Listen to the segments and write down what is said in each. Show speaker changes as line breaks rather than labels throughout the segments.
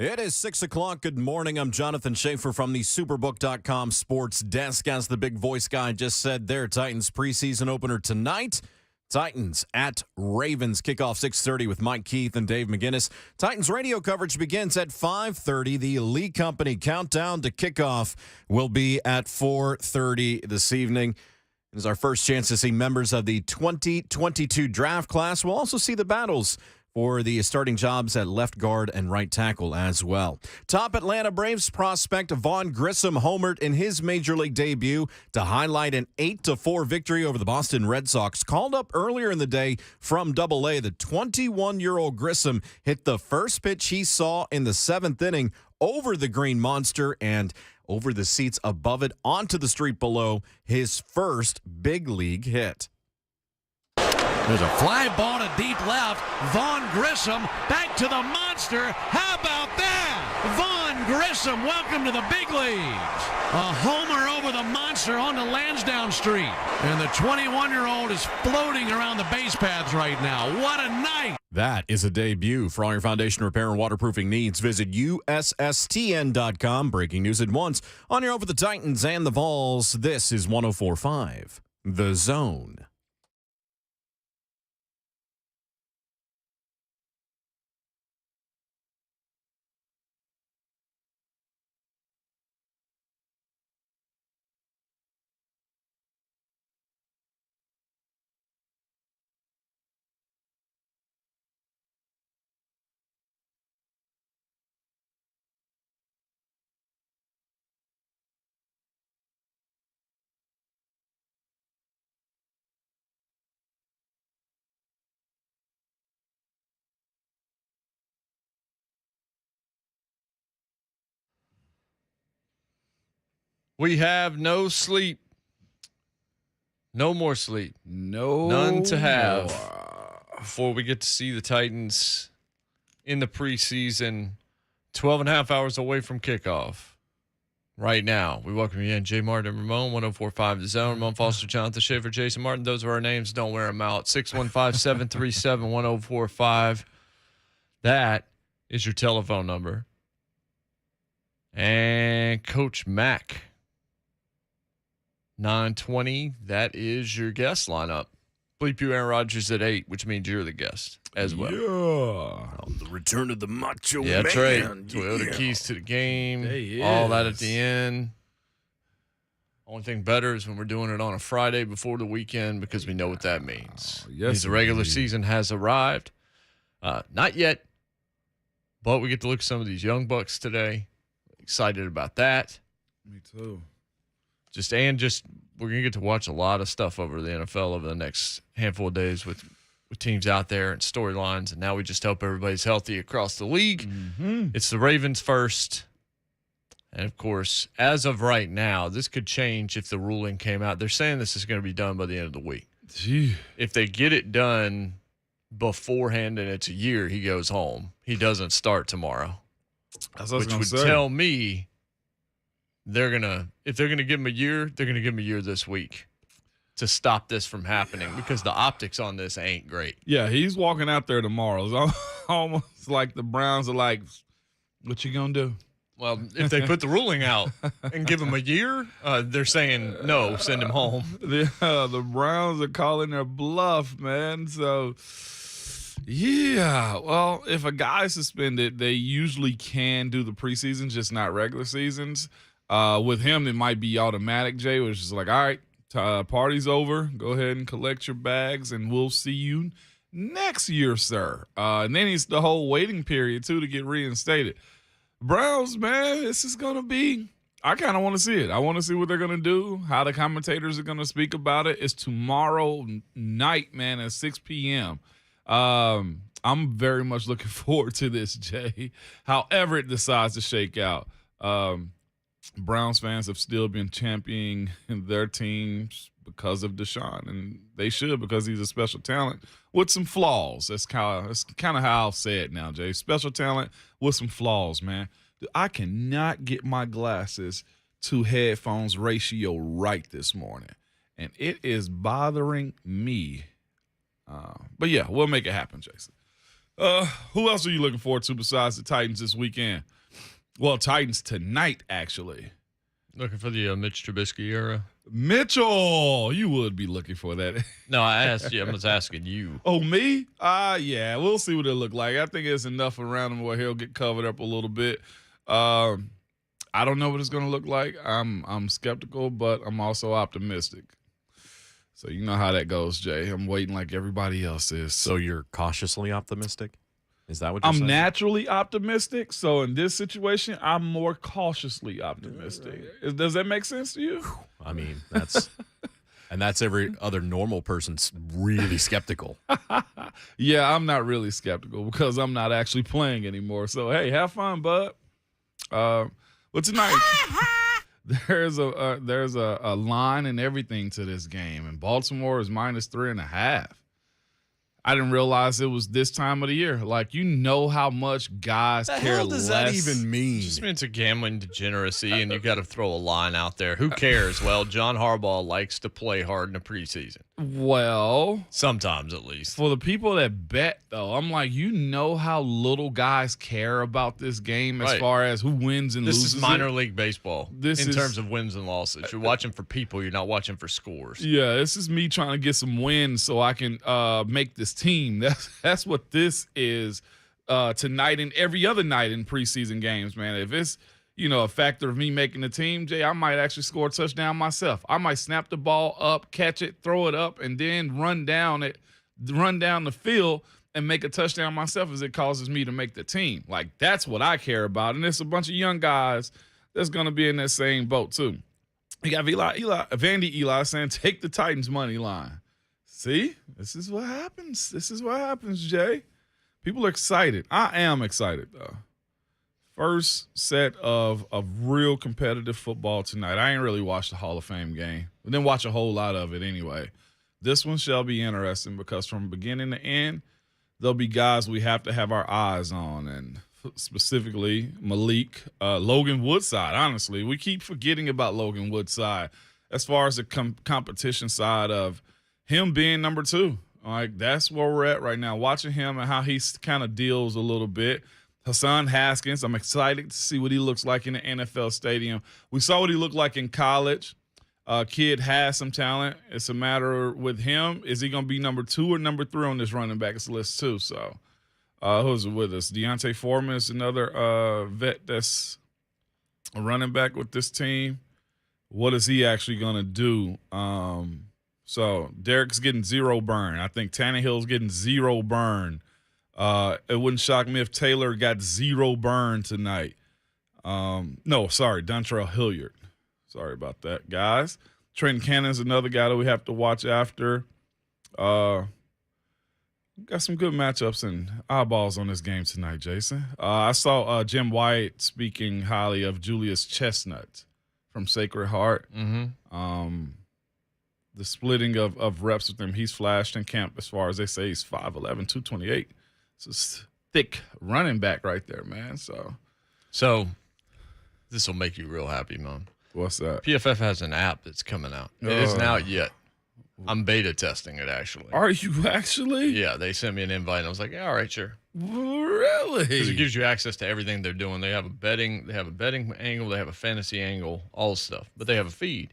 It is 6 o'clock. Good morning. I'm Jonathan Schaefer from the Superbook.com sports desk. As the big voice guy just said there, Titans preseason opener tonight. Titans at Ravens. Kickoff 6:30 with Mike Keith and Dave McGinnis. Titans radio coverage begins at 5:30. The Lee Company countdown to kickoff will be at 4:30 this evening. It is our first chance to see members of the 2022 draft class. We'll also see the battles for the starting jobs at left guard and right tackle as well. Top Atlanta Braves prospect Vaughn Grissom homered in his Major League debut to highlight an 8-4 victory over the Boston Red Sox. Called up earlier in the day from Double-A, the 21-year-old Grissom hit the first pitch he saw in the seventh inning over the Green Monster and over the seats above it onto the street below, his first big league hit.
There's a fly ball to deep left. Vaughn Grissom back to the Monster. How about that? Vaughn Grissom, welcome to the big leagues. A homer over the Monster onto Lansdowne Street. And the 21-year-old is floating around the base paths right now. What a night.
That is a debut. For all your foundation repair and waterproofing needs, visit USSTN.com. Breaking news at once. On your own for the Titans and the Vols, this is 104.5 The Zone.
We have no sleep. No more sleep.
None
to have before we get to see the Titans in the preseason. 12 and a half hours away from kickoff. Right now, we welcome you in. Jay Martin and Ramon, 104.5 The Zone. Ramon Foster, Jonathan Schaefer, Jason Martin. Those are our names. Don't wear them out. 615-737-1045. That is your telephone number. And Coach Mack. 9:20, that is your guest lineup. Bleep You, Aaron Rodgers at 8, which means you're the guest as well.
Yeah.
The return of the Macho Man.
Yeah, that's right. Toyota keys to the game. All that at the end. Only thing better is when we're doing it on a Friday before the weekend because we know what that means.
Yes,
the regular season has arrived. Not yet, but we get to look at some of these young bucks today. Excited about that.
Me too.
We're going to get to watch a lot of stuff over the NFL over the next handful of days with teams out there and storylines. And now we just hope everybody's healthy across the league. Mm-hmm. It's the Ravens first. And, of course, as of right now, this could change if the ruling came out. They're saying this is going to be done by the end of the week.
Gee.
If they get it done beforehand and it's a year, he goes home. He doesn't start tomorrow.
That's what
which would tell me if they're gonna give him a year, they're gonna give him a year this week to stop this from happening because the optics on this ain't great.
Yeah, he's walking out there tomorrow. It's almost like the Browns are like, "What you gonna do?"
Well, if they put the ruling out and give him a year, they're saying no, send him home.
The Browns are calling their bluff, man. So, yeah. Well, if a guy is suspended, they usually can do the preseason, just not regular seasons. With him, it might be automatic, Jay, which is like, all right, party's over. Go ahead and collect your bags, and we'll see you next year, sir. And then it's the whole waiting period, too, to get reinstated. Browns, man, this is going to be – I kind of want to see it. I want to see what they're going to do, how the commentators are going to speak about it. It's tomorrow night, man, at 6 p.m. I'm very much looking forward to this, Jay, however it decides to shake out. Browns fans have still been championing their teams because of Deshaun, and they should because he's a special talent with some flaws. That's kind of how I'll say it now, Jay. Special talent with some flaws, man. I cannot get my glasses to headphones ratio right this morning, and it is bothering me. But yeah, we'll make it happen, Jason. Who else are you looking forward to besides the Titans this weekend? Well, Titans tonight, actually.
Looking for the Mitch Trubisky era.
Mitchell, you would be looking for that.
No, I was asking you.
Oh, me? Yeah, we'll see what it look like. I think there's enough around him where he'll get covered up a little bit. I don't know what it's going to look like. I'm skeptical, but I'm also optimistic. So you know how that goes, Jay. I'm waiting like everybody else is.
So you're cautiously optimistic? Is that what you're saying?
I'm naturally optimistic. So in this situation, I'm more cautiously optimistic. Does that make sense to you?
I mean, that's every other normal person's really skeptical.
Yeah, I'm not really skeptical because I'm not actually playing anymore. So hey, have fun, bud. But tonight there's a line and everything to this game, and Baltimore is -3.5. I didn't realize it was this time of the year. Like, you know how much guys care less.
What the hell does that even mean?
It just means a gambling degeneracy, and you got to throw a line out there. Who cares? Well, John Harbaugh likes to play hard in the preseason.
Well,
sometimes at least.
For the people that bet, though, I'm like, you know how little guys care about this game as far as who wins and loses.
This is minor league baseball in
is
terms of wins and losses. You're watching for people. You're not watching for scores.
Yeah, this is me trying to get some wins so I can make this team. That's what this is tonight and every other night in preseason games, man. If it's a factor of me making the team, Jay, I might actually score a touchdown myself. I might snap the ball up, catch it, throw it up, and then run down the field and make a touchdown myself as it causes me to make the team. Like, that's what I care about. And there's a bunch of young guys that's going to be in that same boat too. You got Vandy Eli saying, take the Titans money line. See, this is what happens. This is what happens, Jay. People are excited. I am excited, though. First set of real competitive football tonight. I ain't really watched the Hall of Fame game. I didn't watch a whole lot of it anyway. This one shall be interesting because from beginning to end, there'll be guys we have to have our eyes on, and specifically Malik, Logan Woodside. Honestly, we keep forgetting about Logan Woodside as far as the competition side of him being number 2. Like, that's where we're at right now. Watching him and how he kind of deals a little bit. Hassan Haskins, I'm excited to see what he looks like in the NFL stadium. We saw what he looked like in college. Kid has some talent. It's a matter with him. Is he going to be number 2 or number 3 on this running back list too? So who's with us? Deontay Foreman is another vet that's a running back with this team. What is he actually going to do? So Derek's getting 0 burn. I think Tannehill's getting 0 burn. It wouldn't shock me if Taylor got 0 burn tonight. Dontrell Hilliard. Sorry about that, guys. Trenton Cannon's another guy that we have to watch after. Got some good matchups and eyeballs on this game tonight, Jason. I saw Jim White speaking highly of Julius Chestnut from Sacred Heart.
Mm-hmm.
The splitting of reps with him, he's flashed in camp as far as they say he's 5'11", 228. It's a thick running back right there, man. So
this will make you real happy, man.
What's that?
PFF has an app that's coming out. It isn't out yet. I'm beta testing it, actually.
Are you actually?
Yeah, they sent me an invite, and I was like, yeah, all right, sure.
Really?
Because it gives you access to everything they're doing. They have a betting angle, they have a fantasy angle, all this stuff, but they have a feed.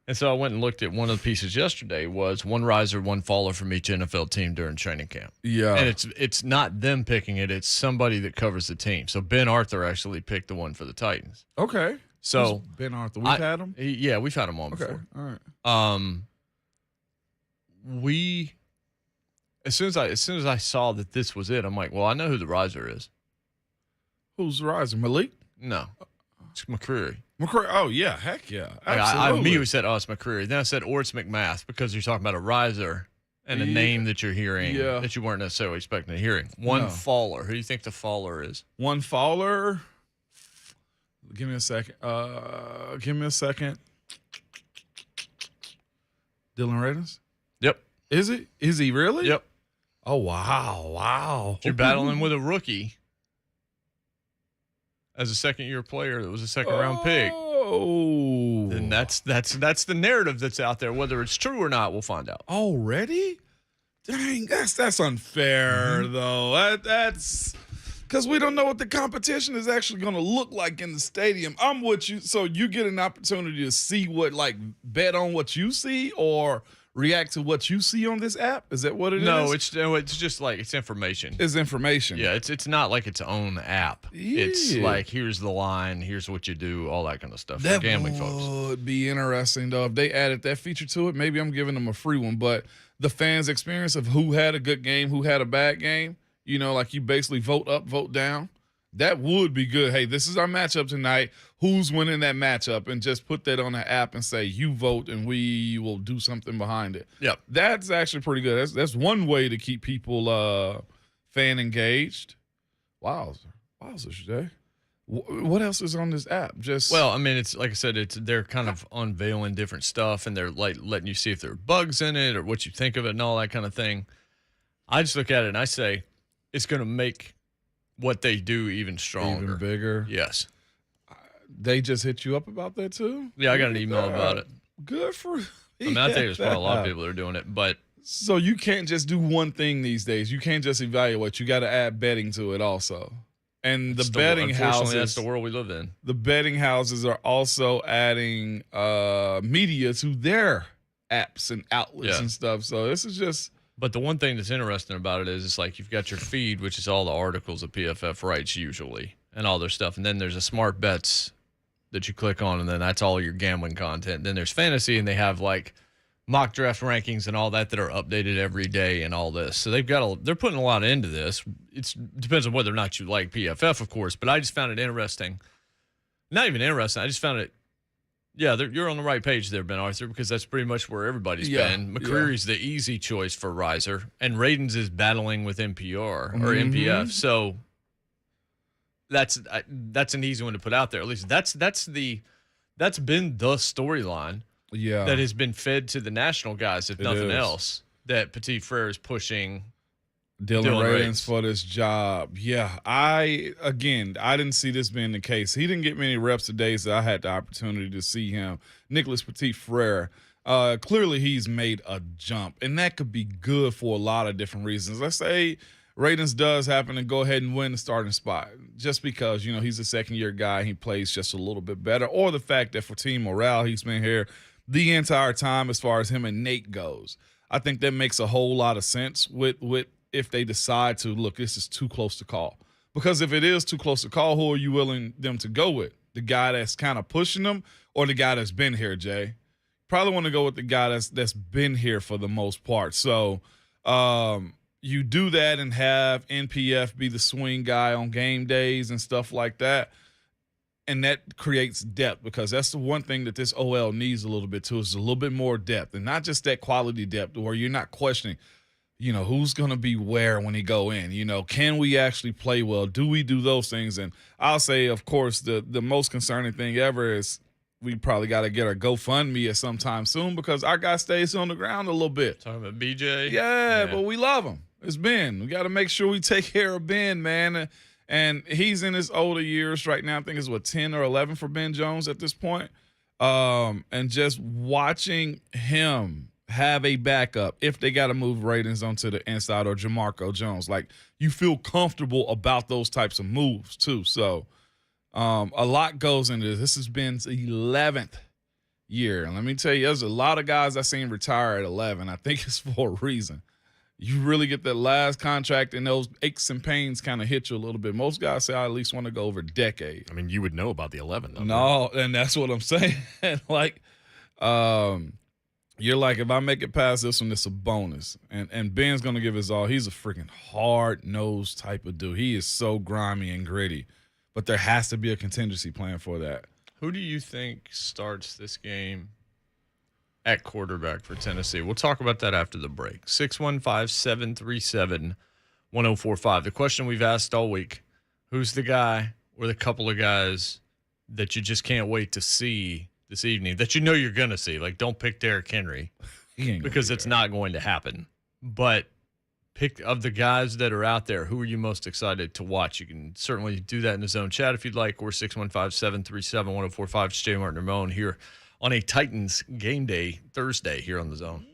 And so I went and looked at one of the pieces yesterday was one riser, one faller from each NFL team during training camp.
Yeah.
And it's not them picking it. It's somebody that covers the team. So Ben Arthur actually picked the one for the Titans.
Okay.
So
who's Ben Arthur, we've had him?
Yeah, we've had him on before.
All right.
As soon as I saw that this was it, I'm like, well, I know who the riser is.
Who's the riser? Malik?
No. It's McCreary.
McCreary. Oh, yeah. Heck yeah.
I
Absolutely.
immediately said, oh, it's McCreary. Then I said, or it's McMath, because you're talking about a riser and a name that you're hearing that you weren't necessarily expecting to hearing. One faller. Who do you think the faller is?
One faller? Give me a second. Dylan Radins?
Yep.
Is it? Is he really?
Yep.
Oh, wow.
You're battling with a rookie as a second-year player that was a second-round pick.
Oh.
Then that's the narrative that's out there. Whether it's true or not, we'll find out.
Already? Dang, that's unfair though. That's because we don't know what the competition is actually going to look like in the stadium. I'm with you. So you get an opportunity to see bet on what you see or react to what you see on this app. Is that what it is?
No, it's just like it's information.
It's information.
Yeah, it's not like its own app.
Yeah.
It's like here's the line, here's what you do, all that kind of stuff
That
for gambling folks.
would be interesting though if they added that feature to it. Maybe I'm giving them a free one, but the fans' experience of who had a good game, who had a bad game. Like you basically vote up, vote down. That would be good. Hey, this is our matchup tonight. Who's winning that matchup? And just put that on the app and say, you vote and we will do something behind it.
Yep.
That's actually pretty good. That's one way to keep people fan engaged. Wowzer, Jay. What else is on this app?
Well, I mean, it's like I said, they're kind of unveiling different stuff and they're like letting you see if there are bugs in it or what you think of it and all that kind of thing. I just look at it and I say, it's going to make what they do even stronger.
Even bigger.
Yes.
They just hit you up about that too?
Yeah, I got an email about it.
Good for you.
I mean, I think there's probably a lot of people that are doing it, but.
So you can't just do one thing these days. You can't just evaluate. You got to add betting to it also. And the betting houses.
That's the world we live in.
The betting houses are also adding media to their apps and outlets and stuff. So this is just.
But the one thing that's interesting about it is it's like you've got your feed, which is all the articles that PFF writes usually and all their stuff. And then there's a smart bets that you click on, and then that's all your gambling content. Then there's fantasy, and they have like mock draft rankings and all that are updated every day and all this. So they're putting a lot into this. It depends on whether or not you like PFF, of course. But I just found it interesting. Not even interesting. I just found it. Yeah, you're on the right page there, Ben Arthur, because that's pretty much where everybody's been. McCreary's the easy choice for Riser, and Radens is battling with NPR or MPF. So that's an easy one to put out there. At least that's been the storyline that has been fed to the national guys, if nothing else, that Petit Frere is pushing
Dylan Radens for this job. Yeah, I didn't see this being the case. He didn't get many reps today, so I had the opportunity to see him. Nicholas Petit Frere, clearly he's made a jump, and that could be good for a lot of different reasons. Let's say Radens does happen to go ahead and win the starting spot just because, he's a second-year guy. He plays just a little bit better, or the fact that for team morale, he's been here the entire time as far as him and Nate goes. I think that makes a whole lot of sense with if they decide to, look, this is too close to call. Because if it is too close to call, who are you willing them to go with? The guy that's kind of pushing them or the guy that's been here, Jay? Probably want to go with the guy that's been here for the most part. So you do that and have NPF be the swing guy on game days and stuff like that. And that creates depth, because that's the one thing that this OL needs a little bit too, is a little bit more depth, and not just that quality depth where you're not questioning, who's going to be where when he go in? Can we actually play well? Do we do those things? And I'll say, of course, the most concerning thing ever is we probably got to get our GoFundMe at some time soon, because our guy stays on the ground a little bit.
Talking about BJ?
Yeah, but we love him. It's Ben. We got to make sure we take care of Ben, man. And he's in his older years right now. I think it's 10 or 11 for Ben Jones at this point. And just watching him have a backup if they got to move Radens onto the inside or Jamarco Jones. Like, you feel comfortable about those types of moves too. So a lot goes into this. This has been Ben's 11th year. And let me tell you, there's a lot of guys I've seen retire at 11. I think it's for a reason. You really get that last contract and those aches and pains kind of hit you a little bit. Most guys say, I at least want to go over a decade.
I mean, you would know about the 11, though.
No, and that's what I'm saying. Like, you're like, if I make it past this one, it's a bonus. And Ben's going to give his all. He's a freaking hard-nosed type of dude. He is so grimy and gritty. But there has to be a contingency plan for that.
Who do you think starts this game at quarterback for Tennessee? We'll talk about that after the break. 615-737-1045. The question we've asked all week, who's the guy or the couple of guys that you just can't wait to see this evening, that you're going to see? Like, don't pick Derrick Henry because it's not going to happen. But pick of the guys that are out there, who are you most excited to watch? You can certainly do that in the Zone chat if you'd like, or 615-737-1045. It's Jay Martin Ramon here on a Titans game day Thursday here on the Zone.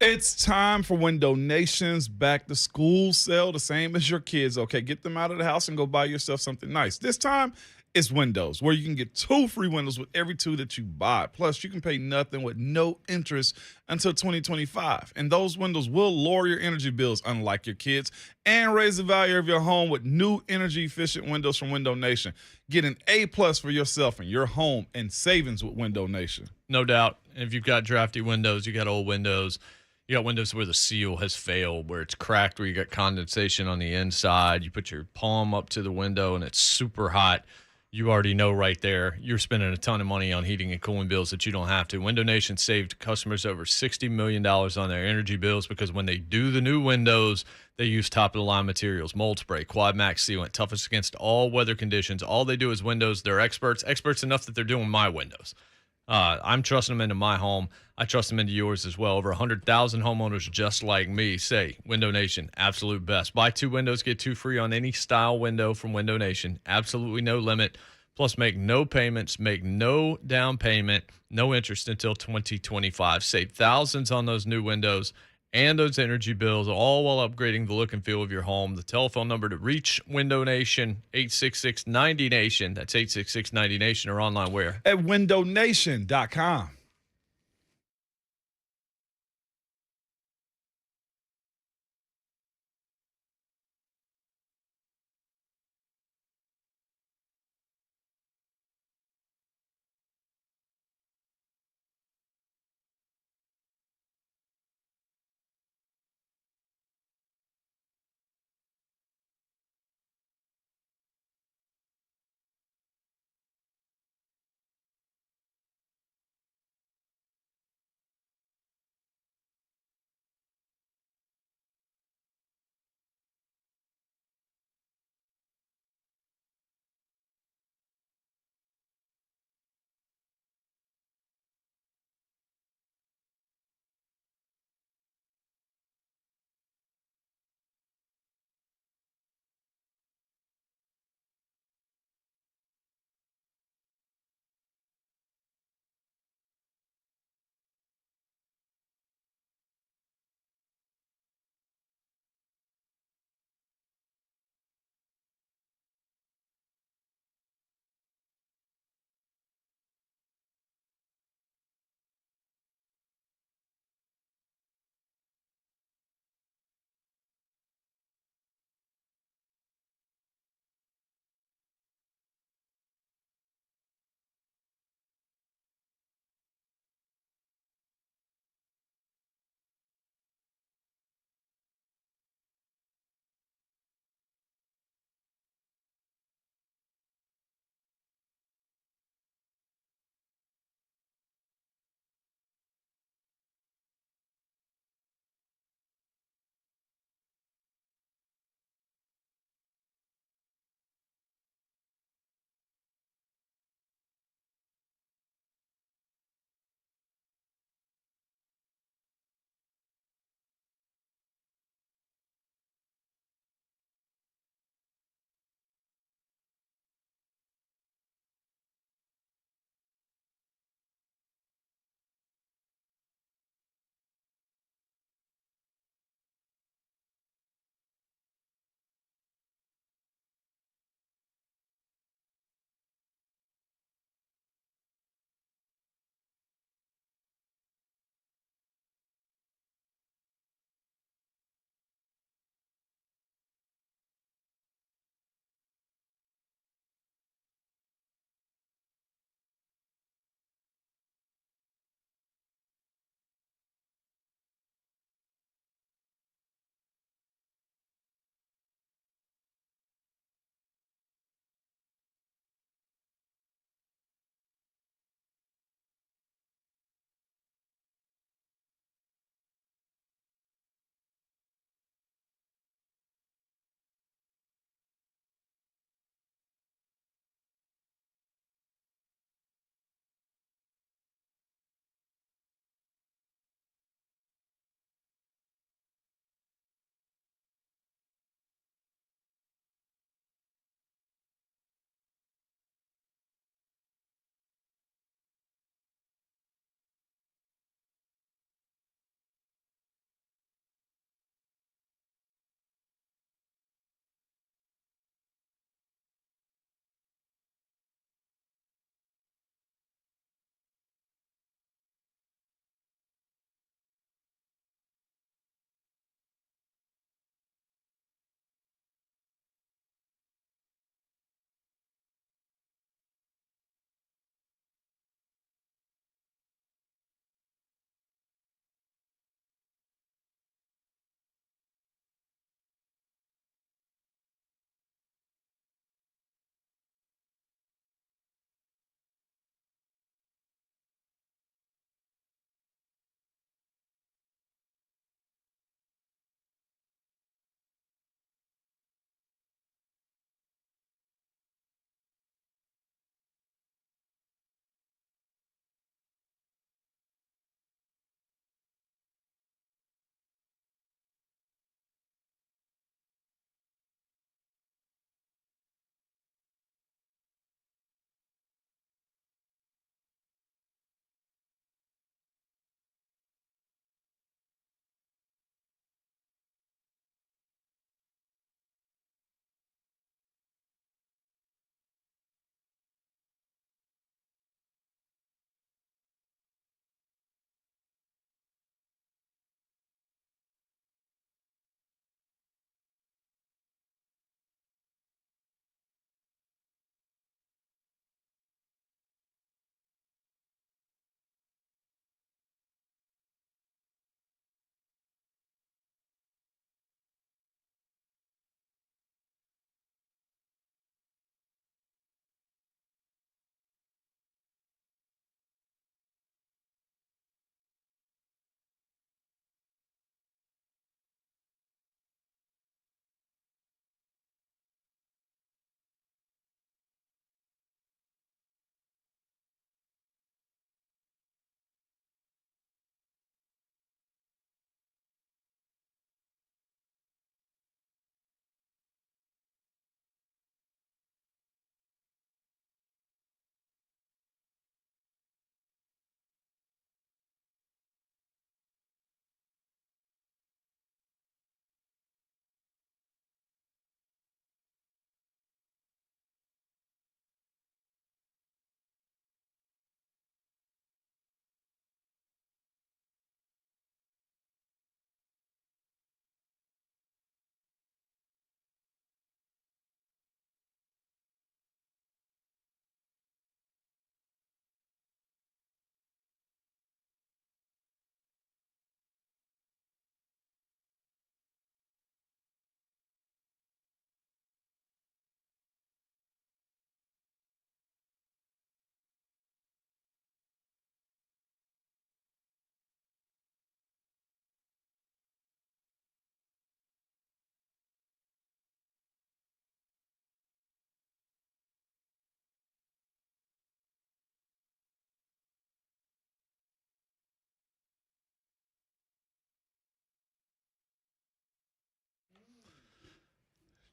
It's time for Window Nation's back to school sale, the same as your kids. Okay, get them out of the house and go buy yourself something nice. This time, it's windows, where you can get 2 free windows with every 2 that you buy. Plus, you can pay nothing with no interest until 2025. And those windows will lower your energy bills, unlike your kids, and raise the value of your home with new energy efficient windows from Window Nation. Get an A plus for yourself and your home and savings with Window Nation.
No doubt. And if you've got drafty windows, you got old windows, you got windows where the seal has failed, where it's cracked, where you got condensation on the inside. You put your palm up to the window and it's super hot. You already know right there you're spending a ton of money on heating and cooling bills that you don't have to. Window Nation saved customers over $60 million on their energy bills because when they do the new windows, they use top-of-the-line materials, mold spray, Quad Max sealant, toughest against all weather conditions. All they do is windows. They're experts enough that they're doing my windows. I'm trusting them into my home. I trust them into yours as well. Over 100,000 homeowners just like me say Window Nation, absolute best. Buy 2 windows, get 2 free on any style window from Window Nation. Absolutely no limit. Plus, make no payments, make no down payment, no interest until 2025. Save thousands on those new windows and those energy bills, all while upgrading the look and feel of your home. The telephone number to reach Window Nation, 866-90-NATION. That's 866-90-NATION, or online where?
At windownation.com.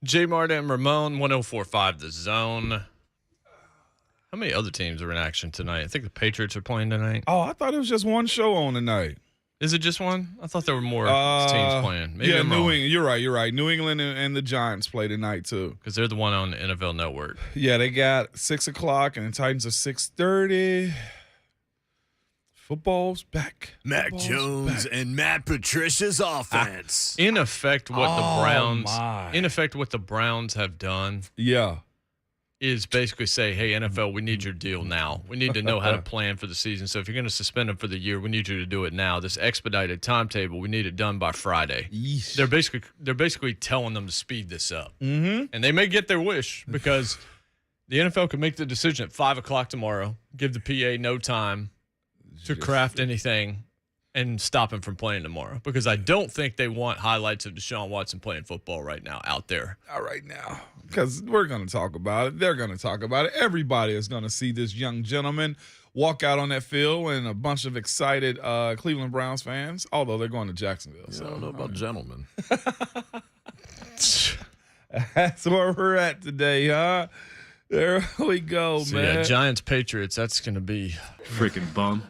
J. Martin and Ramon, 104.5 The Zone. How many other teams are in action tonight? I think the Patriots are playing tonight.
Oh, I thought it was just one show on tonight.
Is it just one? I thought there were more teams playing. Maybe I'm
New
wrong.
England. You're right. New England and the Giants play tonight too.
Because they're the one on the NFL Network.
Yeah, they got 6 o'clock, and the Titans are 6:30. Football's back.
Mac
Football's
Jones
back.
and Matt Patricia's offense.
In effect, what
my.
the Browns have done
Yeah.
is basically say, hey, NFL, we need your deal now. We need to know how to plan for the season. So if you're going to suspend them for the year, we need you to do it now. This expedited timetable, we need it done by Friday.
Yeesh.
They're basically telling them to speed this up.
Mm-hmm.
And they may get their wish because the NFL could make the decision at 5 o'clock tomorrow, give the PA no time to craft anything, and stop him from playing tomorrow. Because I don't think they want highlights of Deshaun Watson playing football right now out there.
Not right now. Because we're going to talk about it. They're going to talk about it. Everybody is going to see this young gentleman walk out on that field and a bunch of excited Cleveland Browns fans, although they're going to Jacksonville.
I don't know about gentlemen.
That's where we're at today, huh? There we go,
So
man.
yeah, Giants Patriots, that's going to be
Freaking bum.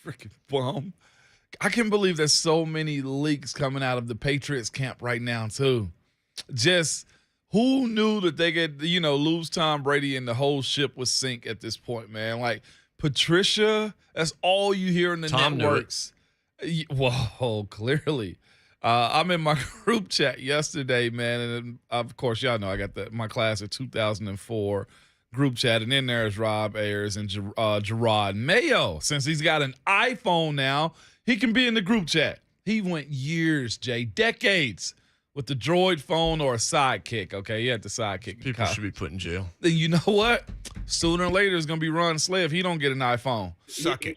Freaking bum. I can't believe there's so many leaks coming out of the Patriots camp right now, too. Just who knew that they could, lose Tom Brady and the whole ship would sink at this point, man? Like, Patricia, that's all you hear in the
Tom knew it.
networks. Whoa, clearly. I'm in my group chat yesterday, man, and of course, y'all know I got my class of 2004 group chat, and in there is Rob Ayers and Gerard Mayo. Since he's got an iPhone now, he can be in the group chat. He went years, Jay, decades with the Droid phone or a Sidekick. Okay, he had the Sidekick.
people should be put in jail.
Then you know what? Sooner or later, it's gonna be Ron Slay if he don't get an iPhone.
Suck it.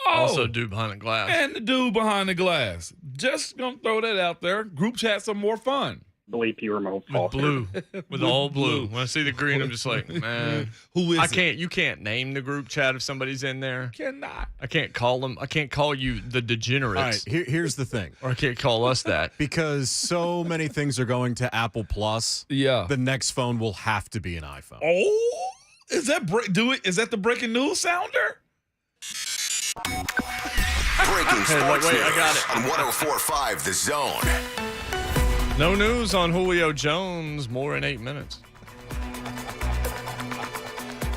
Oh,
Also, dude behind the glass.
and the dude behind the glass. Just gonna throw that out there. Group chats are more fun.
Bleep You remote
With
false.
blue. With all blue. When I see the green, I'm just like, man.
Who is it?
You can't name the group chat if somebody's in there.
Cannot.
I can't call them. I can't call you the degenerates.
All right, here's the thing.
Or I can't call us that.
Because so many things are going to Apple Plus,
Yeah.
the next phone will have to be an iPhone.
Oh, is that Is that the breaking news sounder?
Breaking sports
wait, I
news
got it.
on 104.5 The Zone.
No news on Julio Jones. More in 8 minutes.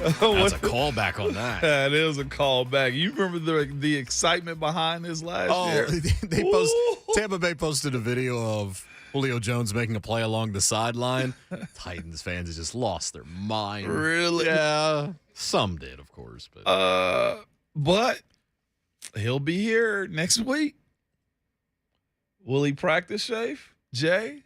That's a callback on that.
That is a callback. You remember the excitement behind this last
Oh,
year?
Tampa Bay posted a video of Julio Jones making a play along the sideline. Titans fans have just lost their mind.
Really?
Yeah. Some did, of course. But
But he'll be here next week. Will he practice, Shafe? Jay?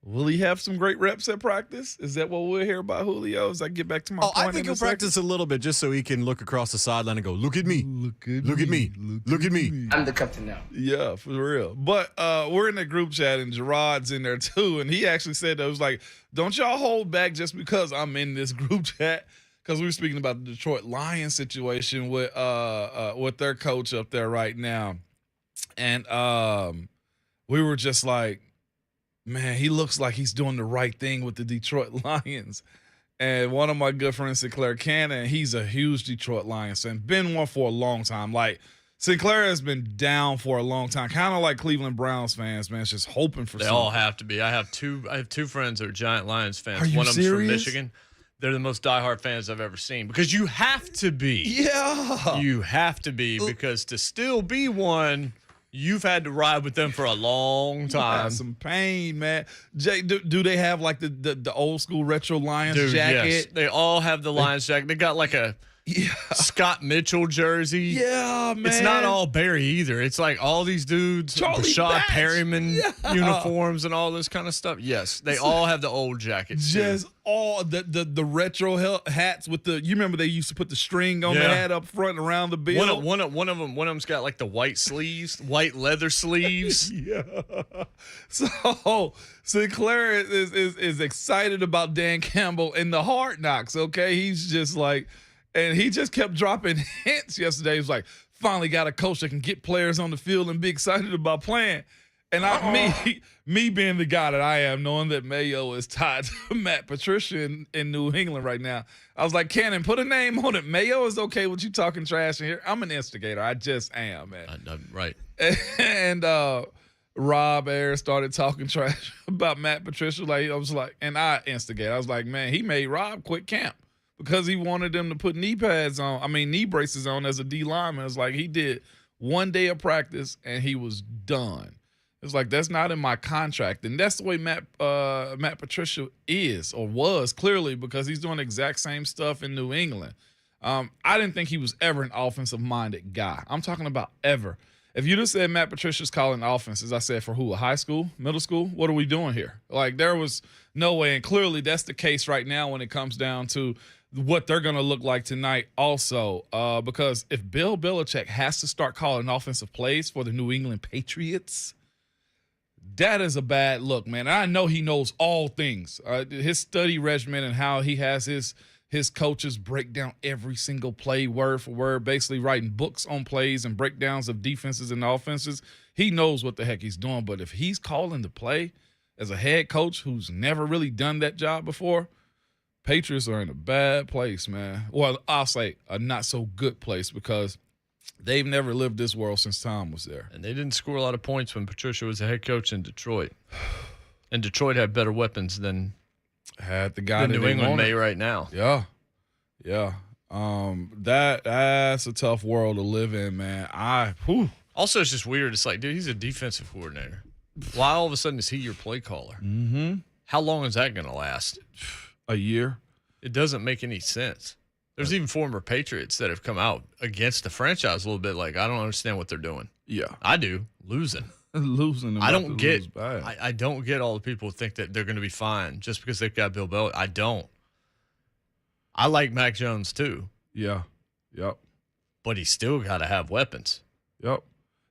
Will he have some great reps at practice? Is that what we'll hear about Julio as I get back to my point?
I think he'll practice a little bit just so he can look across the sideline and go, look at me. Look at me. Look at me.
I'm the captain now.
Yeah, for real. But we're in the group chat, and Gerard's in there too, and he actually said that it was like, don't y'all hold back just because I'm in this group chat. Because we were speaking about the Detroit Lions situation with their coach up there right now. And we were just like, man, he looks like he's doing the right thing with the Detroit Lions. And one of my good friends, Sinclair Cannon, he's a huge Detroit Lions fan, been one for a long time. Like, Sinclair has been down for a long time, kind of like Cleveland Browns fans, man. It's just hoping for
They
something.
all have to be. I have two friends that are giant Lions fans.
Are you
One of them's from
serious?
Michigan. They're the most diehard fans I've ever seen because you have to be.
Yeah.
You have to be because to still be one, you've had to ride with them for a long time.
Some pain, man. Jay, do they have like the old school retro Lions
Dude,
jacket?
yes. They all have the Lions jacket. They got like a Scott Mitchell jersey.
Yeah, man.
It's not all Barry either. It's like all these dudes,
Charlie
Rashad
Batch.
Perryman
Yeah.
uniforms and all this kind of stuff. Yes, they all have the old jackets. too.
Just all the retro hats with the. You remember they used to put the string on the
Yeah.
hat up front and around the bill.
One of them's got like the white sleeves, white leather sleeves.
Yeah. So Sinclair is excited about Dan Campbell in the Hard Knocks. Okay, he's just like, and he just kept dropping hints yesterday. He was like, finally got a coach that can get players on the field and be excited about playing. me being the guy that I am, knowing that Mayo is tied to Matt Patricia in New England right now, I was like, Cannon, put a name on it. Mayo is okay with you talking trash in here. I'm an instigator. I just am, man.
Right.
And Rob Ayers started talking trash about Matt Patricia. Like, I was like, and I instigated. I was like, man, he made Rob quit camp because he wanted them to put knee braces on as a D lineman. It's like he did one day of practice and he was done. It's like, that's not in my contract. And that's the way Matt Patricia is or was, clearly, because he's doing the exact same stuff in New England. I didn't think he was ever an offensive-minded guy. I'm talking about ever. If you just said Matt Patricia's calling offenses, I said, for who, a high school, middle school? What are we doing here? Like, there was no way. And clearly that's the case right now when it comes down to what they're going to look like tonight also. Because if Bill Belichick has to start calling offensive plays for the New England Patriots, that is a bad look, man. I know he knows all things. His study regimen and how he has his coaches break down every single play word for word, basically writing books on plays and breakdowns of defenses and offenses. He knows what the heck he's doing. But if he's calling the play as a head coach who's never really done that job before, Patriots are in a bad place, man. Well, I'll say a not so good place because they've never lived this world since Tom was there.
And they didn't score a lot of points when Patricia was a head coach in Detroit. And Detroit had better weapons than
the guy that
New England may right now.
Yeah. That's a tough world to live in, man.
Also, it's just weird. It's like, dude, he's a defensive coordinator. Why all of a sudden is he your play caller?
Mm-hmm.
How long is that going to last?
A year.
It doesn't make any sense. There's even former Patriots that have come out against the franchise a little bit like, I don't understand what they're doing.
Yeah.
I do. Losing. I don't get all the people who think that they're going to be fine just because they've got Bill Belichick. I don't. I like Mac Jones too.
Yeah. Yep.
But he's still got to have weapons.
Yep.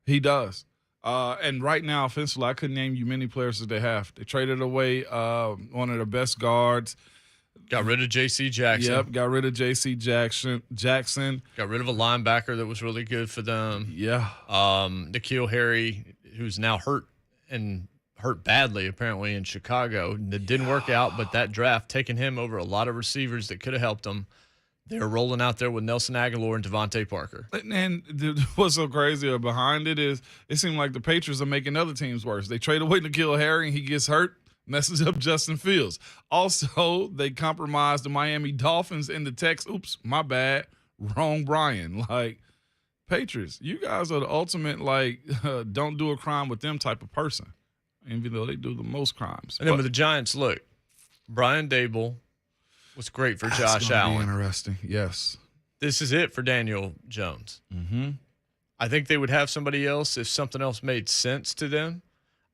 He does. And right now, offensively, I couldn't name you many players that they have. They traded away one of their best guards.
Got rid of J.C. Jackson.
Yep, got rid of J.C. Jackson.
Got rid of a linebacker that was really good for them.
Yeah.
N'Keal Harry, who's now hurt badly apparently in Chicago. That didn't work out, but that draft, taking him over a lot of receivers that could have helped him. They're rolling out there with Nelson Aguilar and Devontae Parker.
And what's so crazy behind it is it seemed like the Patriots are making other teams worse. They trade away N'Keal Harry and he gets hurt. Messes up Justin Fields. Also, they compromised the Miami Dolphins in the text. Oops, my bad. Wrong Brian. Like, Patriots, you guys are the ultimate, don't do a crime with them type of person, even though they do the most crimes.
And then with the Giants, look, Brian Dable was great for Josh Allen.
Interesting, yes.
This is it for Daniel Jones.
Mm-hmm.
I think they would have somebody else if something else made sense to them.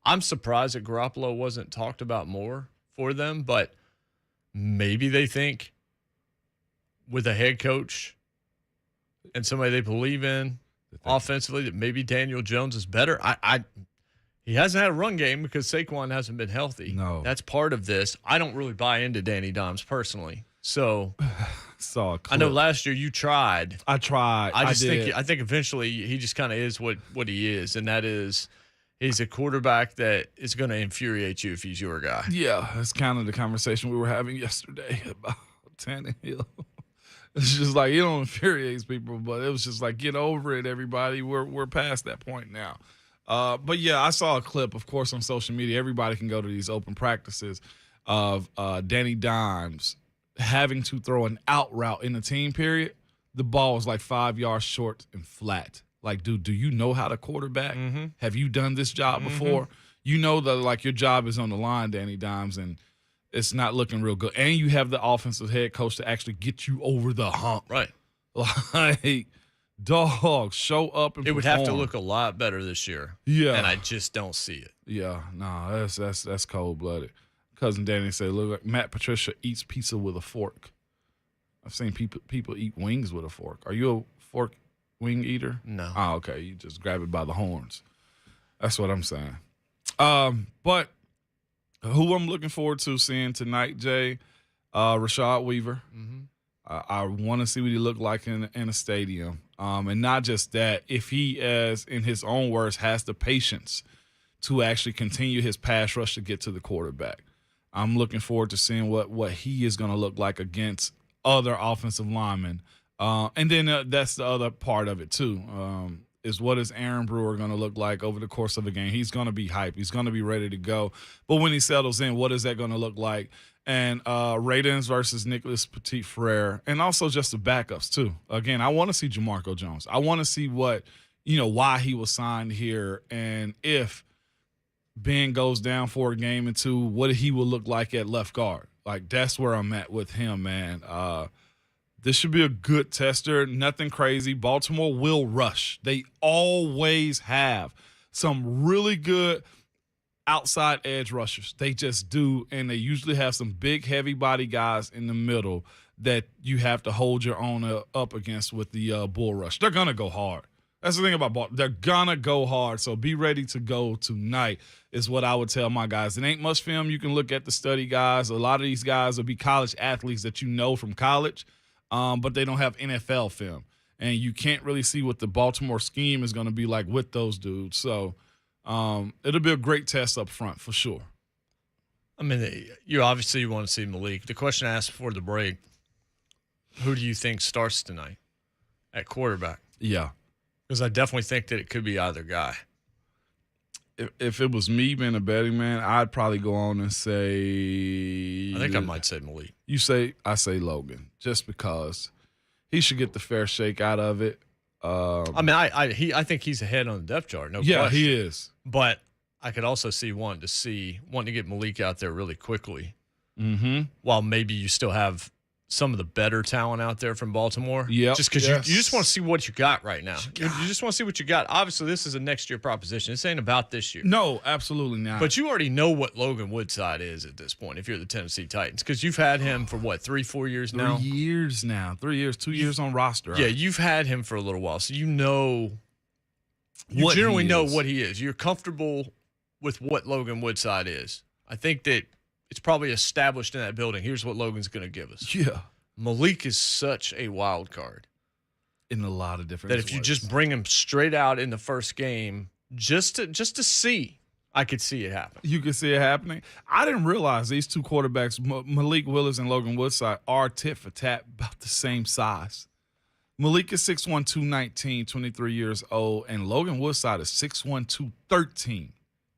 I'm surprised that Garoppolo wasn't talked about more for them, but maybe they think with a head coach and somebody they believe in offensively that maybe Daniel Jones is better. He hasn't had a run game because Saquon hasn't been healthy.
No.
That's part of this. I don't really buy into Danny Dimes personally. So
I
know last year you tried.
I tried.
I think eventually he just kind of is what he is, and that is he's a quarterback that is going to infuriate you if he's your guy.
Yeah, that's kind of the conversation we were having yesterday about Tannehill. It's just like, you know, infuriates people, but it was just like, get over it, everybody. We're past that point now. But yeah, I saw a clip, of course, on social media. Everybody can go to these open practices of Danny Dimes having to throw an out route in the team period. The ball was like 5 yards short and flat. Like, dude, do you know how to quarterback?
Mm-hmm.
Have you done this job before? You know that, like, your job is on the line, Danny Dimes, and it's not looking real good. And you have the offensive head coach to actually get you over the hump.
Right.
Like, dog, show up and
It would
perform.
have to look a lot better this year.
Yeah.
And I just don't see it.
Yeah, no, that's cold-blooded. Cousin Danny said, look, like Matt Patricia eats pizza with a fork. I've seen people eat wings with a fork. Are you a fork wing eater?
No.
Oh, okay. You just grab it by the horns. That's what I'm saying. But who I'm looking forward to seeing tonight, Jay, Rashad Weaver.
Mm-hmm.
I want to see what he looked like in a stadium. And not just that, if he, as in his own words, has the patience to actually continue his pass rush to get to the quarterback. I'm looking forward to seeing what he is going to look like against other offensive linemen. And then that's the other part of it too, is what is Aaron Brewer going to look like over the course of a game? He's going to be hyped. He's going to be ready to go. But when he settles in, what is that going to look like? And Radens versus Nicholas Petit-Frere, and also just the backups too. Again, I want to see Jamarco Jones. I want to see why he was signed here, and if Ben goes down for a game or two, what he will look like at left guard. Like, that's where I'm at with him, man. This should be a good tester. Nothing crazy. Baltimore will rush. They always have some really good outside edge rushers. They just do, and they usually have some big, heavy body guys in the middle that you have to hold your own up against with the bull rush. They're going to go hard. That's the thing about Baltimore. They're going to go hard, so be ready to go tonight is what I would tell my guys. It ain't much film. You can look at the study guys. A lot of these guys will be college athletes that you know from college, but they don't have NFL film. And you can't really see what the Baltimore scheme is going to be like with those dudes. So it'll be a great test up front for sure.
I mean, you obviously want to see Malik. The question I asked before the break, who do you think starts tonight at quarterback?
Yeah.
Because I definitely think that it could be either guy.
If it was me being a betting man, I'd probably go on and say –
I think I might say Malik.
I say Logan, just because he should get the fair shake out of it.
I think he's ahead on the depth chart, no question.
Yeah, he is.
But I could also see wanting to get Malik out there really quickly.
Mm-hmm.
While maybe you still have some of the better talent out there from Baltimore.
Yeah.
Just because you just want to see what you got right now. You just want to see what you got. Obviously, this is a next year proposition. This ain't about this year.
No, absolutely not.
But you already know what Logan Woodside is at this point if you're the Tennessee Titans, because you've had him for, 3-4 years now?
3 years now. 3 years, 2 years on roster.
Yeah, you've had him for a little while, so you generally know what he is. You're comfortable with what Logan Woodside is. I think that it's probably established in that building. Here's what Logan's going to give us.
Yeah.
Malik is such a wild card.
In a lot of different ways.
That if you just bring him straight out in the first game, just to see, I could see it happen.
You could see it happening. I didn't realize these two quarterbacks, Malik Willis and Logan Woodside, are tit for tat about the same size. Malik is 6'1", 219, 23 years old, and Logan Woodside is 6'1", 213,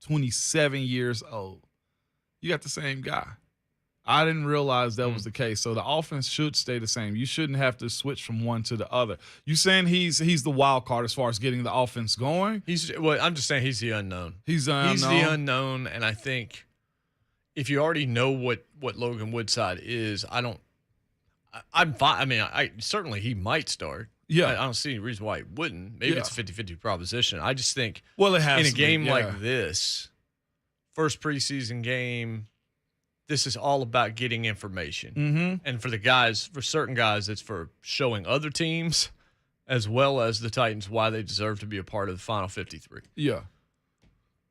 27 years old. You got the same guy. I didn't realize that was the case. So the offense should stay the same. You shouldn't have to switch from one to the other. You saying he's the wild card as far as getting the offense going?
I'm just saying he's the unknown.
He's the
unknown, and I think if you already know what Logan Woodside is, I'm fine. I mean, certainly he might start.
Yeah.
I don't see any reason why he wouldn't. Maybe it's a 50-50 proposition. I just think
it has
in a
to
game
be,
like this, first preseason game, this is all about getting information.
Mm-hmm.
And for certain guys, it's for showing other teams as well as the Titans why they deserve to be a part of the final 53.
Yeah.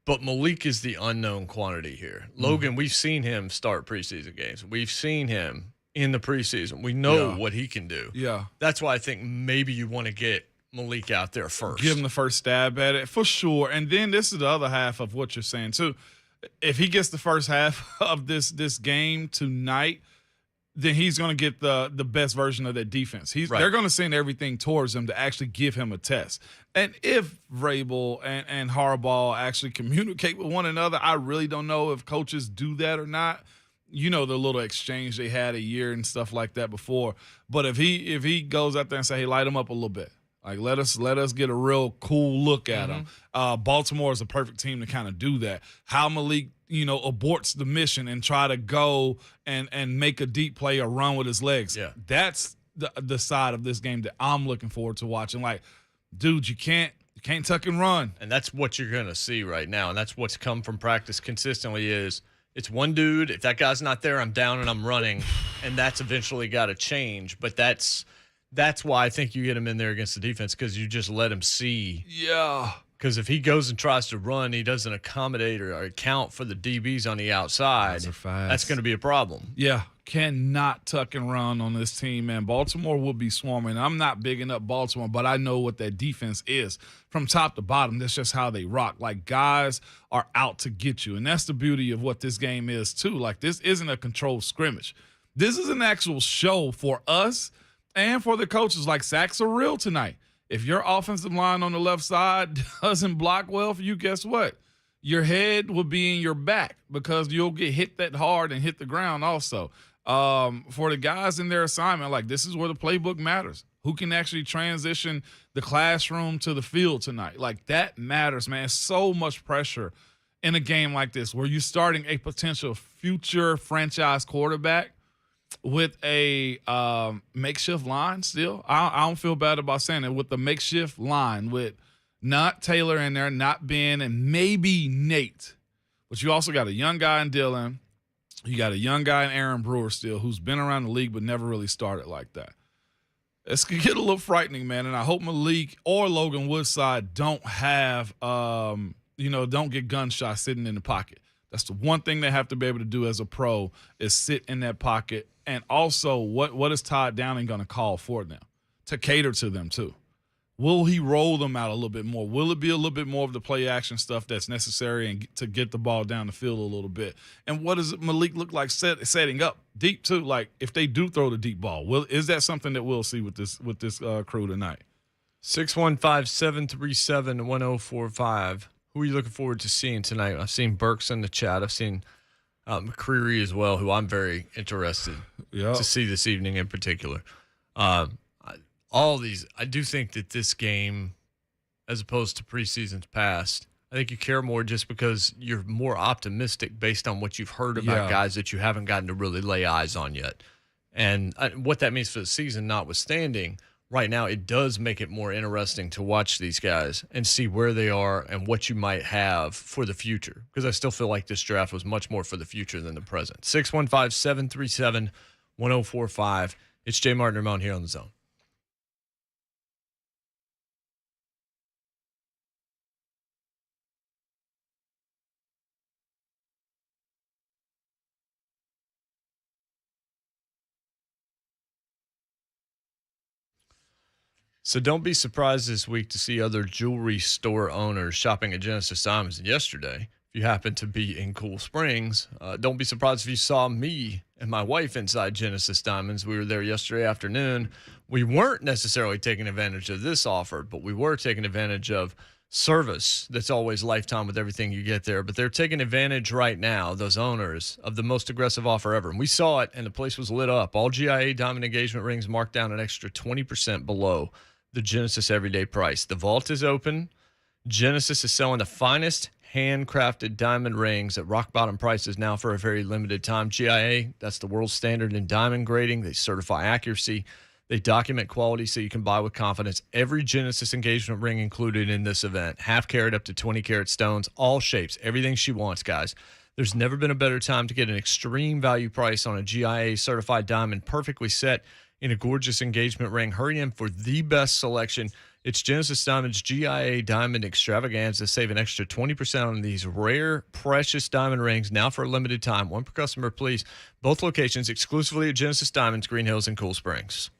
But Malik is the unknown quantity here. Logan, we've seen him start preseason games. We've seen him in the preseason. We know what he can do.
Yeah.
That's why I think maybe you want to get Malik out there first.
Give him the first stab at it, for sure. And then this is the other half of what you're saying, too. If he gets the first half of this game tonight, then he's going to get the best version of that defense. They're going to send everything towards him to actually give him a test. And if Vrabel and Harbaugh actually communicate with one another, I really don't know if coaches do that or not. You know, the little exchange they had a year and stuff like that before. But if he goes out there and say, hey, light him up a little bit. Like, let us get a real cool look at him. Baltimore is a perfect team to kind of do that. How Malik, aborts the mission and try to go and make a deep play or run with his legs.
Yeah.
That's the side of this game that I'm looking forward to watching. Like, dude, you can't tuck and run.
And that's what you're going to see right now. And that's what's come from practice consistently is it's one dude. If that guy's not there, I'm down and I'm running. And that's eventually got to change. But that's why I think you get him in there against the defense, because you just let him see.
Yeah.
Because if he goes and tries to run, he doesn't accommodate or account for the DBs on the outside.
Those are fast.
That's going to be a problem.
Yeah, cannot tuck and run on this team, man. Baltimore will be swarming. I'm not bigging up Baltimore, but I know what that defense is from top to bottom. That's just how they rock. Like, guys are out to get you, and that's the beauty of what this game is too. Like, this isn't a controlled scrimmage. This is an actual show for us and for the coaches. Like, sacks are real tonight. If your offensive line on the left side doesn't block well for you, guess what? Your head will be in your back because you'll get hit that hard and hit the ground also. For the guys in their assignment, like, this is where the playbook matters. Who can actually transition the classroom to the field tonight? Like, that matters, man. So much pressure in a game like this where you're starting a potential future franchise quarterback with a makeshift line still. I don't feel bad about saying it. With the makeshift line with not Taylor in there, not Ben, and maybe Nate. But you also got a young guy in Dylan. You got a young guy in Aaron Brewer still who's been around the league but never really started like that. It's going to get a little frightening, man, and I hope Malik or Logan Woodside don't have, don't get gunshots sitting in the pocket. That's the one thing they have to be able to do as a pro is sit in that pocket. And also, what is Todd Downing going to call for them to cater to them too? Will he roll them out a little bit more? Will it be a little bit more of the play action stuff that's necessary and to get the ball down the field a little bit? And what does Malik look like setting up deep too? Like, if they do throw the deep ball, is that something that we'll see with this crew tonight?
615-737-1045. Who are you looking forward to seeing tonight? I've seen Burks in the chat. I've seen McCreary as well, who I'm very interested to see this evening in particular. All these, I do think that this game, as opposed to preseasons past, I think you care more just because you're more optimistic based on what you've heard about guys that you haven't gotten to really lay eyes on yet. And what that means for the season notwithstanding, right now it does make it more interesting to watch these guys and see where they are and what you might have for the future. Because I still feel like this draft was much more for the future than the present. 615-737-1045. It's Jay Martin Ramon here on The Zone. So don't be surprised this week to see other jewelry store owners shopping at Genesis Diamonds. And yesterday, if you happen to be in Cool Springs, don't be surprised if you saw me and my wife inside Genesis Diamonds. We were there yesterday afternoon. We weren't necessarily taking advantage of this offer, but we were taking advantage of service that's always lifetime with everything you get there. But they're taking advantage right now, those owners, of the most aggressive offer ever. And we saw it, and the place was lit up. All GIA diamond engagement rings marked down an extra 20% below the Genesis everyday price. The vault is open. Genesis is selling the finest handcrafted diamond rings at rock bottom prices now for a very limited time. GIA, that's the world standard in diamond grading. They certify accuracy. They document quality so you can buy with confidence. Every Genesis engagement ring included in this event. Half carat up to 20 carat stones, all shapes, everything she wants, guys. There's never been a better time to get an extreme value price on a GIA certified diamond, perfectly set in a gorgeous engagement ring. Hurry in for the best selection. It's Genesis Diamonds GIA Diamond Extravaganza. Save an extra 20% on these rare, precious diamond rings now for a limited time. One per customer, please. Both locations exclusively at Genesis Diamonds, Green Hills, and Cool Springs.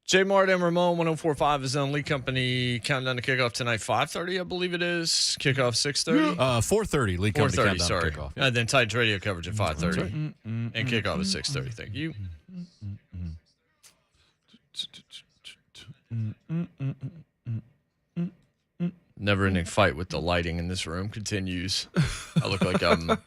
J. Mart and Ramon, 104.5 is on Lee Company. Countdown to kickoff tonight, 5:30, I believe it is. Kickoff 6:30.
4:30. Lee Company
4:30,
countdown
sorry.
kickoff. Yeah.
Then Titans radio coverage at 5:30. And kickoff at 6:30. Thank you. Never-ending fight with the lighting in this room continues. I look like I'm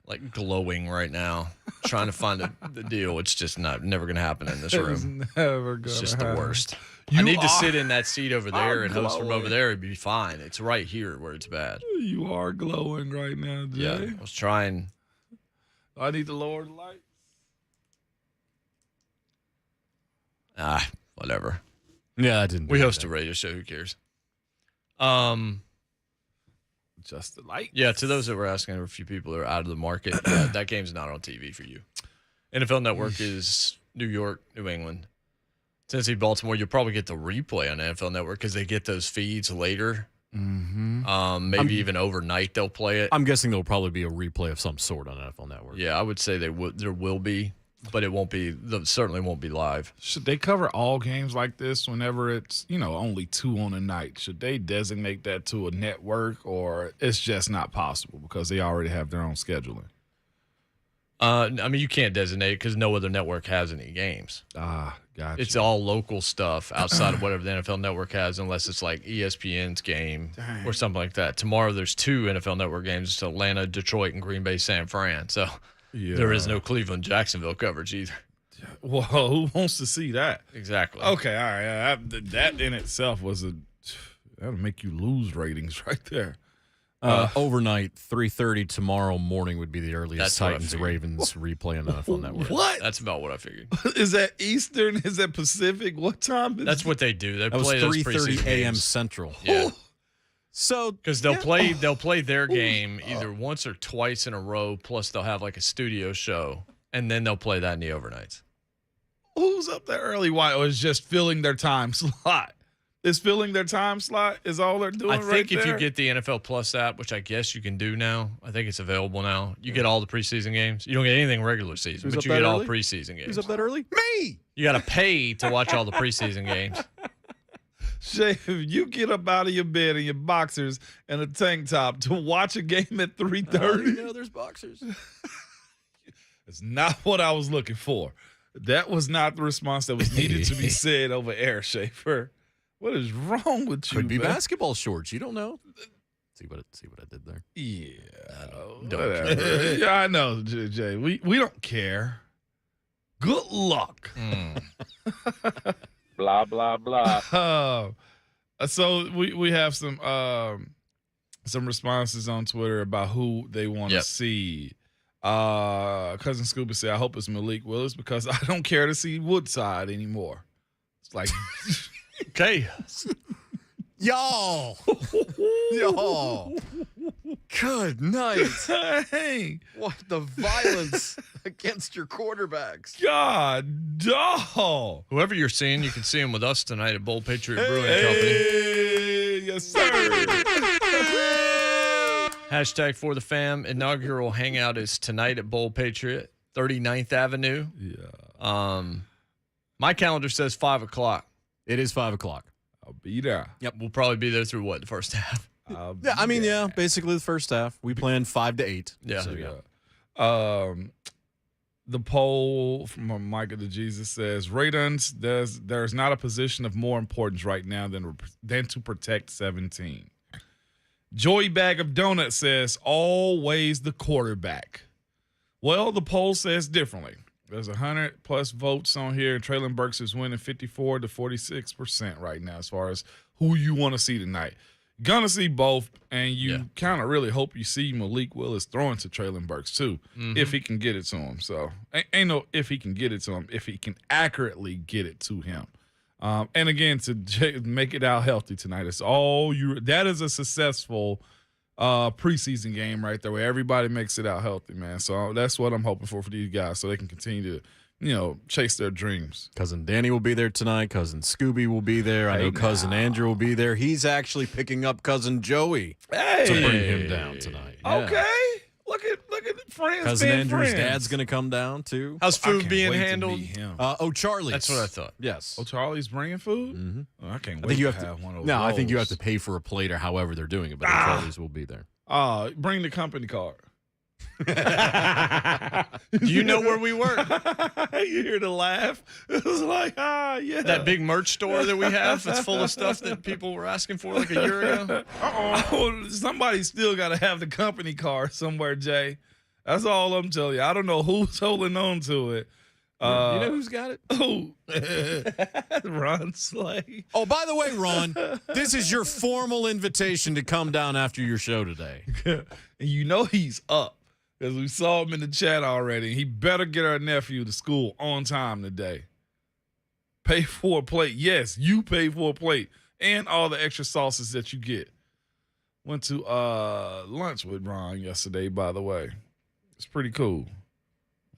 like glowing right now, trying to find the deal. It's just never going to happen in this room. It's just the worst. I need to sit in that seat over there and host from over there. It'd be fine. It's right here where it's bad.
You are glowing right now, Jay.
Yeah, I was trying.
I need to lower the light.
Whatever.
Yeah, I didn't.
We host a radio show. Who cares?
Just the light.
Yeah, to those that were asking, there were a few people that are out of the market. Yeah, that game's not on TV for you. NFL Network is New York, New England. Tennessee, Baltimore, you'll probably get the replay on NFL Network because they get those feeds later.
Mm-hmm.
Maybe even overnight they'll play it.
I'm guessing there'll probably be a replay of some sort on NFL Network.
Yeah, I would say there will be, but it won't be. Certainly won't be live.
Should they cover all games like this whenever it's, only 2 on a night? Should they designate that to a network, or it's just not possible because they already have their own scheduling?
I mean, you can't designate it because no other network has any games.
Gotcha.
It's all local stuff outside of whatever the NFL Network has, unless it's like ESPN's game or something like that. Tomorrow there's 2 NFL Network games. It's Atlanta, Detroit, and Green Bay, San Fran. So there is no Cleveland, Jacksonville coverage either.
Well, who wants to see that?
Exactly.
Okay, all right. That in itself that'll make you lose ratings right there.
Overnight, 3:30 tomorrow morning would be the earliest
That's what I
Titans
figured.
Ravens replay on NFL Network.
What?
That's about what I figured.
Is that Eastern? Is that Pacific? What time is
That's what they do. They
That was
play those
3:30
preseason
a.m.
games.
Central.
Yeah,
So
because they'll play their game either once or twice in a row. Plus they'll have like a studio show, and then they'll play that in the overnights.
Who's up there early? Why? Or is just filling their time slot? Is filling their time slot is all they're doing
I think if
there?
you get the NFL Plus app, which I guess you can do now, I think it's available now. You get all the preseason games. You don't get anything regular season,
Who's
but
up
you
that
get all
early?
preseason games.
Who's up that early? Me!
You got to pay to watch all the preseason games.
Shay, if you get up out of your bed in your boxers and a tank top to watch a game at 3:30,
There's boxers.
it's not what I was looking for. That was not the response that was needed to be said over air, Schaefer. What is wrong with you?
Could be
man?
basketball shorts. You don't know. See what I did there.
Yeah,
Don't
whatever. Yeah, I know, Jay. We don't care. Good luck.
Blah, blah, blah.
So we have some responses on Twitter about who they want to see. Cousin Scuba said, I hope it's Malik Willis because I don't care to see Woodside anymore. It's like,
Okay.
Y'all. Good night.
hey,
What the violence against your quarterbacks.
God, dog.
Whoever you're seeing, you can see him with us tonight at Bold Patriot Brewing Company.
Hey, yes, sir.
Hashtag for the fam. Inaugural hangout is tonight at Bold Patriot, 39th Avenue.
Yeah,
My calendar says 5 o'clock.
It is 5 o'clock.
I'll be there.
Yep. We'll probably be there through the first half.
I'll be
Yeah, I mean,
there.
basically the first half. We planned 5 to 8.
Yeah.
So,
The poll from Micah to Jesus says, Ravens, there's not a position of more importance right now than to protect 17. Joey Bag of Donuts says, always the quarterback. Well, the poll says differently. There's 100+ votes on here, and Traylon Burks is winning 54 to 46% right now as far as who you want to see tonight. Gonna see both, and you kind of really hope you see Malik Willis throwing to Traylon Burks too, if he can get it to him. So ain't no if he can get it to him, if he can accurately get it to him. And again, to make it out healthy tonight, it's all you. That is a successful preseason game right there, where everybody makes it out healthy, man. So that's what I'm hoping for these guys, so they can continue to, chase their dreams.
Cousin Danny will be there tonight. Cousin Scooby will be there. I know Cousin Andrew will be there. He's actually picking up Cousin Joey to bring him down tonight. Yeah.
Okay. Look at friends
Cousin
being
Andrew's
friends.
dad's going to come down too.
How's
I
food
can't
being
wait to
handled?
meet him.
Charlie's.
That's what I thought.
Yes.
Oh, Charlie's bringing food?
Mm-hmm.
Oh, I can't
I
wait
think you
to
have
have one of those.
No, I think you have
rolls.
to pay for a plate or however they're doing it, but Charlie's will be there.
Bring the company card.
Do you know where we work?
You hear the laugh? It was like, yeah.
That big merch store that we have that's full of stuff that people were asking for like a year ago?
Oh, somebody still got to have the company card somewhere, Jay. That's all I'm telling you. I don't know who's holding on to it.
You know who's got it?
Oh, Ron Slay.
Oh, by the way, Ron, this is your formal invitation to come down after your show today.
And you know he's up because we saw him in the chat already. He better get our nephew to school on time today. Pay for a plate. Yes, you pay for a plate and all the extra sauces that you get. Went to lunch with Ron yesterday, by the way. It's pretty cool.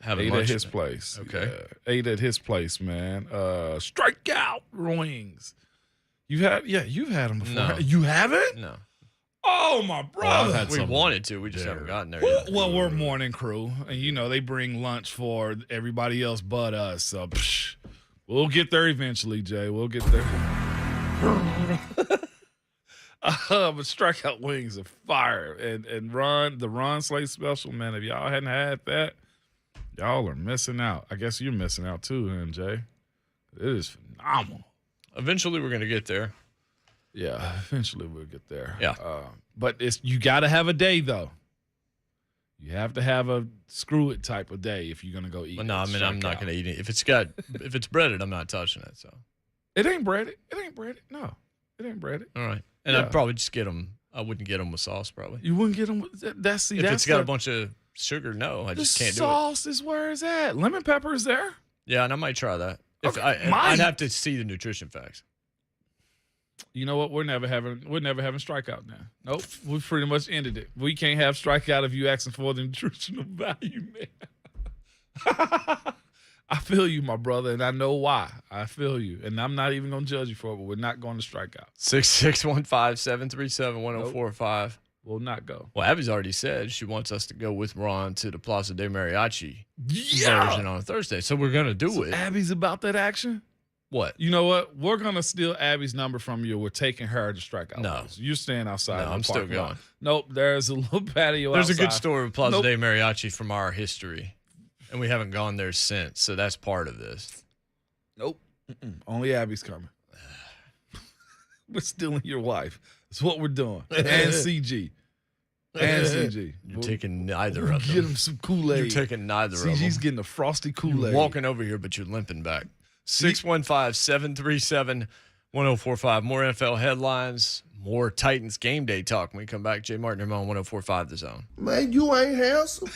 Having
Ate
lunch
at his place.
Okay.
Yeah, ate at his place, man. Strikeout wings. You've had them before.
No.
You haven't?
No.
Oh, my brother.
had
We
some
wanted to. We just haven't gotten there
Well,
yet.
we're morning crew, and they bring lunch for everybody else but us. So we'll get there eventually, Jay. We'll get there. But strikeout wings are fire, and the Ron Slate special, man. If y'all hadn't had that, y'all are missing out. I guess you're missing out too, huh, Jay? It is phenomenal.
Eventually, we're going to get there.
Yeah, eventually we'll get there.
Yeah.
But you got to have a day though. You have to have a screw it type of day if you're gonna go eat.
But no, I mean, I'm not going to eat it. If it's breaded, I'm not touching it. So,
It ain't breaded. No, it ain't breaded.
all right. And
Yeah.
I'd probably just get them. I wouldn't get them with sauce, probably.
You wouldn't get them. That's
If it's got a bunch of sugar, no, I just can't do it.
Sauce is where it's at. Lemon pepper is there.
Yeah, and I might try that. If
Okay,
I'd have to see the nutrition facts.
You know what? We're never having strikeout now. Nope. We pretty much ended it. We can't have strikeout if you asking for the nutritional value, man. I feel you, my brother, and I know why. I feel you, and I'm not even gonna judge you for it. But we're not going to strikeout.
66157371045.
We'll not go.
Well, Abby's already said she wants us to go with Ron to the Plaza de Mariachi
Yeah.
version on Thursday. So we're going to do
So
it.
Abby's about that action.
What?
You know what? We're gonna steal Abby's number from you. We're taking her to strikeout.
No.
Wings. You're staying outside.
No,
in the
I'm still
parking lot.
going.
Nope. There's a little patio.
There's a
outside.
good story with Plaza
Nope.
de Mariachi from our history, and we haven't gone there since. So that's part of this.
Nope. Only Abby's coming. We're stealing your wife. That's what we're doing. And CG. And CG.
You're taking neither
We'll
of
get
them.
him some Kool-Aid.
You're taking neither of them.
CG's getting a frosty Kool-Aid.
You're walking over here, but you're limping back. 615-737-1045. More NFL headlines, more Titans game day talk. When we come back, Jay Martin, on 1045 The Zone.
Man, you ain't handsome.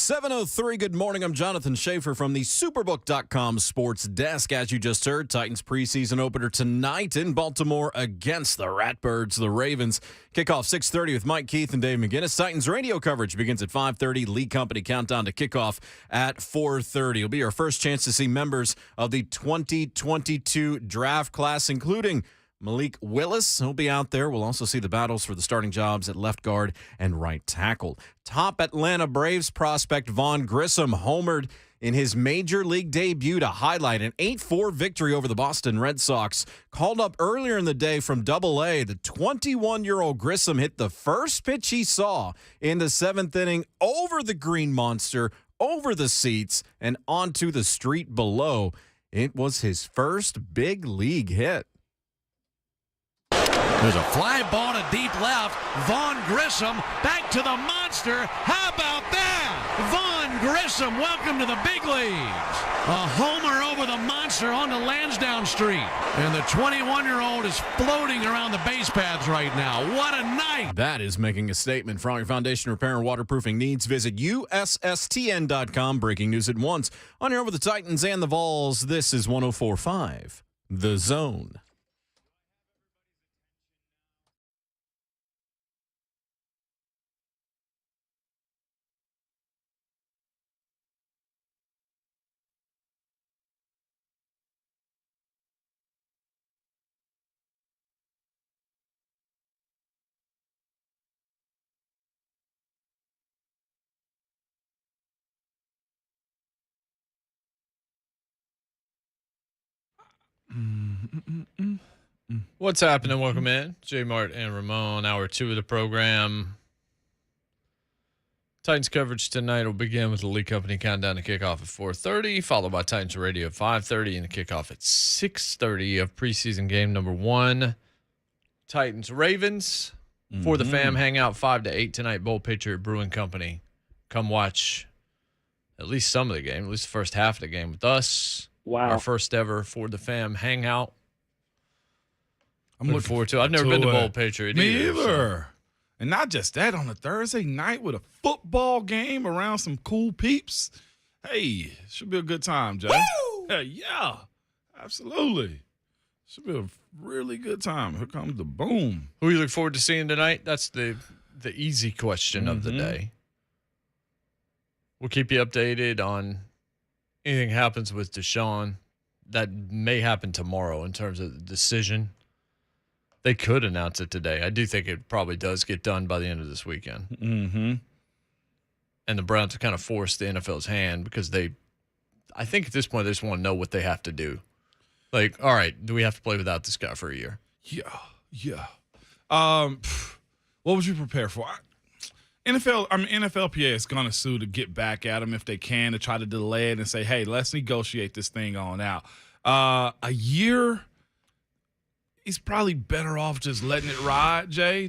7:03, good morning. I'm Jonathan Schaefer from the Superbook.com sports desk. As you just heard, Titans preseason opener tonight in Baltimore against the Ratbirds, the Ravens. Kickoff 6:30 with Mike Keith and Dave McGinnis. Titans radio coverage begins at 5:30. Lee Company countdown to kickoff at 4:30. It'll be our first chance to see members of the 2022 draft class, including Malik Willis. He'll be out there. We'll also see the battles for the starting jobs at left guard and right tackle. Top Atlanta Braves prospect Vaughn Grissom homered in his major league debut to highlight an 8-4 victory over the Boston Red Sox. Called up earlier in the day from Double-A, the 21-year-old Grissom hit the first pitch he saw in the 7th inning over the Green Monster, over the seats, and onto the street below. It was his first big league hit.
There's a fly ball to deep left. Vaughn Grissom back to the monster. How about that? Vaughn Grissom, welcome to the big leagues. A homer over the monster onto Lansdowne Street. And the 21-year-old is floating around the base paths right now. What a night.
That is making a statement. For all your foundation repair and waterproofing needs, visit USSTN.com. Breaking news at once. On here with the Titans and the Vols, this is 104.5 The Zone.
What's happening? Welcome in. J. Mart and Ramon, hour 2 of the program. Titans coverage tonight will begin with the Lee Company countdown to kickoff at 4:30, followed by Titans Radio at 5:30 and the kickoff at 6:30 of preseason game number 1. Titans Ravens for the fam hangout 5 to 8 tonight. Bowl pitcher at Brewing Company. Come watch at least some of the game, at least the first half of the game with us.
Wow.
Our first ever for the fam hangout.
I'm
looking forward to it. I've never been to Bowl Patriot
Me
either.
either. And not just that, on a Thursday night with a football game around some cool peeps. Hey, should be a good time, Jay. Woo! Yeah, absolutely. Should be a really good time. Here comes the boom.
Who you look forward to seeing tonight? That's the easy question of the day. We'll keep you updated on anything happens with Deshaun. That may happen tomorrow in terms of the decision. They could announce it today. I do think it probably does get done by the end of this weekend.
Mm-hmm.
And the Browns have kind of forced the NFL's hand because I think at this point they just want to know what they have to do. Like, all right, do we have to play without this guy for a year?
Yeah. What would you prepare for? NFLPA is going to sue to get back at them if they can, to try to delay it and say, hey, let's negotiate this thing on out. A year, he's probably better off just letting it ride, Jay.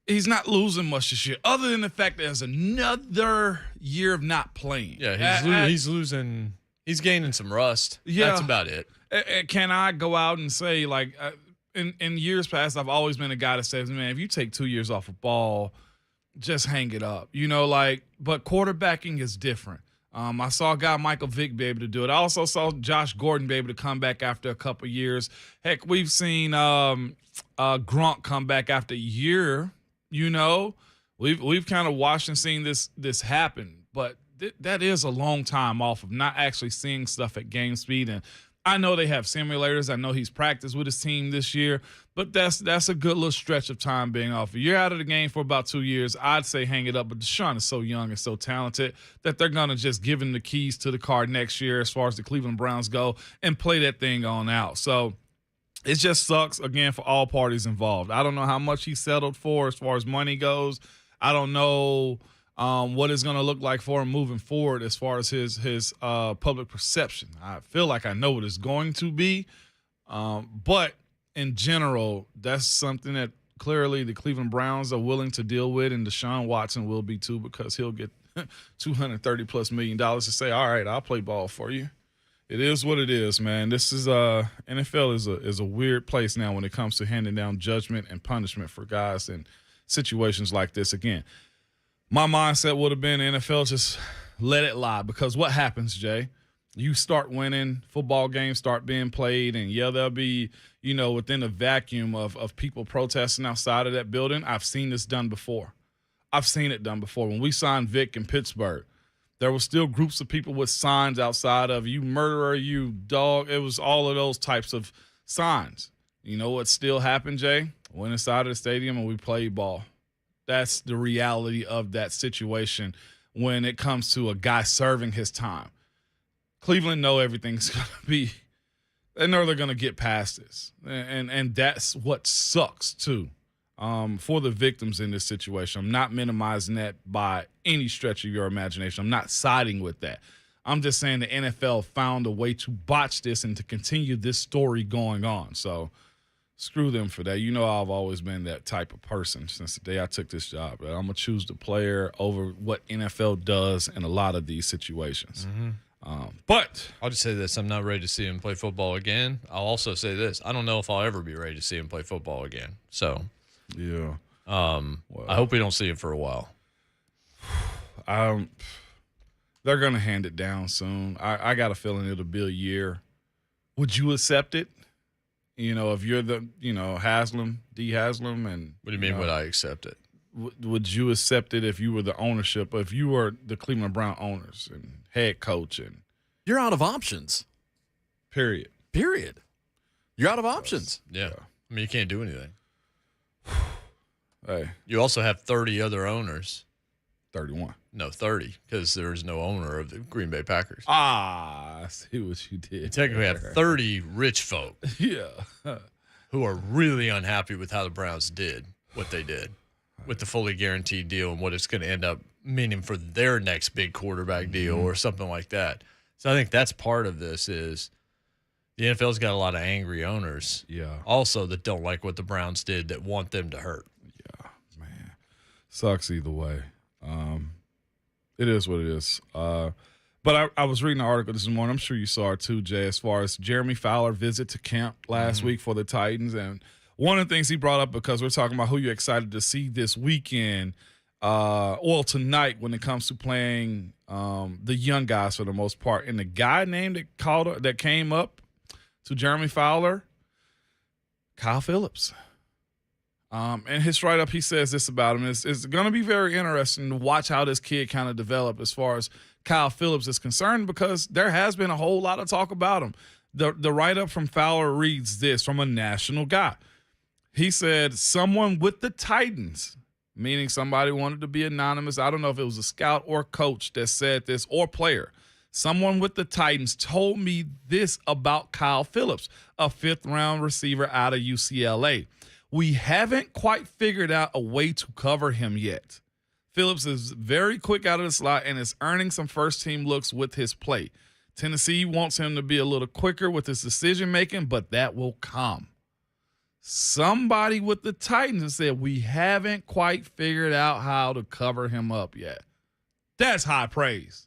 He's not losing much this year, other than the fact that there's another year of not playing.
Yeah, he's losing. He's gaining some rust.
Yeah.
That's about it.
Can I go out and say, like, in years past, I've always been a guy that says, man, if you take 2 years off a ball, just hang it up. But quarterbacking is different. I saw a guy, Michael Vick, be able to do it. I also saw Josh Gordon be able to come back after a couple years. Heck, we've seen Gronk come back after a year. We've kind of watched and seen this happen, but that is a long time off of not actually seeing stuff at game speed. And I know they have simulators. I know he's practiced with his team this year, but that's a good little stretch of time being off. If you're out of the game for about 2 years, I'd say hang it up. But Deshaun is so young and so talented that they're going to just give him the keys to the car next year as far as the Cleveland Browns go and play that thing on out. So it just sucks, again, for all parties involved. I don't know how much he settled for as far as money goes. I don't know what it's going to look like for him moving forward as far as his public perception. I feel like I know what it's going to be. But in general, that's something that clearly the Cleveland Browns are willing to deal with, and Deshaun Watson will be too, because he'll get $230+ million to say, all right, I'll play ball for you. It is what it is, man. This is NFL is a weird place now when it comes to handing down judgment and punishment for guys in situations like this. Again, My mindset would have been NFL just let it lie, because what happens, Jay? You start winning, football games start being played, and there'll be, within a vacuum of people protesting outside of that building. I've seen this done before. I've seen it done before. When we signed Vic in Pittsburgh, there were still groups of people with signs outside of "you murderer, you dog." It was all of those types of signs. You know what still happened, Jay? Went inside of the stadium and we played ball. That's the reality of that situation when it comes to a guy serving his time. Cleveland know everything's going to be – they know they're going to get past this. And that's what sucks too for the victims in this situation. I'm not minimizing that by any stretch of your imagination. I'm not siding with that. I'm just saying the NFL found a way to botch this and to continue this story going on. So screw them for that. I've always been that type of person since the day I took this job. I'm going to choose the player over what NFL does in a lot of these situations.
Mm-hmm.
But
I'll just say this. I'm not ready to see him play football again. I'll also say this. I don't know if I'll ever be ready to see him play football again. So,
yeah.
I hope we don't see him for a while.
They're going to hand it down soon. I got a feeling it'll be a year. Would you accept it? If you're the, Haslam, D. Haslam, and
What do you mean would I accept it?
Would you accept it if you were the ownership, if you were the Cleveland Brown owners and head coach and
You're out of options.
period?
You're out of options.
Yeah. I mean, you can't do anything.
Hey,
You also have 30 other owners.
31.
No, 30, because there's no owner of the Green Bay Packers.
I see what you did.
You technically have 30 rich folk
Yeah.
who are really unhappy with how the Browns did what they did with the fully guaranteed deal and what it's going to end up meaning for their next big quarterback deal or something like that. So I think that's part of this is the NFL's got a lot of angry owners also that don't like what the Browns did that want them to hurt.
Yeah, man. Sucks either way. It is what it is. But I was reading an article this morning. I'm sure you saw it too, Jay, as far as Jeremy Fowler visit to camp last week for the Titans. And one of the things he brought up, because we're talking about who you're excited to see this weekend, tonight when it comes to playing the young guys for the most part. And the guy named that came up to Jeremy Fowler, Kyle Phillips. And his write-up, he says this about him. It's going to be very interesting to watch how this kid kind of develop as far as Kyle Phillips is concerned, because there has been a whole lot of talk about him. The write-up from Fowler reads this from a national guy. He said, someone with the Titans, meaning somebody wanted to be anonymous. I don't know if it was a scout or coach that said this, or player. Someone with the Titans told me this about Kyle Phillips, a fifth-round receiver out of UCLA. We haven't quite figured out a way to cover him yet. Phillips is very quick out of the slot and is earning some first-team looks with his play. Tennessee wants him to be a little quicker with his decision-making, but that will come. Somebody with the Titans has said, we haven't quite figured out how to cover him up yet. That's high praise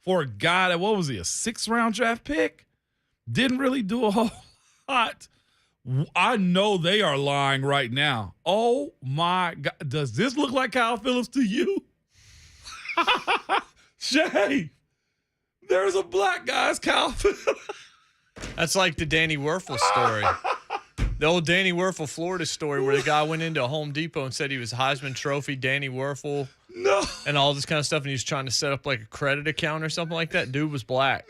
for a guy that, a sixth-round draft pick? Didn't really do a whole lot. I know they are lying right now. Oh, my God. Does this look like Kyle Phillips to you? Shay, there's a black guy's Kyle Phillips.
That's like the Danny Werfel story. The old Danny Werfel Florida story where the guy went into Home Depot and said he was Heisman Trophy Danny Werfel and all this kind of stuff, and he was trying to set up like a credit account or something like that. Dude was black.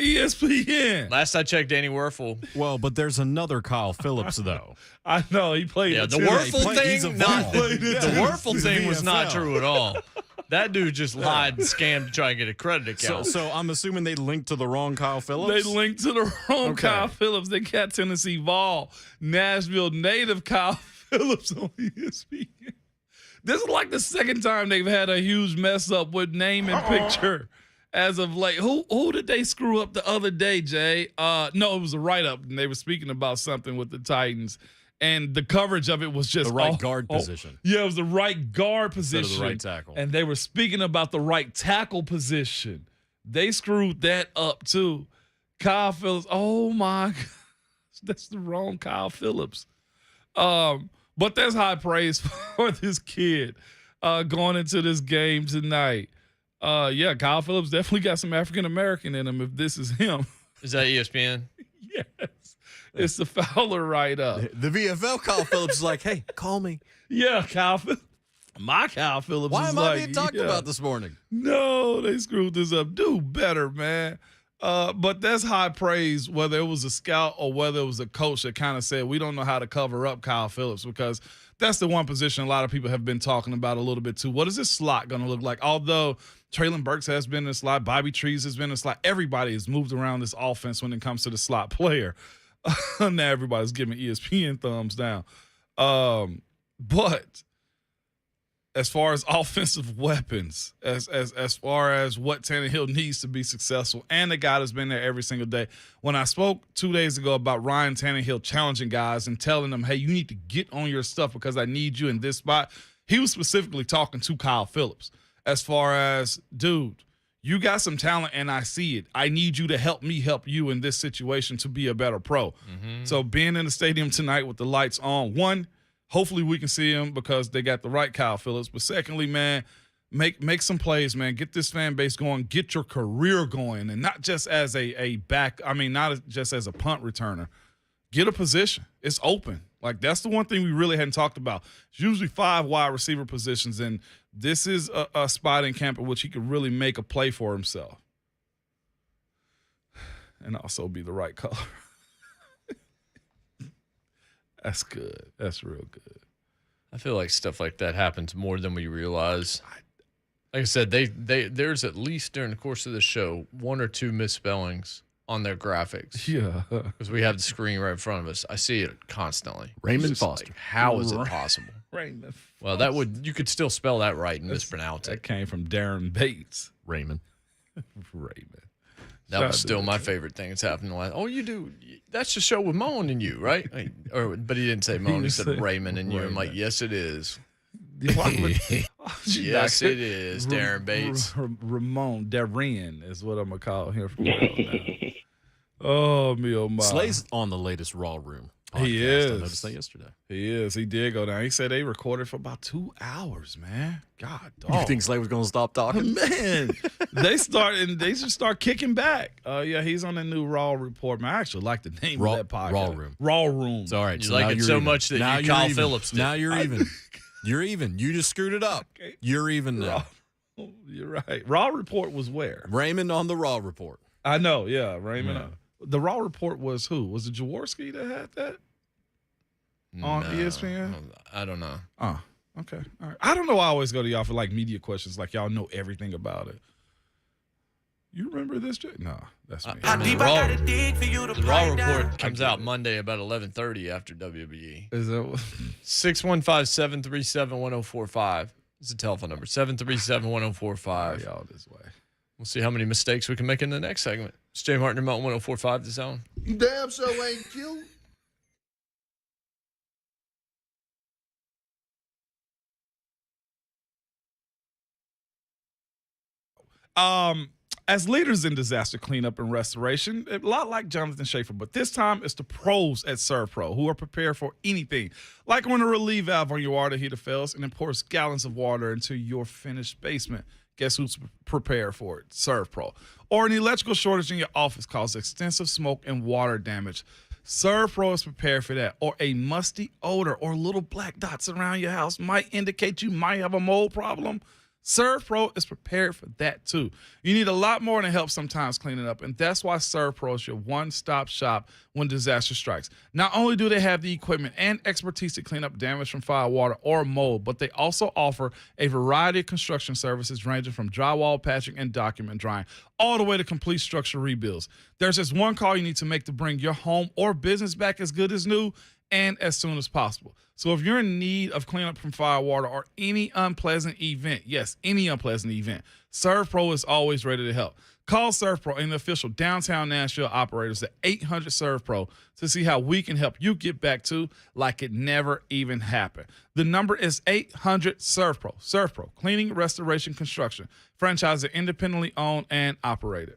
ESPN.
Last I checked, Danny Werfel.
Well, but there's another Kyle Phillips, though.
I know. He played.
Yeah, the Werfel thing, the Werfel thing was not
VFL.
true at all. That dude just lied and scammed to try and get a credit account.
So I'm assuming they linked to the wrong Kyle Phillips?
They linked to the wrong
Okay.
Kyle Phillips. They got Tennessee Vol, Nashville native Kyle Phillips on ESPN. This is like the second time they've had a huge mess up with name and picture as of late. Who did they screw up the other day, Jay? No, it was a write-up, and they were speaking about something with the Titans, and the coverage of it was just
The right guard position.
Yeah, it was the right guard position.
Instead of the right tackle.
And they were speaking about the right tackle position. They screwed that up, too. Kyle Phillips, oh, my gosh. That's the wrong Kyle Phillips. But that's high praise for this kid. going into this game tonight. Yeah, Kyle Phillips definitely got some African American in him. If this is him,
Is that ESPN?
yes, it's the Fowler write-up.
The VFL Kyle Phillips is like, hey, call me.
Yeah, Kyle Phillips. My Kyle Phillips.
Why
is
am
like,
I being talked about this morning?
No, they screwed this up. Do better, man. But that's high praise, whether it was a scout or whether it was a coach that kind of said, we don't know how to cover up Kyle Phillips, because that's the one position a lot of people have been talking about a little bit too. What is this slot going to look like? Although Traylon Burks has been in the slot, Bobby Trees has been in the slot, everybody has moved around this offense when it comes to the slot player. Now everybody's giving ESPN thumbs down. But as far as offensive weapons, as far as what Tannehill needs to be successful, and the guy that's been there every single day. When I spoke 2 days ago about Ryan Tannehill challenging guys and telling them, hey, you need to get on your stuff because I need you in this spot, he was specifically talking to Kyle Phillips as far as, dude, you got some talent and I see it. I need you to help me help you in this situation to be a better pro. Mm-hmm. So being in the stadium tonight with the lights on, one, hopefully we can see him because they got the right Kyle Phillips. But secondly, man, make some plays, man. Get this fan base going. Get your career going, and not just as a back. I mean, not just as a punt returner. Get a position. It's open. Like, that's the one thing we really hadn't talked about. It's usually 5 wide receiver positions, and this is a spot in camp in which he could really make a play for himself and also be the right color. That's good. That's real good.
I feel like stuff like that happens more than we realize. Like I said, there's at least during the course of the show 1 or 2 misspellings on their graphics.
Yeah.
Because we have the screen right in front of us. I see it constantly.
Raymond
It's
Foster.
like, how is it possible?
Raymond.
Well, you could still spell that right and mispronounce
That
it.
came from Darren Bates.
Raymond.
Raymond.
That was still my favorite thing that's happened in the last. Oh, you do. That's the show with Moan and you, right? But he didn't say Moan. He said Raymond and you. I'm like, yes, it is. Yes, it is. Darren Bates.
Ramon. Darren is what I'm going to call him from now. Oh, me, oh, my.
Slay's on the latest Raw Room podcast.
He is.
I noticed that yesterday.
He is. He did go down. He said they recorded for about 2 hours, man. God, dog.
You think Slay was going to stop talking?
Man, they should start kicking back. Yeah, he's on the new Raw report. Man, I actually like the name of that podcast.
Raw Room.
Raw Room.
It's all right.
You
So
like
now
it
you're
so
even.
much that
Now
you
you're
Kyle
even.
Phillips did.
Now you're even. You're even. You just screwed it up.
Okay.
You're even now.
You're right. Raw report was where?
Raymond on the Raw report.
I know. Yeah, Raymond. Yeah. The Raw report was who? Was it Jaworski that had that on ESPN?
I don't know.
Oh, okay. All right. I don't know why I always go to y'all for like media questions, like y'all know everything about it. You remember this, Jay? No, that's me.
The Raw report comes out Monday about 11:30 after WBE.
Is that
615-737-1045 is the telephone number. 737-1045.
y'all this way?
We'll see how many mistakes we can make in the next segment. It's Jay Martin, Mountain 1045 The Zone.
You damn sure ain't cute.
As leaders in disaster cleanup and restoration, a lot like Jonathan Schaefer, but this time it's the pros at ServPro who are prepared for anything. Like when a relief valve on your water heater fails and it pours gallons of water into your finished basement. Guess who's prepared for it? ServPro. Or an electrical shortage in your office causes extensive smoke and water damage. ServPro is prepared for that. Or a musty odor or little black dots around your house might indicate you might have a mold problem. ServPro is prepared for that too. You need a lot more than help sometimes cleaning up, and that's why ServPro is your one-stop shop when disaster strikes. Not only do they have the equipment and expertise to clean up damage from fire, water, or mold, but they also offer a variety of construction services ranging from drywall patching and document drying, all the way to complete structure rebuilds. There's just one call you need to make to bring your home or business back as good as new and as soon as possible. So if you're in need of cleanup from fire, water, or any unpleasant event, yes, any unpleasant event, ServPro is always ready to help. Call ServPro and the official downtown Nashville operators at 800-SERVPRO to see how we can help you get back to like it never even happened. The number is 800-SERVPRO. ServPro, cleaning, restoration, construction. Franchise are independently owned and operated.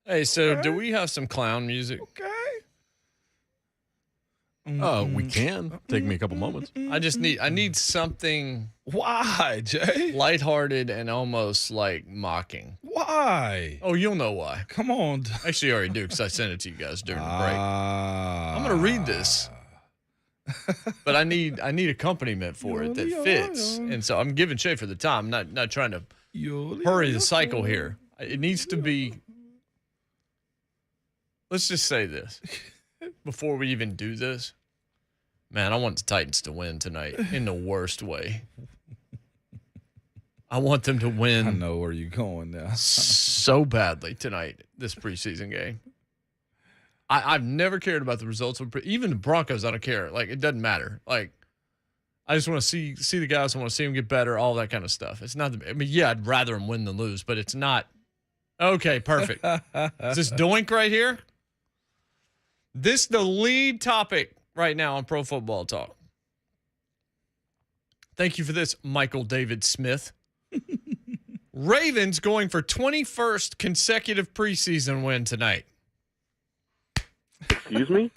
Hey, so do we have some clown music?
Okay.
We can. Take me a couple moments.
I need something
Why, Jay?
lighthearted and almost like mocking.
Why?
Oh, you'll know why.
Come on.
Actually, I already do because I sent it to you guys during the break. I'm gonna read this, but I need accompaniment for it that fits, and so I'm giving Schaefer the time. I'm not trying to hurry the cycle here. It needs to be. Let's just say this before we even do this. Man, I want the Titans to win tonight in the worst way. I want them to win.
I know where you're going now.
So badly tonight, this preseason game. I've never cared about the results of even the Broncos. I don't care. Like, it doesn't matter. Like, I just want to see the guys. I want to see them get better. All that kind of stuff. It's not. Yeah, I'd rather them win than lose, but it's not. Okay, perfect. Is this Doink right here? This the lead topic right now on Pro Football Talk. Thank you for this, Michael David Smith. Ravens going for 21st consecutive preseason win tonight.
Excuse me?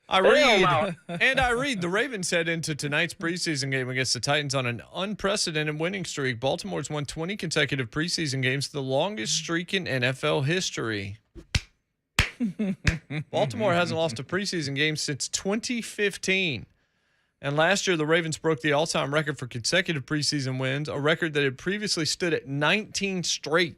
I read the Ravens head into tonight's preseason game against the Titans on an unprecedented winning streak. Baltimore's won 20 consecutive preseason games, the longest streak in NFL history. Baltimore hasn't lost a preseason game since 2015. And last year, the Ravens broke the all-time record for consecutive preseason wins, a record that had previously stood at 19 straight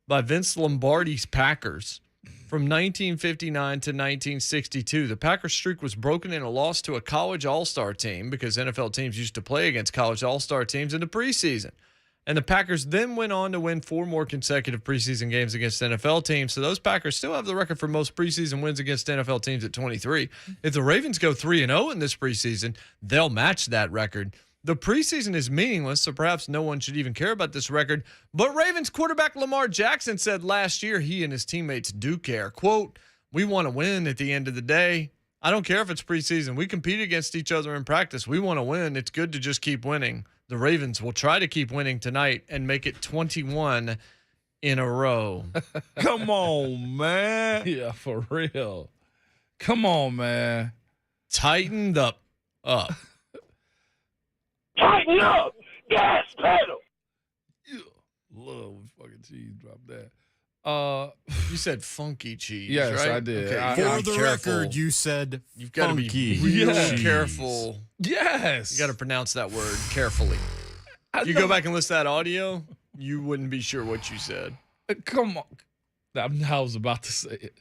by Vince Lombardi's Packers from 1959 to 1962. The Packers streak was broken in a loss to a college all-star team because NFL teams used to play against college all-star teams in the preseason. And the Packers then went on to win 4 more consecutive preseason games against NFL teams. So those Packers still have the record for most preseason wins against NFL teams at 23. If the Ravens go 3-0 in this preseason, they'll match that record. The preseason is meaningless, so perhaps no one should even care about this record. But Ravens quarterback Lamar Jackson said last year he and his teammates do care. Quote, "We want to win at the end of the day. I don't care if it's preseason. We compete against each other in practice. We want to win. It's good to just keep winning. The Ravens will try to keep winning tonight and make it 21 in a row."
Come on, man. Yeah, for real. Come on, man.
Tightened up.
Tighten up! Gas pedal!
Yeah. Love when fucking cheese drop that.
You said funky cheese,
Yes,
right?
I did.
Okay.
For the record, you said
You've got to be
funky
real
cheese.
careful.
Yes.
You got to pronounce that word carefully. You go back and listen to that audio, you wouldn't be sure what you said.
Come on. I was about to say it.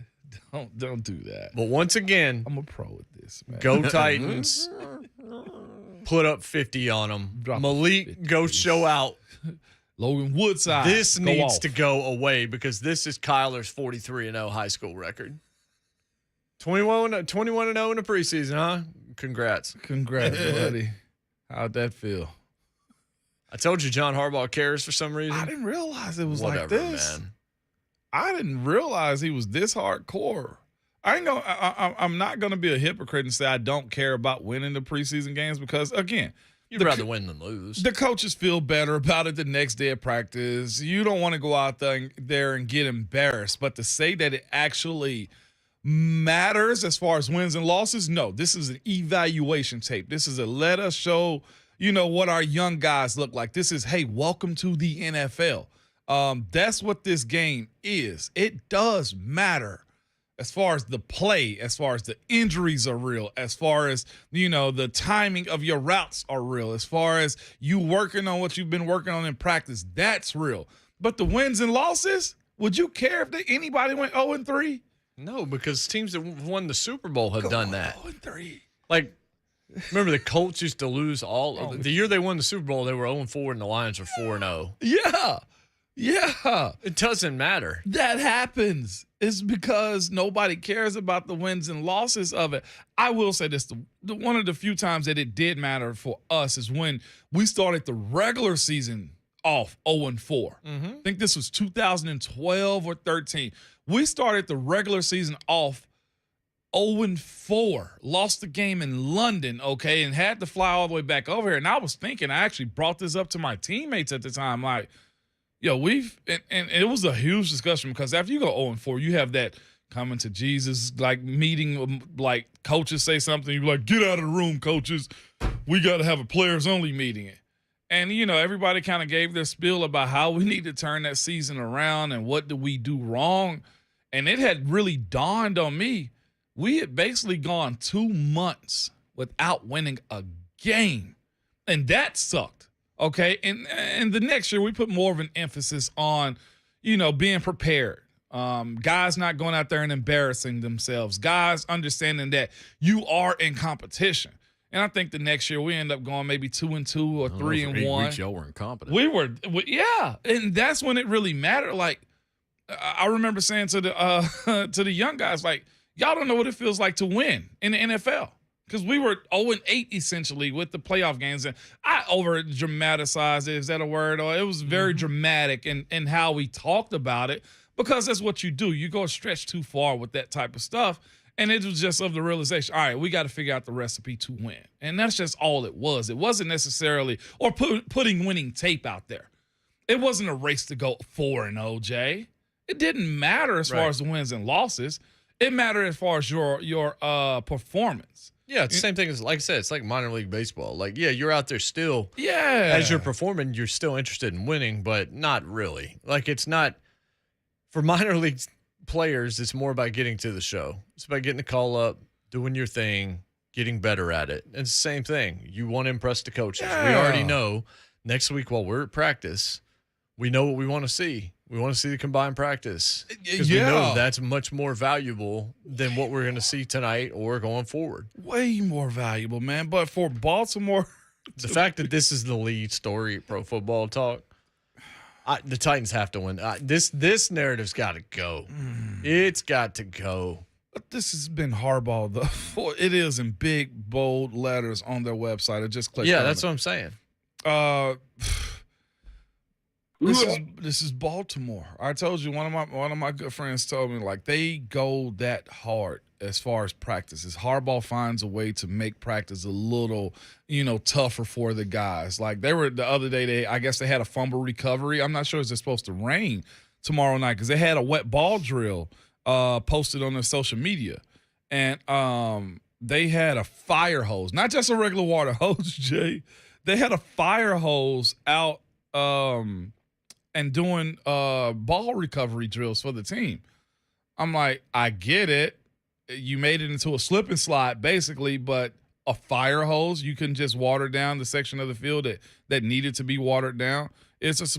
Don't do that.
But once again,
I'm a pro at this, man.
go Titans. Put up 50 on them.
Drop
Malik,
50.
go show out.
Logan Woodside.
This needs
off.
to go away because this is Kyler's 43-0 high school record. 21-0 in the preseason, huh? Congrats.
Congrats, buddy. How'd that feel?
I told you John Harbaugh cares for some reason.
I didn't realize it was
Whatever,
like this.
man.
I didn't realize he was this hardcore. I'm not going to be a hypocrite and say I don't care about winning the preseason games because, again,
You'd rather win than lose.
the coaches feel better about it the next day of practice. You don't want to go out there and get embarrassed. But to say that it actually matters as far as wins and losses, no. This is an evaluation tape. This is a let us show, what our young guys look like. This is, hey, welcome to the NFL. That's what this game is. It does matter. As far as the play, as far as the injuries are real, as far as, the timing of your routes are real, as far as you working on what you've been working on in practice, that's real. But the wins and losses, would you care if anybody went 0-3?
No, because teams that won the Super Bowl have done that.
0-3.
Like, remember the Colts used to lose the year they won the Super Bowl, they were 0-4 and the Lions were 4-0.
Yeah. Yeah.
It doesn't matter.
That happens. It's because nobody cares about the wins and losses of it. I will say this, one of the few times that it did matter for us is when we started the regular season off 0-4. I think this was 2012 or 13. We started the regular season off 0-4. Lost the game in London, okay, and had to fly all the way back over here. And I was thinking, I actually brought this up to my teammates at the time, like, and it was a huge discussion because after you go 0-4, you have that coming to Jesus like meeting, like coaches say something, you're like, get out of the room, coaches. We got to have a players only meeting. And, everybody kind of gave their spiel about how we need to turn that season around and what did we do wrong. And it had really dawned on me. We had basically gone 2 months without winning a game. And that sucked. Okay. And the next year we put more of an emphasis on, being prepared. Guys not going out there and embarrassing themselves. Guys understanding that you are in competition. And I think the next year we end up going maybe 2-2 or 3-1.
Y'all were incompetent.
Yeah, and that's when it really mattered. Like I remember saying to the young guys, like, y'all don't know what it feels like to win in the NFL because we were 0-8 essentially with the playoff games, and I over dramatized it. Is that a word? Or it was very dramatic in how we talked about it because that's what you do. You go a stretch too far with that type of stuff. And it was just of the realization, all right, we got to figure out the recipe to win. And that's just all it was. It wasn't necessarily, or putting winning tape out there. It wasn't a race to go 4-0, Jay. It didn't matter as far as the wins and losses. It mattered as far as your performance.
Yeah, it's the same thing as, like I said, it's like minor league baseball. Like, yeah, you're out there still.
Yeah.
As you're performing, you're still interested in winning, but not really. Like, it's not, for minor league players, it's more about getting to the show. It's about getting the call up, doing your thing, getting better at it. It's the same thing. You want to impress the coaches.
Yeah.
We already know next week while we're at practice, we know what we want to see. We want to see the combined practice because we know that's much more valuable than what we're going to see tonight or going forward.
Way more valuable, man. But for Baltimore,
the fact that this is the lead story at Pro Football Talk, the Titans have to win. This narrative's got to go. It's got to go.
But this has been Harbaugh, though. It is in big, bold letters on their website. I just clicked on
that's what I'm saying.
This is Baltimore. I told you, one of my good friends told me, like, they go that hard as far as practices. Harbaugh finds a way to make practice a little, tougher for the guys. Like, they were the other day, I guess they had a fumble recovery. I'm not sure if it's supposed to rain tomorrow night because they had a wet ball drill posted on their social media. And they had a fire hose, not just a regular water hose, Jay. They had a fire hose out and doing ball recovery drills for the team. I'm like, I get it. You made it into a slip and slide, basically, but a fire hose, you can just water down the section of the field that needed to be watered down. It's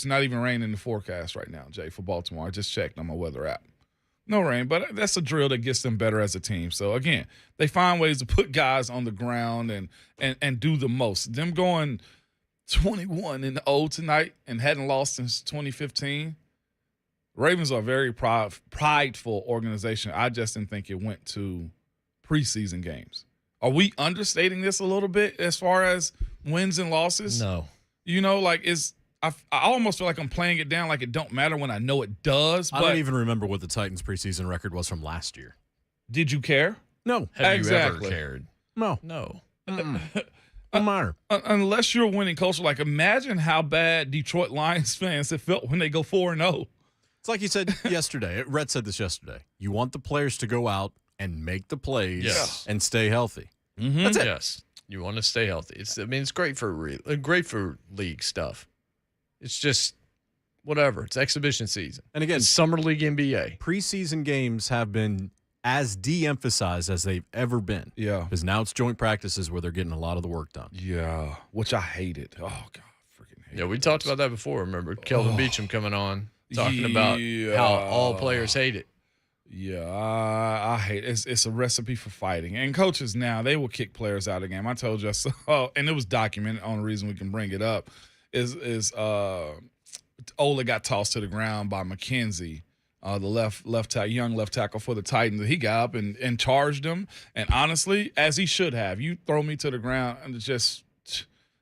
not even rain in the forecast right now, Jay, for Baltimore. I just checked on my weather app. No rain, but that's a drill that gets them better as a team. So, again, they find ways to put guys on the ground and do the most. Them going 21-0 tonight and hadn't lost since 2015. Ravens are a very prideful organization. I just didn't think it went to preseason games. Are we understating this a little bit as far as wins and losses?
No.
I almost feel like I'm playing it down like it don't matter when I know it does.
I don't even remember what the Titans' preseason record was from last year.
Did you care?
No.
Have you ever cared?
No.
No.
No matter.
Unless you're a winning culture. Like, imagine how bad Detroit Lions fans have felt when they go 4-0.
It's like you said yesterday. Rhett said this yesterday. You want the players to go out and make the plays and stay healthy.
Mm-hmm.
That's it.
Yes. You want to stay healthy. It's great for league stuff. It's just whatever. It's exhibition season.
And again,
it's Summer League NBA.
Preseason games have been as de-emphasized as they've ever been.
Yeah.
Because now it's joint practices where they're getting a lot of the work done.
Yeah. Which I hated. Oh, God. Freaking hate it.
Yeah, we talked about that before. Remember Kelvin Beachum coming on talking about how all players hate it.
Yeah, I hate it. It's a recipe for fighting. And coaches now, they will kick players out of the game. I told you. And it was documented. Only reason we can bring it up is Ola got tossed to the ground by McKenzie, the young left tackle for the Titans. He got up and charged him. And honestly, as he should have, you throw me to the ground and just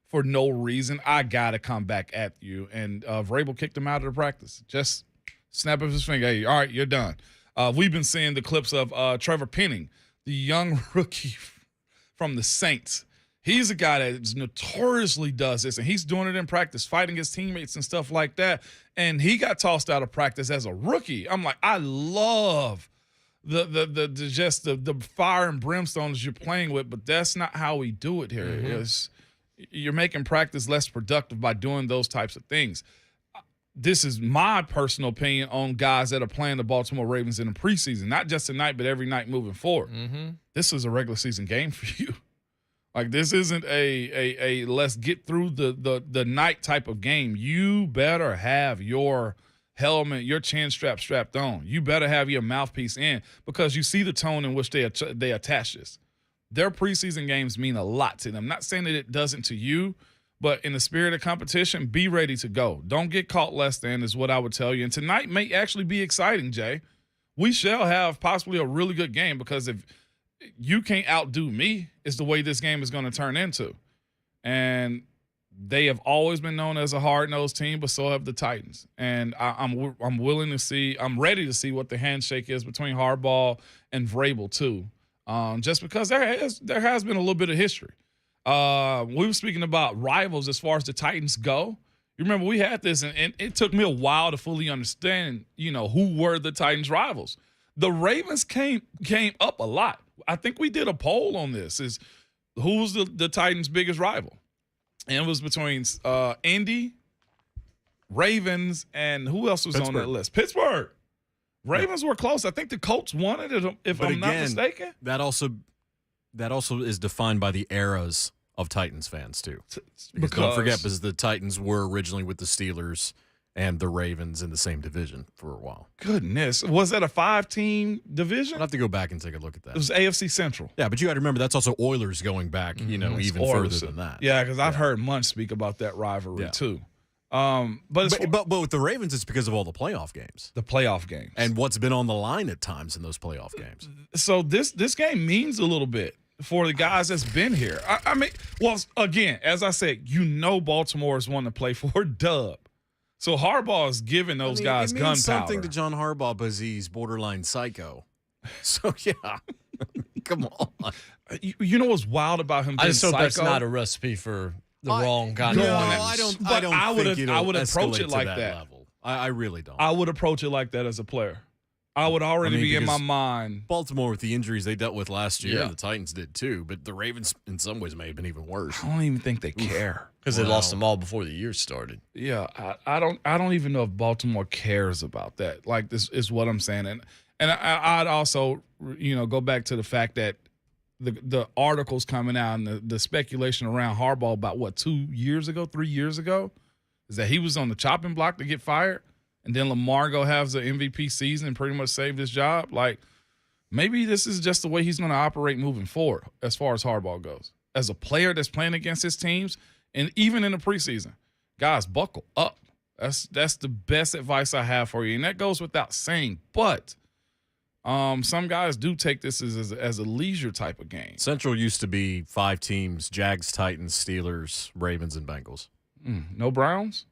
for no reason, I got to come back at you. And Vrabel kicked him out of the practice. Just snap of his finger. Hey, all right, you're done. We've been seeing the clips of Trevor Penning, the young rookie from the Saints. He's a guy that notoriously does this, and he's doing it in practice, fighting his teammates and stuff like that. And he got tossed out of practice as a rookie. I'm like, I love the fire and brimstone that you're playing with, but that's not how we do it here. You're making practice less productive by doing those types of things. This is my personal opinion on guys that are playing the Baltimore Ravens in the preseason, not just tonight, but every night moving forward. This is a regular season game for you. Like, this isn't a let's get through the night type of game. You better have your helmet, your chin strap strapped on. You better have your mouthpiece in, because you see the tone in which they attach this. Their preseason games mean a lot to them. Not saying that it doesn't to you, but in the spirit of competition, be ready to go. Don't get caught less than is what I would tell you. And tonight may actually be exciting, Jay. We shall have possibly a really good game, because if you can't outdo me is the way this game is going to turn into. And they have always been known as a hard-nosed team, but so have the Titans. And I'm willing to see – I'm ready to see what the handshake is between Harbaugh and Vrabel too, just because there has been a little bit of history. We were speaking about rivals as far as the Titans go. You remember we had this, and it took me a while to fully understand, who were the Titans' rivals. The Ravens came up a lot. I think we did a poll on this, is who was the Titans' biggest rival? And it was between Indy, Ravens, and who else was on that list? Pittsburgh. Ravens were close. I think the Colts won it, if I'm not mistaken.
That also is defined by the eras of Titans fans too. Because don't forget, because the Titans were originally with the Steelers and the Ravens in the same division for a while.
Goodness. Was that a 5-team division?
I'll have to go back and take a look at that.
It was AFC Central.
Yeah, but you got to remember that's also Oilers going back, even further than that.
Yeah, because I've heard Munch speak about that rivalry too. But
with the Ravens, it's because of all the playoff games.
The playoff games.
And what's been on the line at times in those playoff games.
So this game means a little bit for the guys that's been here. I mean, well, again, as I said, Baltimore is one to play for, dub. So Harbaugh is giving those guys gunpowder. It means
something to John Harbaugh because he's borderline psycho. So, yeah. Come on.
You know what's wild about him being
I just hope
psycho?
that's not a recipe for the wrong kind of
violence. I would
approach it like that.
Level. I really don't.
I would approach it like that as a player. I would already be in my mind.
Baltimore, with the injuries they dealt with last year, and the Titans did too, but the Ravens in some ways may have been even worse.
I don't even think they care.
Because they lost them all before the year started.
Yeah, I don't even know if Baltimore cares about that. Like, this is what I'm saying. And I'd also, go back to the fact that the articles coming out and the speculation around Harbaugh about 3 years ago, is that he was on the chopping block to get fired. And then Lamar has the MVP season and pretty much saved his job. Like, maybe this is just the way he's going to operate moving forward as far as Harbaugh goes. As a player that's playing against his teams, and even in the preseason, guys, buckle up. That's the best advice I have for you. And that goes without saying. But some guys do take this as a leisure type of game.
Central used to be 5 teams: Jags, Titans, Steelers, Ravens, and Bengals.
No Browns?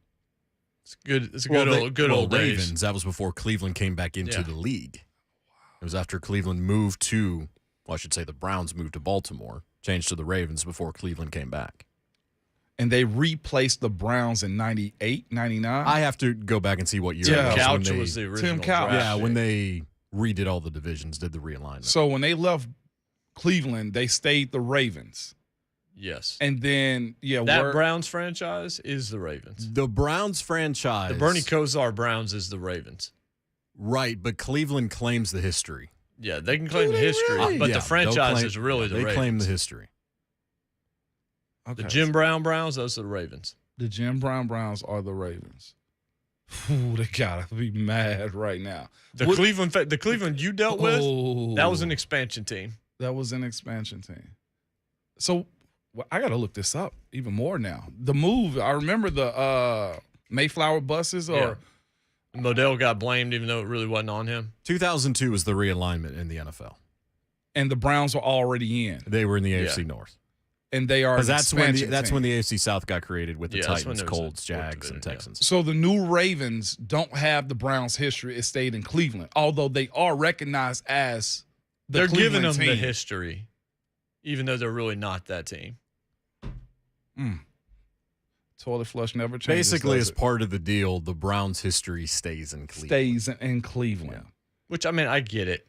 It's good. It's a good old
Ravens.
days.
That was before Cleveland came back into the league. It was after Cleveland moved to, I should say the Browns moved to Baltimore, changed to the Ravens before Cleveland came back.
And they replaced the Browns in 98, 99?
I have to go back and see what year
Tim
it was.
Couch was the original.
Tim Couch.
draft
when they redid all the divisions, did the realignment.
So when they left Cleveland, they stayed the Ravens.
Yes.
And then,
that Browns franchise is the Ravens.
The Browns franchise.
The Bernie Kosar Browns is the Ravens.
Right, but Cleveland claims the history.
Yeah, they can claim the history, but the franchise is really the Ravens.
They claim the history.
Okay.
The Jim Brown Browns, those are the Ravens.
The Jim Brown Browns are the Ravens. Ooh, they gotta be mad right now.
The Cleveland you dealt with, that was an expansion team.
That was an expansion team. So I got to look this up even more now. The move, I remember the Mayflower buses
Modell got blamed even though it really wasn't on him.
2002 was the realignment in the NFL.
And the Browns were already in.
They were in the AFC North.
And they are
that's when the AFC South got created with the Titans, Colts, Jags, and Texans.
So the new Ravens don't have the Browns' history. It stayed in Cleveland, although they are recognized as
They're
Cleveland
giving them
team.
the history, even though they're really not that team.
Toilet flush never changes.
Basically,
does
as
it?
part of the deal, the Browns' history stays in Cleveland.
Stays in Cleveland.
Which, I mean, I get it.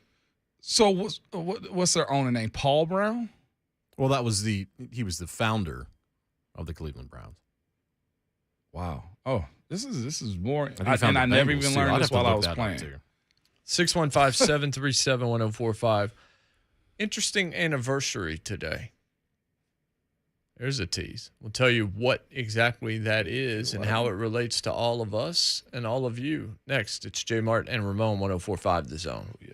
So what's their owner name? Paul Brown?
Well, he was the founder of the Cleveland Browns.
Wow. Oh, this is more.
I think he found
I
the
never
Bengals,
even
too. I'd
learned
have
this
to
while I
look
was
that up,
playing.
too.
615-737-1045. Interesting anniversary today. There's a tease. We'll tell you what exactly that is and how it relates to all of us and all of you. Next, it's J. Mart and Ramon, 104.5 The Zone.
Yeah.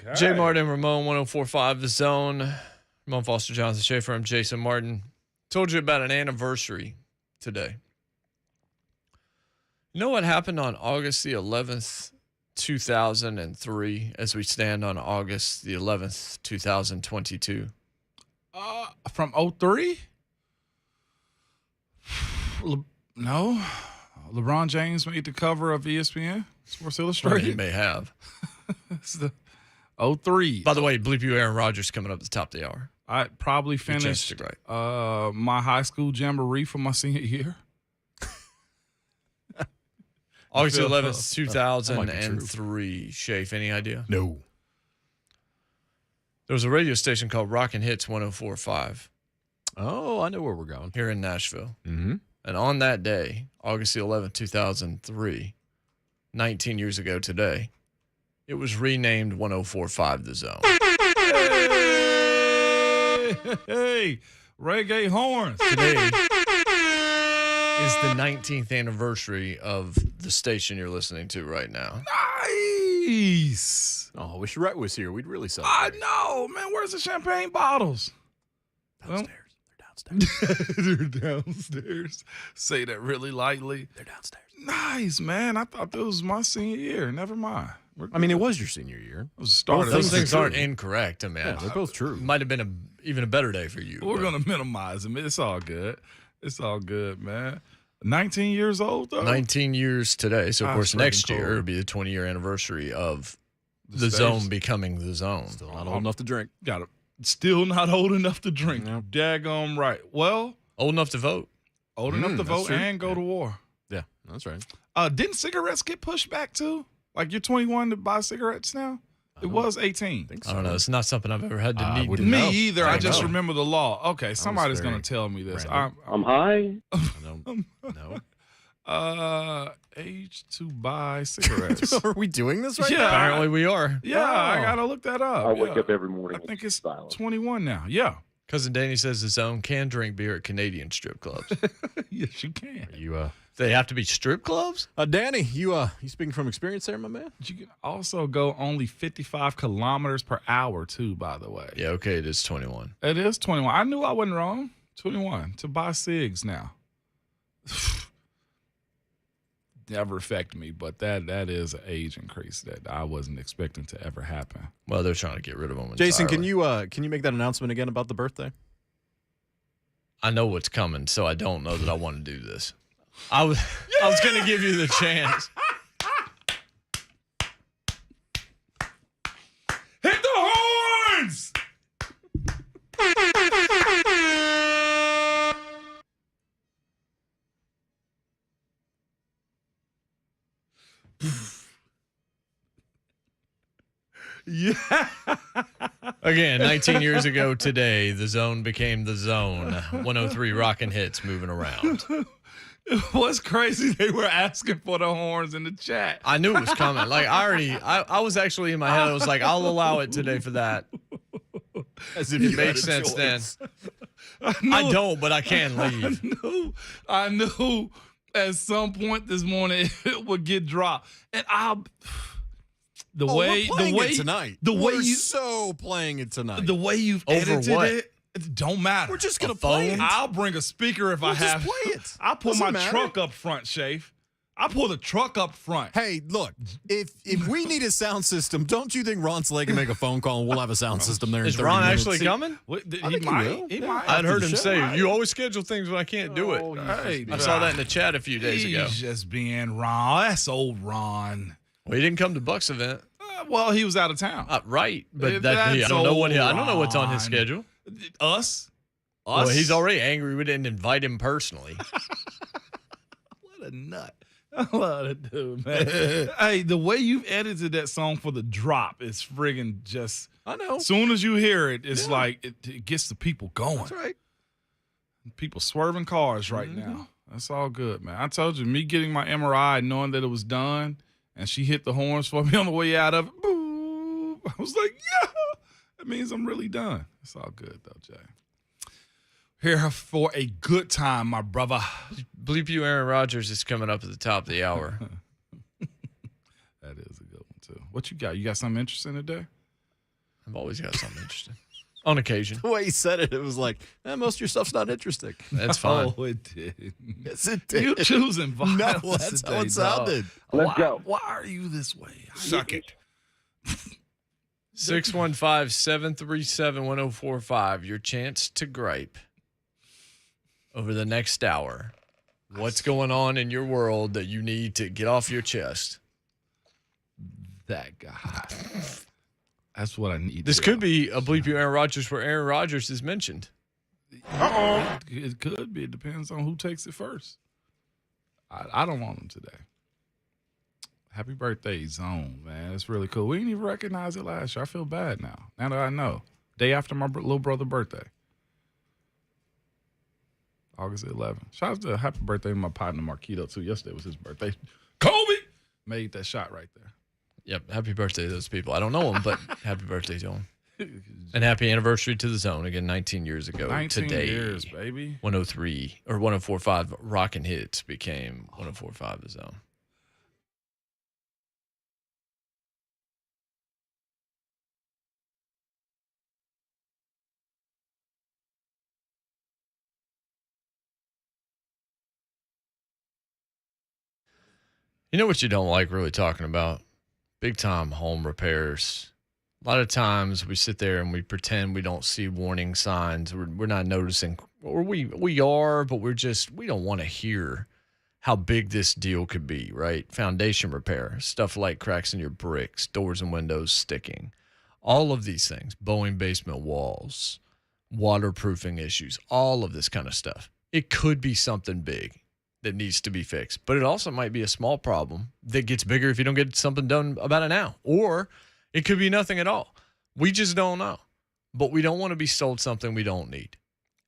Okay.
Jay Martin, Ramon, 104.5 The Zone. Ramon Foster, Jonathan Schaefer. I'm Jason Martin. Told you about an anniversary today. You know what happened on August the 11th, 2003, as we stand on August the 11th, 2022?
From 03? No. LeBron James made the cover of ESPN, Sports
Well,
Illustrated.
he may have.
It's the 03.
By the way, Bleep You, Aaron Rodgers coming up at the top of the hour.
I probably
You chanced
finished
it right.
my high school jamboree for my senior year.
August
feel-
11th,
That might be
2003. Shafe, any idea?
No.
There was a radio station called Rockin' Hits 104.5
Oh, I know where we're going.
here in Nashville.
Mm-hmm.
And on that day, August the 11th, 2003, 19 years ago today, it was renamed 104.5 The Zone.
Hey, reggae horns.
Today is the 19th anniversary of the station you're listening to right now.
Nice.
Oh, I wish Rhett was here. We'd really
I
celebrate.
know, man. Where's the champagne bottles?
Downstairs. They're downstairs.
They're downstairs. Say that really lightly.
They're downstairs.
Nice, man. I thought that was my senior year. Never mind.
I mean, it was your senior year.
It was the start of
Those
things
the
things
are
aren't
true.
incorrect. I mean,
Yeah, they're both true.
it might have been even a better day for you.
We're
but
gonna minimize them. It's all good. It's all good, man. 19 years old though.
19 years today. So, of
Ah,
course,
freaking
next year
cool.
it'll be the 20-year anniversary of the
stage.
zone becoming the zone.
Still not old enough to drink.
Got it. Still not old enough to drink.
Nope.
Daggone right. Well,
Old enough to vote.
old enough to
that's
vote
true.
and go to war.
Yeah, that's right.
Didn't cigarettes get pushed back too? Like you're 21 to buy cigarettes now? It was 18.
think
I don't know. It's not something I've ever had to need to
wouldn't
know.
Me
know.
either.
I
I just
know.
remember the law. Okay, somebody's
very
gonna tell me this.
random.
I'm high.
No.
Age to buy cigarettes.
Are we doing this right
Yeah.
now?
Apparently we are.
Yeah, I
Oh.
gotta look that up.
I wake
Yeah.
up every morning.
I think
with
it's
silence.
21 now. Yeah.
Cousin Danny says the zone can drink beer at Canadian strip clubs.
Yes, you can.
You
They have to be strip clubs?
Danny, you speaking from experience there, my man?
You can also go only 55 kilometers per hour too, by the way.
Yeah, okay, it is 21.
It is 21. I knew I wasn't wrong. 21 to buy cigs now. Never affect me, but that is an age increase that I wasn't expecting to ever happen.
Well, they're trying to get rid of them.
Jason,
entirely.
can you make that announcement again about the birthday?
I know what's coming, so I don't know that I want to do this. I was going to give you the chance.
Hit the horns! Yeah.
Again, 19 years ago today, the zone became the zone. 103 Rockin' Hits moving around.
What's crazy, they were asking for the horns in the chat.
I knew it was coming. Like, I was actually in my head, I was like, I'll allow it today for that.
As if
It makes sense then. I don't, but I can leave.
I knew at some point this morning it would get dropped. And the way
tonight.
We're
so playing it tonight.
the way you've
Over
edited
what?
it don't matter.
We're just gonna
A
play
phone?
it.
I'll bring a speaker if I
We'll just
have.
play it.
I'll pull
Doesn't
my
matter.
truck up front, Shafe. I'll pull the truck up front.
Hey, look, if we need a sound system, don't you think Ron Slade can make a phone call and we'll have a sound system there in
Is
30
Ron
minutes?
actually coming?
He
think he
might.
will.
He
Yeah.
might.
I'd heard
the
him
show,
say,
right?
you always schedule things when I can't do it.
Hey,
I saw that in the chat a few days ago.
He's just being Ron. That's old Ron.
Well, he didn't come to Buck's event.
Well, he was out of town.
Right, but
That's
I don't know what I don't know what's on his
Ron.
schedule.
Us?
Well, he's already angry we didn't invite him personally.
What a nut. I love it, dude, man. Hey, the way you've edited that song for the drop is friggin' just.
I know.
As soon as you hear it, it's like it gets the people going.
That's right.
People swerving cars right now. That's all good, man. I told you, me getting my MRI, knowing that it was done, and she hit the horns for me on the way out of it. Boom. I was like, yeah, that means I'm really done. It's all good, though, Jay. Here for a good time, my brother.
Bleep You, Aaron Rodgers is coming up at the top of the hour.
That is a good one, too. What you got? You got something interesting today?
I've always got something interesting. On occasion.
The way he said it, it was like, most of your stuff's not interesting.
That's fine.
Oh, it did.
Yes, it did.
You choosing violence
No, that's how
today,
it sounded.
Let's go.
Why are you this way?
Suck it.
615-737-1045. Your chance to gripe over the next hour. What's going on in your world that you need to get off your chest?
That guy. That's what I need.
This could be a Bleep You Aaron Rodgers where Aaron Rodgers is mentioned.
Uh-oh.
It could be. It depends on who takes it first. I don't want him today. Happy birthday, Zone, man. It's really cool. We didn't even recognize it last year. I feel bad now. Now that I know. Day after my little brother's birthday. August 11th. Shout out to happy birthday to my partner, Marquito, too. Yesterday was his birthday. Kobe made that shot right there.
Yep. Happy birthday to those people. I don't know them, but happy birthday to them. And happy anniversary to the Zone. Again, 19 years ago
19
today.
years, baby.
103 or 104.5 Rockin' Hits became 104.5 The Zone. You know what you don't like really talking about? Big time home repairs. A lot of times we sit there and we pretend we don't see warning signs. We're not noticing, or we are, but we don't want to hear how big this deal could be, right? Foundation repair, stuff like cracks in your bricks, doors and windows sticking, all of these things, bowing basement walls, waterproofing issues, all of this kind of stuff. It could be something big that needs to be fixed, but it also might be a small problem that gets bigger if you don't get something done about it now, or it could be nothing at all. We just don't know, but we don't want to be sold something we don't need.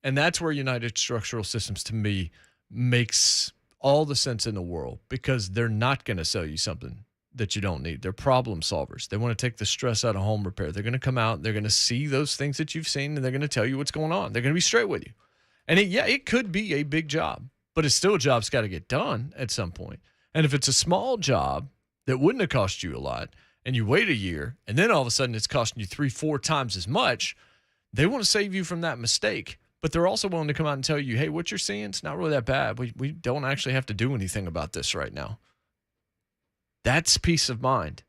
And that's where United Structural Systems, to me, makes all the sense in the world, because they're not going to sell you something that you don't need. They're problem solvers. They want to take the stress out of home repair. They're going to come out, they're going to see those things that you've seen, and they're going to tell you what's going on. They're going to be straight with you. And it could be a big job, but it's still a job that's got to get done at some point. And if it's a small job that wouldn't have cost you a lot, and you wait a year, and then all of a sudden it's costing you 3-4 times as much, they want to save you from that mistake. But they're also willing to come out and tell you, hey, what you're seeing, it's not really that bad. We don't actually have to do anything about this right now. That's peace of mind.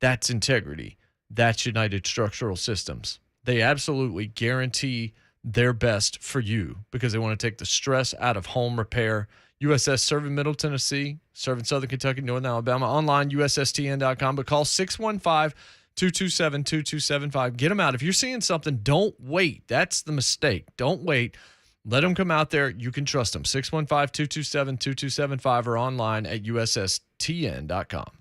That's integrity. That's United Structural Systems. They absolutely guarantee their best for you because they want to take the stress out of home repair. USS serving Middle Tennessee, serving Southern Kentucky, Northern Alabama, online, USSTN.com, but call 615-227-2275. Get them out. If you're seeing something, don't wait. That's the mistake. Don't wait. Let them come out there. You can trust them. 615-227-2275 or online at USSTN.com.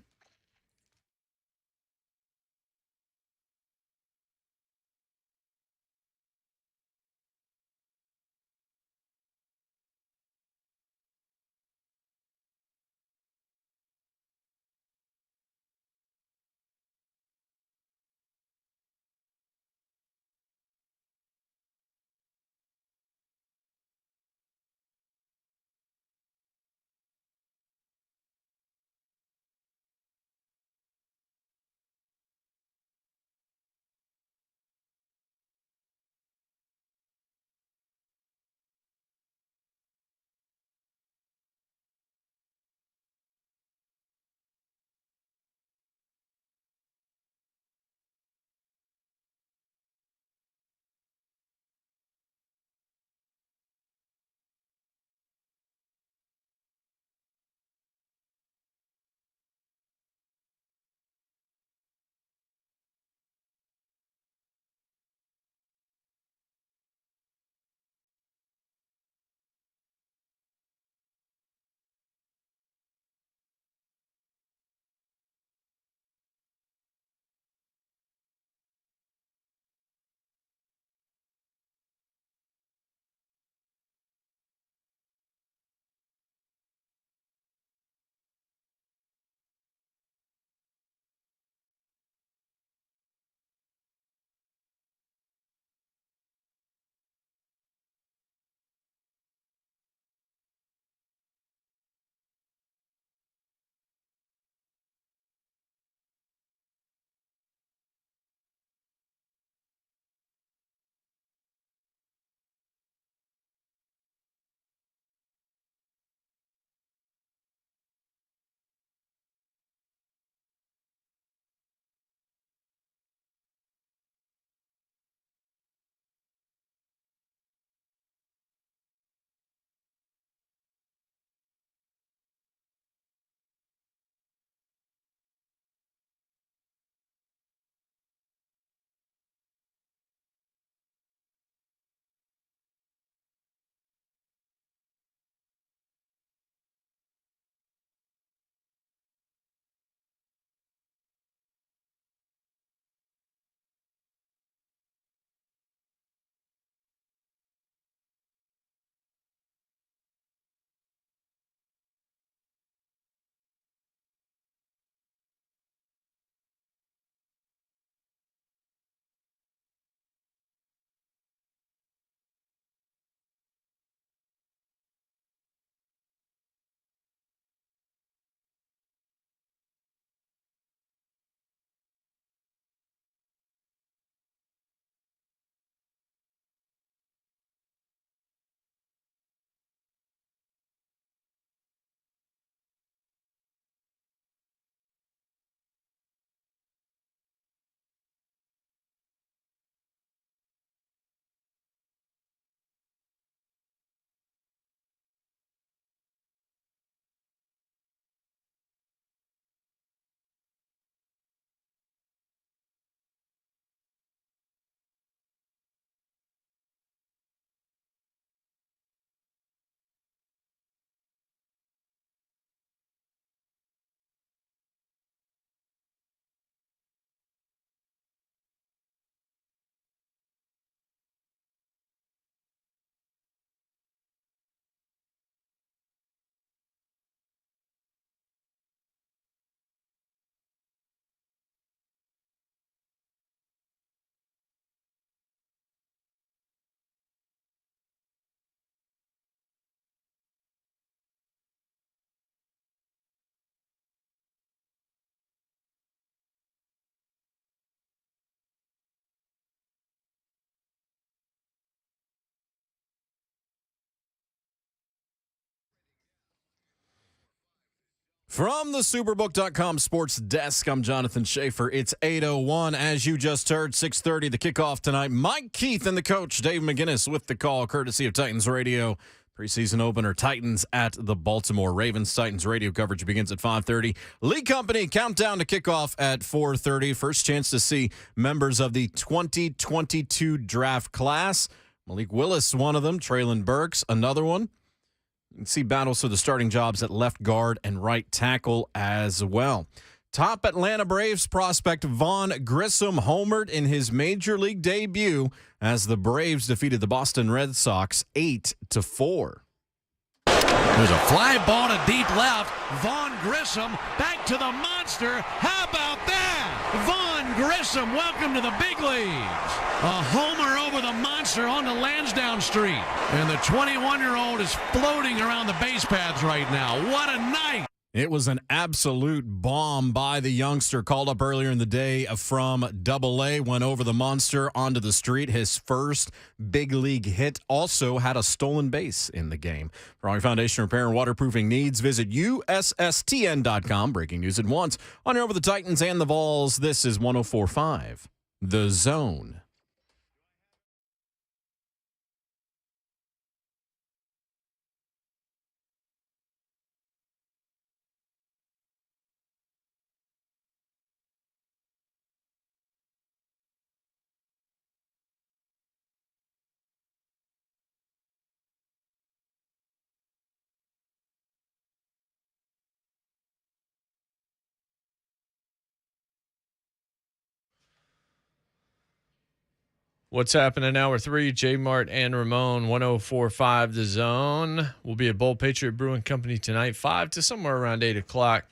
From the Superbook.com sports desk, I'm Jonathan Schaefer. It's 8:01. As you just heard, 6:30, the kickoff tonight. Mike Keith and the coach, Dave McGinnis, with the call, courtesy of Titans Radio. Preseason opener, Titans at the Baltimore Ravens. Titans radio coverage begins at 5:30. Lee Company, countdown to kickoff at 4:30. First chance to see members of the 2022 draft class. Malik Willis, one of them. Traylon Burks, another one. You can see battles for the starting jobs at left guard and right tackle as well. Top Atlanta Braves prospect Vaughn Grissom homered in his major league debut as the Braves defeated the Boston Red Sox 8-4.
There's a fly ball to deep left. Vaughn Grissom back to the monster. How about that? Vaughn Grissom, welcome to the big leagues. A homer over the monster onto Lansdowne Street. And the 21-year-old is floating around the base paths right now. What a night.
It was an absolute bomb by the youngster, called up earlier in the day from Double-A, went over the monster onto the street. His first big league hit, also had a stolen base in the game. For all your foundation repair and waterproofing needs, visit USSTN.com. Breaking news at once. On your over the Titans and the Vols, this is 104.5 The Zone.
What's happening in hour 3? J Mart and Ramon, 104.5 The Zone. We'll be at Bold Patriot Brewing Company tonight, 5 to somewhere around 8 o'clock.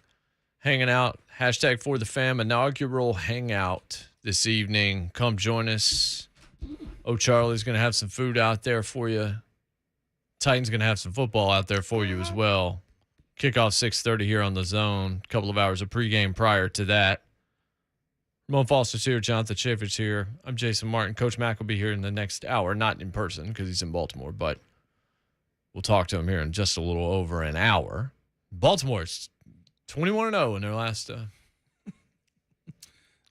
Hanging out. Hashtag for the fam inaugural hangout this evening. Come join us. Oh, Charlie's going to have some food out there for you. Titan's going to have some football out there for you as well. Kickoff 6:30 here on The Zone. A couple of hours of pregame prior to that. Ramon Foster's here. Jonathan Schaefer's here. I'm Jason Martin. Coach Mack will be here in the next hour. Not in person because he's in Baltimore, but we'll talk to him here in just a little over an hour. Baltimore's 21-0 in their last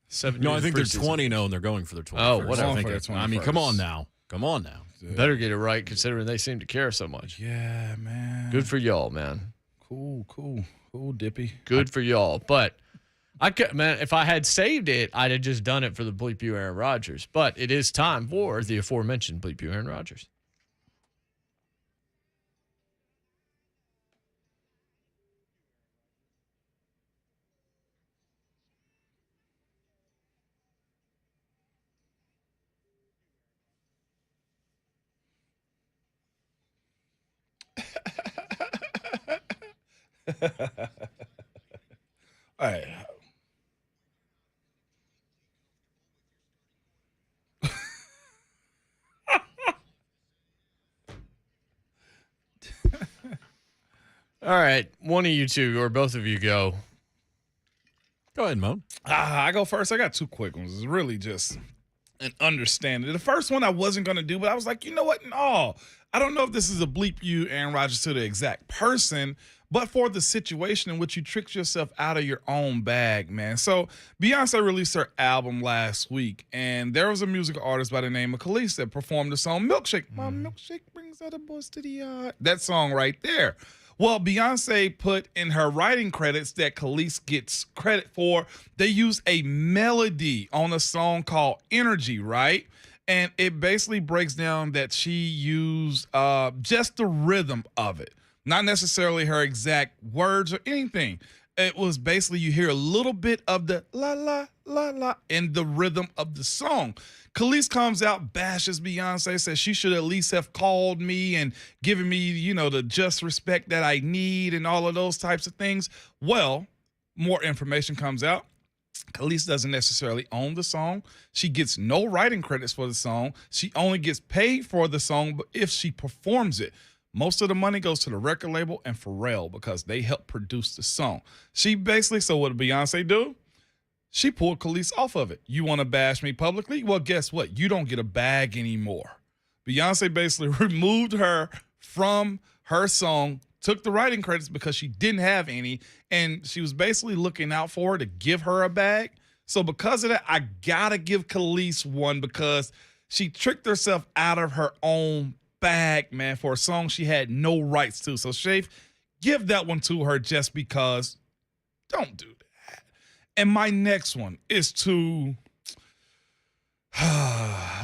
7 years.
No, I think they're
preseason.
20-0 and they're going for their 21st.
Oh, whatever.
I mean, come on now. Come on now.
Better get it right considering they seem to care so much.
Yeah, man.
Good for y'all, man.
Cool, Dippy.
Good for y'all. But man, if I had saved it, I'd have just done it for the Bleep You Aaron Rodgers. But it is time for the aforementioned Bleep You Aaron Rodgers.
All right.
All right. One of you two or both of you go.
Go ahead, Mo.
I go first. I got two quick ones. It's really just an understanding. The first one I wasn't going to do, but I was like, you know what? No. I don't know if this is a Bleep You Aaron Rodgers to the exact person, but for the situation in which you tricked yourself out of your own bag, man. So Beyonce released her album last week, and there was a musical artist by the name of Khalees that performed the song Milkshake. My milkshake brings other boys to the yard. That song right there. Well, Beyonce put in her writing credits that Khalees gets credit for. They use a melody on a song called Energy, right? And it basically breaks down that she used just the rhythm of it, not necessarily her exact words or anything. It was basically you hear a little bit of the la, la, la, la in the rhythm of the song. Khalees comes out, bashes Beyonce, says she should at least have called me and given me, you know, the just respect that I need and all of those types of things. Well, more information comes out. Khalees doesn't necessarily own the song. She gets no writing credits for the song. She only gets paid for the song if she performs it. Most of the money goes to the record label and Pharrell because they help produce the song. She basically, so what did Beyonce do? She pulled Khalees off of it. You want to bash me publicly? Well, guess what? You don't get a bag anymore. Beyonce basically removed her from her song took the writing credits because she didn't have any, and she was basically looking out for her to give her a bag. So because of that, I gotta give Khalees one because she tricked herself out of her own bag, man, for a song she had no rights to. So Shafe, give that one to her just because. Don't do that. And my next one is to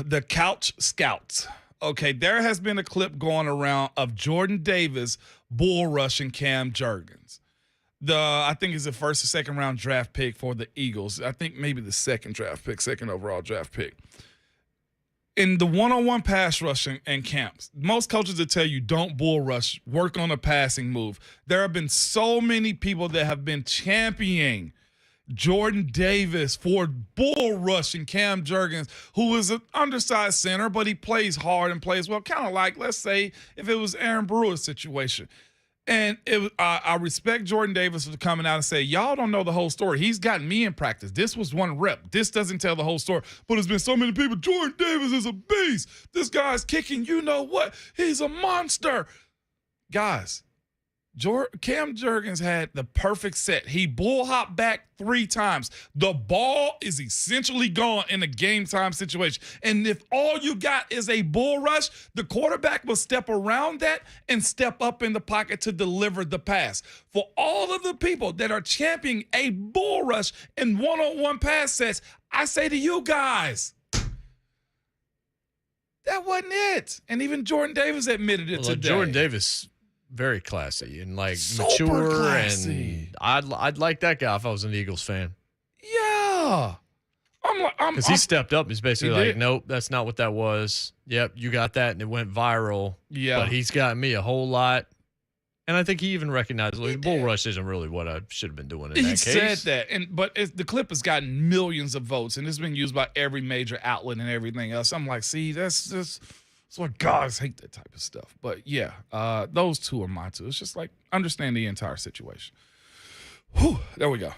the Couch Scouts. Okay, there has been a clip going around of Jordan Davis bull rushing Cam Jurgens. I think it's the first or second round draft pick for the Eagles. I think maybe the second overall draft pick. In the one-on-one pass rushing and camps, most coaches will tell you don't bull rush, work on a passing move. There have been so many people that have been championing Jordan Davis for bull rushing Cam Jurgens, who is an undersized center, but he plays hard and plays well, kind of like, let's say, if it was Aaron Brewer's situation. And I respect Jordan Davis for coming out and say, y'all don't know the whole story. He's gotten me in practice. This was one rep. This doesn't tell the whole story. But there's been so many people, Jordan Davis is a beast. This guy's kicking, you know what? He's a monster. Guys, Cam Jurgens had the perfect set. He bull hopped back 3 times. The ball is essentially gone in a game time situation. And if all you got is a bull rush, the quarterback will step around that and step up in the pocket to deliver the pass. For all of the people that are championing a bull rush in one-on-one pass sets, I say to you guys, that wasn't it. And even Jordan Davis admitted it today.
Jordan Davis, very classy and like
Super
mature,
classy.
and I'd like that guy if I was an Eagles fan.
Yeah.
Because he stepped up. He's basically
He
like,
did.
nope, that's not what that was. Yep, you got that, and it went viral.
Yeah.
But he's got me a whole lot. And I think he even recognized, like, bull rush isn't really what I should have been doing in that case.
He said that, but the clip has gotten millions of votes, and it's been used by every major outlet and everything else. I'm like, see, that's why guys hate that type of stuff. But yeah, those two are my two. It's just like understand the entire situation. Whew, there we go.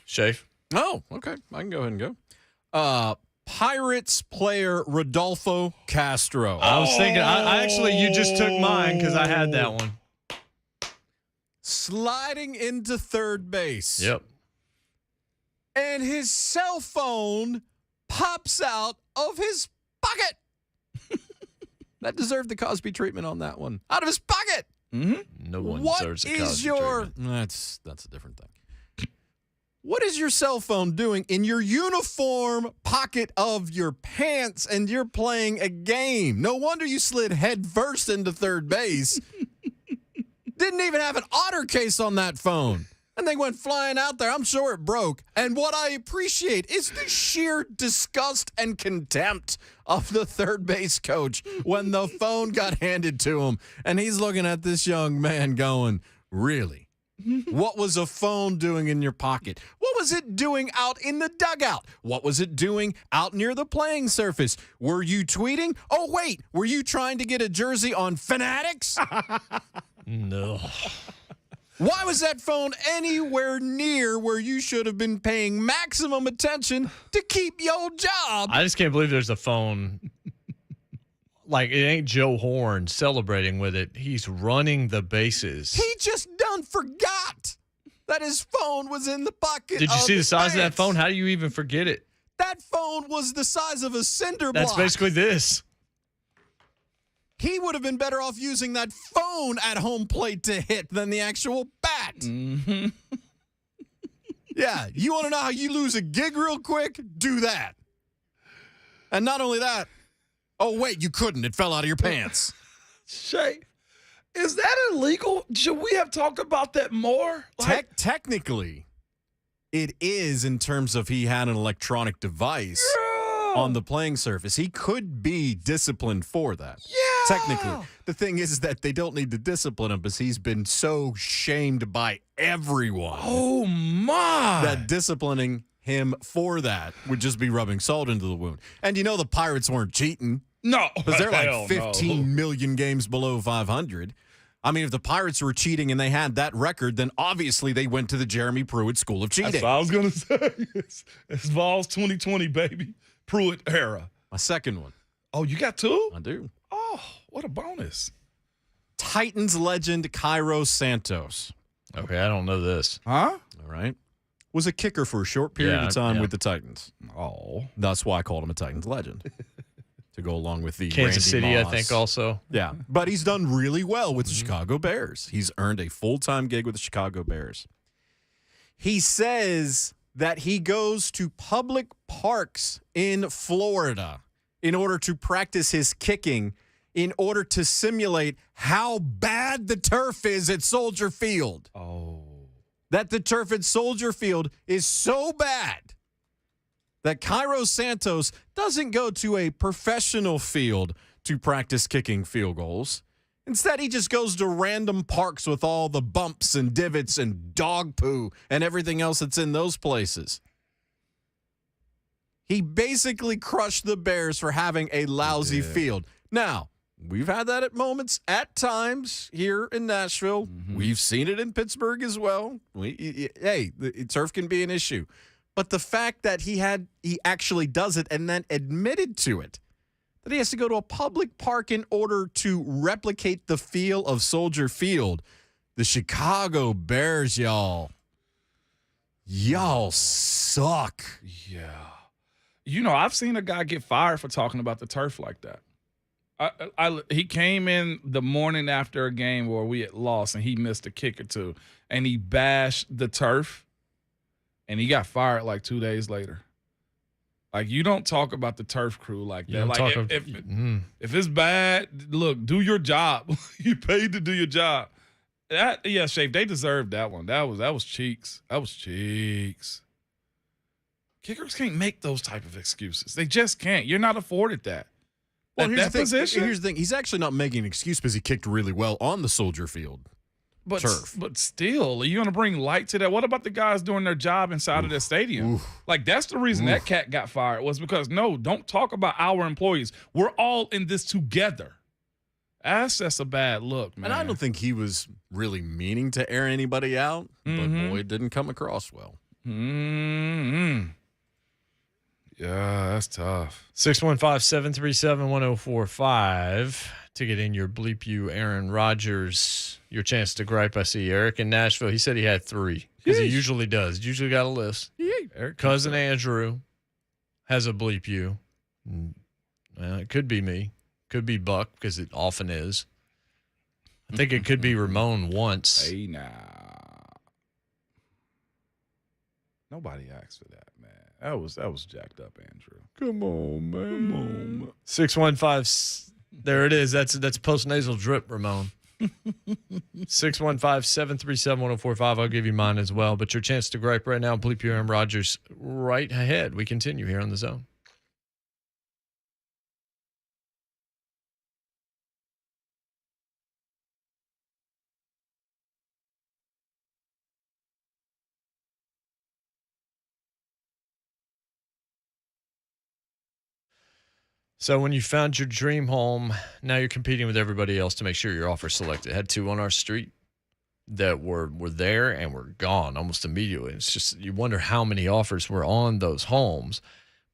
Shafe.
Oh, okay. I can go ahead and go. Pirates player Rodolfo Castro.
I was thinking, I actually, you just took mine because I had that one.
Sliding into third base.
Yep.
And his cell phone pops out of his pocket. That deserved the Cosby treatment on that one. Out of his pocket.
Mm-hmm.
No one
What
deserves a
is
Cosby
your?
treatment.
That's a different thing. What is your cell phone doing in your uniform pocket of your pants and you're playing a game? No wonder you slid head first into third base. Didn't even have an otter case on that phone. And they went flying out there. I'm sure it broke. And what I appreciate is the sheer disgust and contempt of the third base coach when the phone got handed to him. And he's looking at this young man going, really? What was a phone doing in your pocket? What was it doing out in the dugout? What was it doing out near the playing surface? Were you tweeting? Oh, wait, were you trying to get a jersey on Fanatics?
No.
Why was that phone anywhere near where you should have been paying maximum attention to keep your job?
I just can't believe there's a phone. Like, it ain't Joe Horn celebrating with it. He's running the bases.
He just done forgot that his phone was in the pocket.
Did you see the size of that
pants.
phone? How do you even forget it?
That phone was the size of a cinder block.
That's basically this.
He would have been better off using that phone at home plate to hit than the actual bat.
Mm-hmm.
Yeah, you want to know how you lose a gig real quick? Do that. And not only that, oh, wait, you couldn't. It fell out of your pants.
Shay, is that illegal? Should we have talked about that more?
Technically, it is in terms of he had an electronic device on the playing surface. He could be disciplined for that.
Yeah.
Technically. The thing is that they don't need to discipline him because he's been so shamed by everyone.
Oh, my.
That disciplining him for that would just be rubbing salt into the wound. And you know the Pirates weren't cheating.
No.
Because they're
Hell
like 15 million games below 500. I mean, if the Pirates were cheating and they had that record, then obviously they went to the Jeremy Pruitt School of Cheating.
That's what I was going to say. It's Vols 2020, baby. Pruitt era.
My second one.
Oh, you got two?
I do.
Oh, what a bonus.
Titans legend Cairo Santos.
Okay, I don't know this.
Huh?
All right. Was a kicker for a short period of time
yeah.
with the Titans.
Oh.
That's why I called him a Titans legend. To go along with the
Kansas
Randy
City,
Moss.
I think, also.
Yeah, but he's done really well with the Chicago Bears. He's earned a full-time gig with the Chicago Bears. He says that he goes to public parks in Florida in order to practice his kicking in order to simulate how bad the turf is at Soldier Field.
Oh.
That the turf at Soldier Field is so bad that Cairo Santos doesn't go to a professional field to practice kicking field goals. Instead, he just goes to random parks with all the bumps and divots and dog poo and everything else that's in those places. He basically crushed the Bears for having a lousy field. Now, we've had that at moments, at times here in Nashville. We've seen it in Pittsburgh as well. The turf can be an issue. But the fact that he actually does it and then admitted to it, that he has to go to a public park in order to replicate the feel of Soldier Field. The Chicago Bears, y'all suck.
Yeah. You know, I've seen a guy get fired for talking about the turf like that. He came in the morning after a game where we had lost and he missed a kick or two, and he bashed the turf, and he got fired like 2 days later. Like, you don't talk about the turf crew like that. Like, if it's bad, look, do your job. You paid to do your job. Shafe, they deserved that one. That was cheeks. That was cheeks. Kickers can't make those type of excuses. They just can't. You're not afforded that.
Well,
At that position.
Here's the thing. He's actually not making an excuse because he kicked really well on the Soldier Field. Turf.
But still, are you going to bring light to that? What about the guys doing their job inside of the stadium? Like, that's the reason that cat got fired, was because, no, don't talk about our employees. We're all in this together. That's a bad look, man.
And I don't think he was really meaning to air anybody out, but boy, it didn't come across well.
Yeah, that's tough.
615-737-1045 to get in your Bleep You, Aaron Rodgers. Your chance to gripe. I see Eric in Nashville. He said he had 3 because he usually does. He's usually got a list.
Eric,
Cousin Andrew has a Bleep You. It could be me. Could be Buck because it often is. I think it could be Ramon once.
Hey, now. Nobody asked for that, man. That was jacked up, Andrew.
Come on, man. 615. There it is. That's post-nasal drip, Ramon. 615-737-1045. I'll give you mine as well. But your chance to gripe right now, Bleep You, Aaron Rodgers, right ahead. We continue here on The Zone. So when you found your dream home, now you're competing with everybody else to make sure your offer's selected. Had 2 on our street that were there and were gone almost immediately. It's just, you wonder how many offers were on those homes,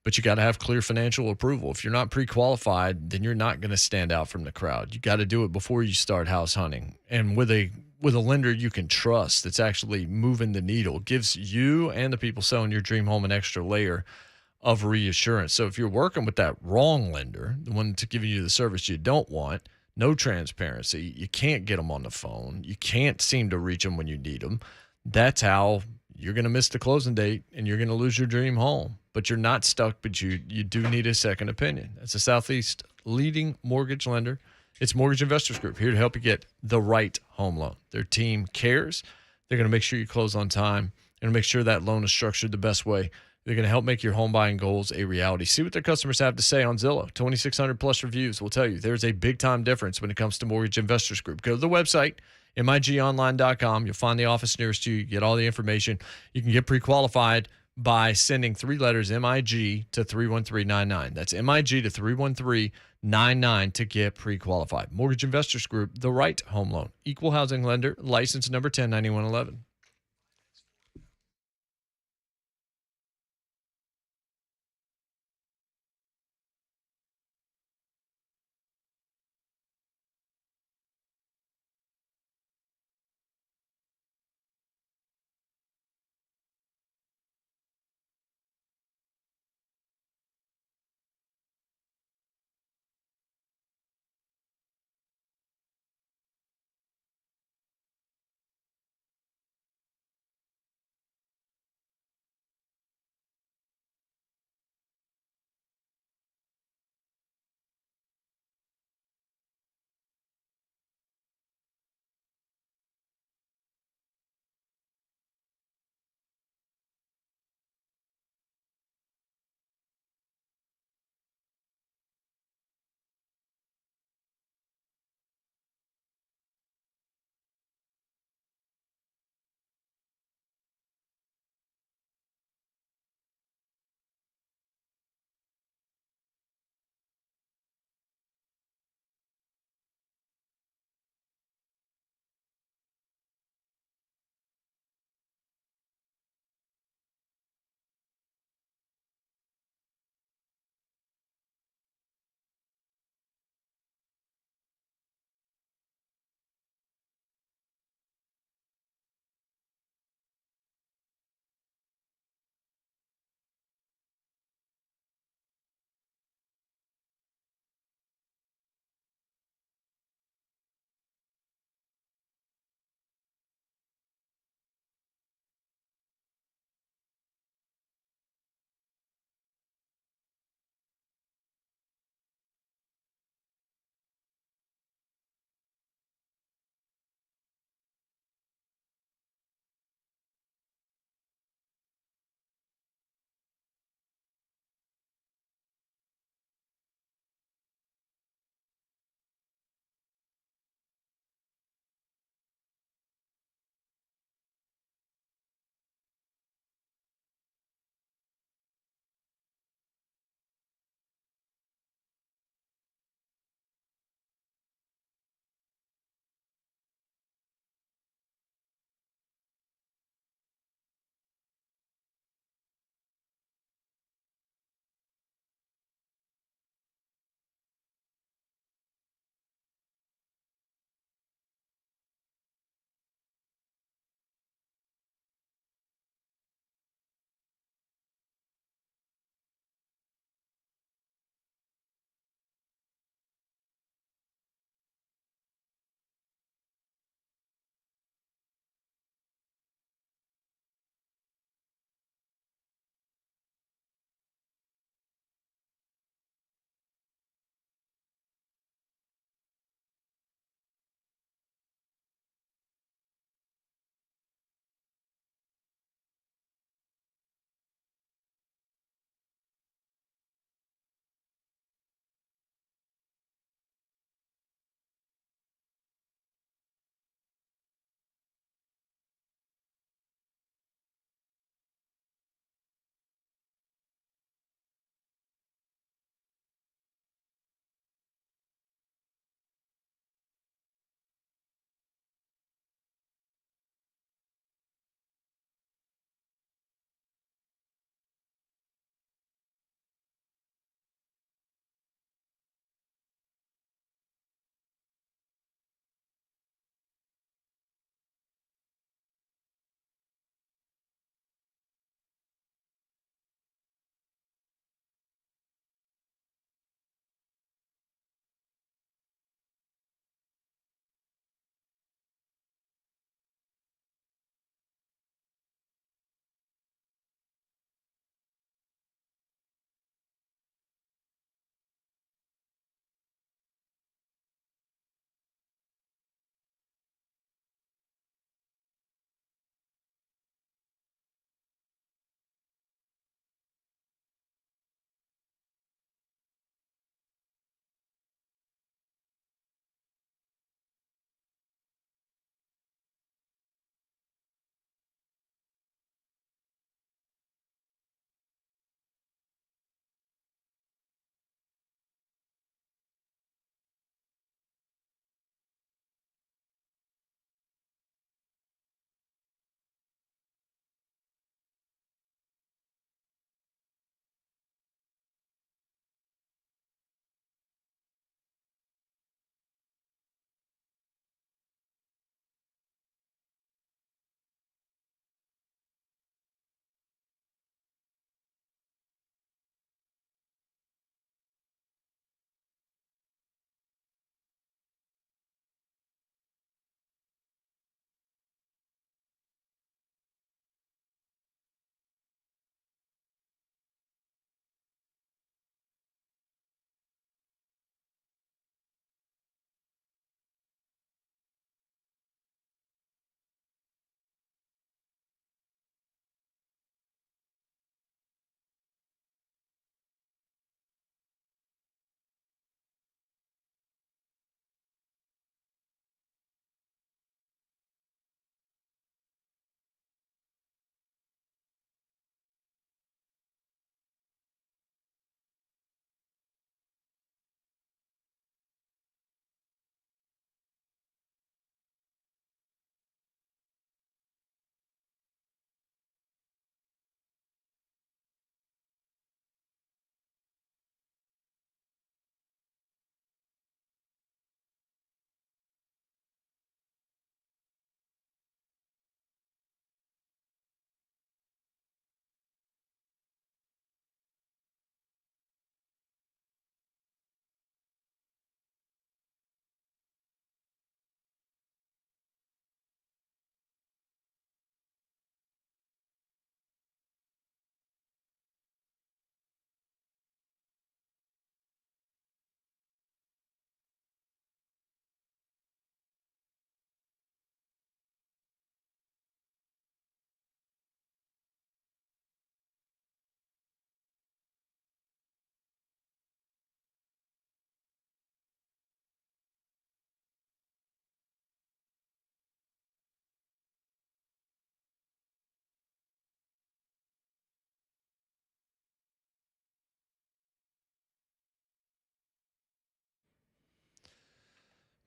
but you got to have clear financial approval. If you're not pre-qualified, then you're not going to stand out from the crowd. You got to do it before you start house hunting. And with a lender you can trust that's actually moving the needle, gives you and the people selling your dream home an extra layer of reassurance. So if you're working with that wrong lender, the one that's giving you the service you don't want, no transparency, you can't get them on the phone, you can't seem to reach them when you need them, that's how you're going to miss the closing date and you're going to lose your dream home. But you're not stuck, but you do need a second opinion. That's the Southeast leading mortgage lender. It's Mortgage Investors Group, here to help you get the right home loan. Their team cares. They're going to make sure you close on time and make sure that loan is structured the best way. They're going to help make your home buying goals a reality. See what their customers have to say on Zillow. 2,600 plus reviews will tell you there's a big time difference when it comes to Mortgage Investors Group. Go to the website, migonline.com. You'll find the office nearest you. You get all the information. You can get pre-qualified by sending 3 letters MIG to 31399. That's MIG to 31399 to get pre-qualified. Mortgage Investors Group, the right home loan. Equal housing lender, license number 109111.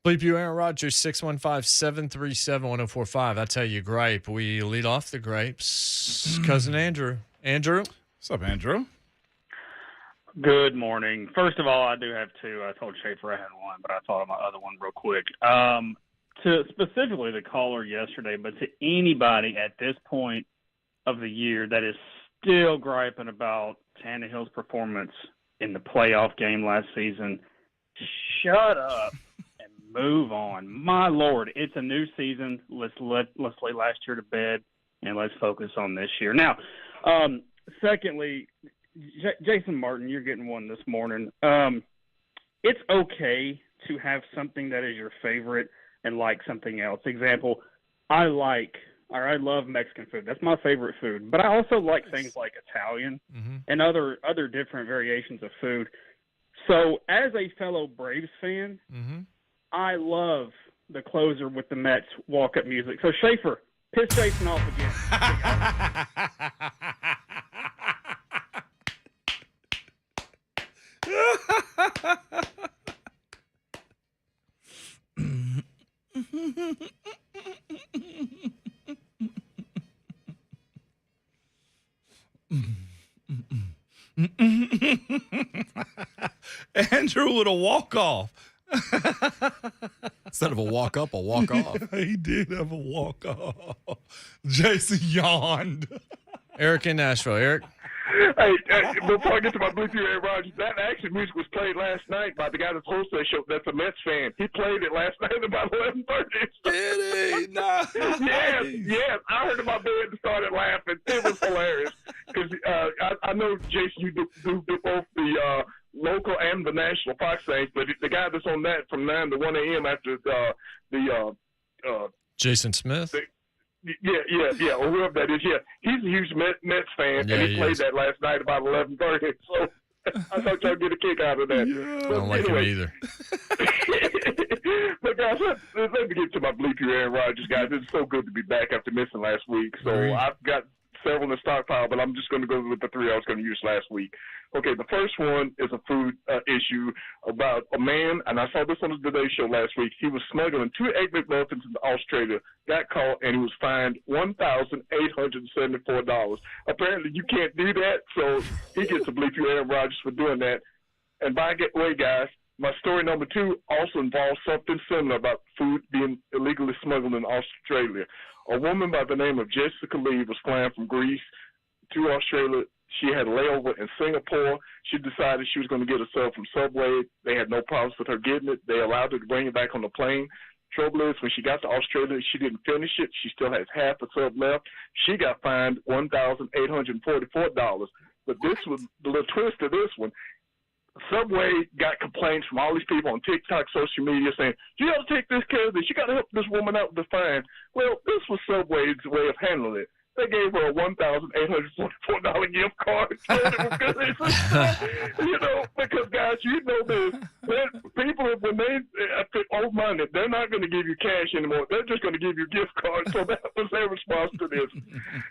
Bleep You, Aaron Rodgers, 615-737-1045. That's how you gripe. We lead off the gripes. Cousin Andrew. Andrew?
What's up, Andrew?
Good morning. First of all, I do have two. I told Schaefer I had one, but I thought of my other one real quick. To specifically the caller yesterday, but to anybody at this point of the year that is still griping about Tannehill's performance in the playoff game last season, shut up and move on. My Lord, it's a new season. Let's lay last year to bed and let's focus on this year. Now, secondly, Jason Martin, you're getting one this morning. It's okay to have something that is your favorite and like something else. Example, I love Mexican food. That's my favorite food. But I also like things like Italian and other different variations of food. So as a fellow Braves fan, I love the closer with the Mets walk-up music. So Schaefer, piss Jason off again.
Andrew with a walk-off.
Instead of a walk-up, a walk-off.
He did have a walk-off. Jason yawned.
Eric in Nashville. Eric?
Hey, before I get to my Bleep You, Aaron Rodgers, that actually music was played last night by the guy that's hosting the show. That's a Mets fan. He played it last night about 11:30.
Did he? Nice.
Yes. I heard it in my bed and started laughing. It was hilarious because I know, Jason, you do both the local and the national Fox things, but the guy that's on that from 9 to 1 a.m. after the
Jason Smith?
Yeah, or whoever that is. Yeah, he's a huge Mets fan,
Yeah,
and he played
is.
that last night about 11:30. So I thought y'all get a kick out of that.
Yeah.
I don't like him either.
But guys, let me get to my Bleep You, Aaron Rodgers, guys. It's so good to be back after missing last week. So I've got several in the stockpile, but I'm just going to go with the three I was going to use last week. Okay, the first one is a food issue about a man, and I saw this on the Today Show last week. He was smuggling 2 Egg McMuffins into Australia, got caught, and he was fined $1,874. Apparently, you can't do that, so he gets a Bleep You, Aaron Rodgers, for doing that. And by the way, guys, my story number 2 also involves something similar about food being illegally smuggled in Australia. A woman by the name of Jessica Lee was flying from Greece to Australia. She had a layover in Singapore. She decided she was going to get herself from Subway. They had no problems with her getting it. They allowed her to bring it back on the plane. Trouble is, when she got to Australia, she didn't finish it. She still has half a sub left. She got fined $1,844. But this was the little twist of this one. Subway got complaints from all these people on TikTok, social media, saying, you got to take this care of this. You got to help this woman out with the fine. Well, this was Subway's way of handling it. They gave her a $1,844 gift card. You know, because, guys, you know this. People, when they owe money, they're not going to give you cash anymore. They're just going to give you gift cards. So that was their response to this.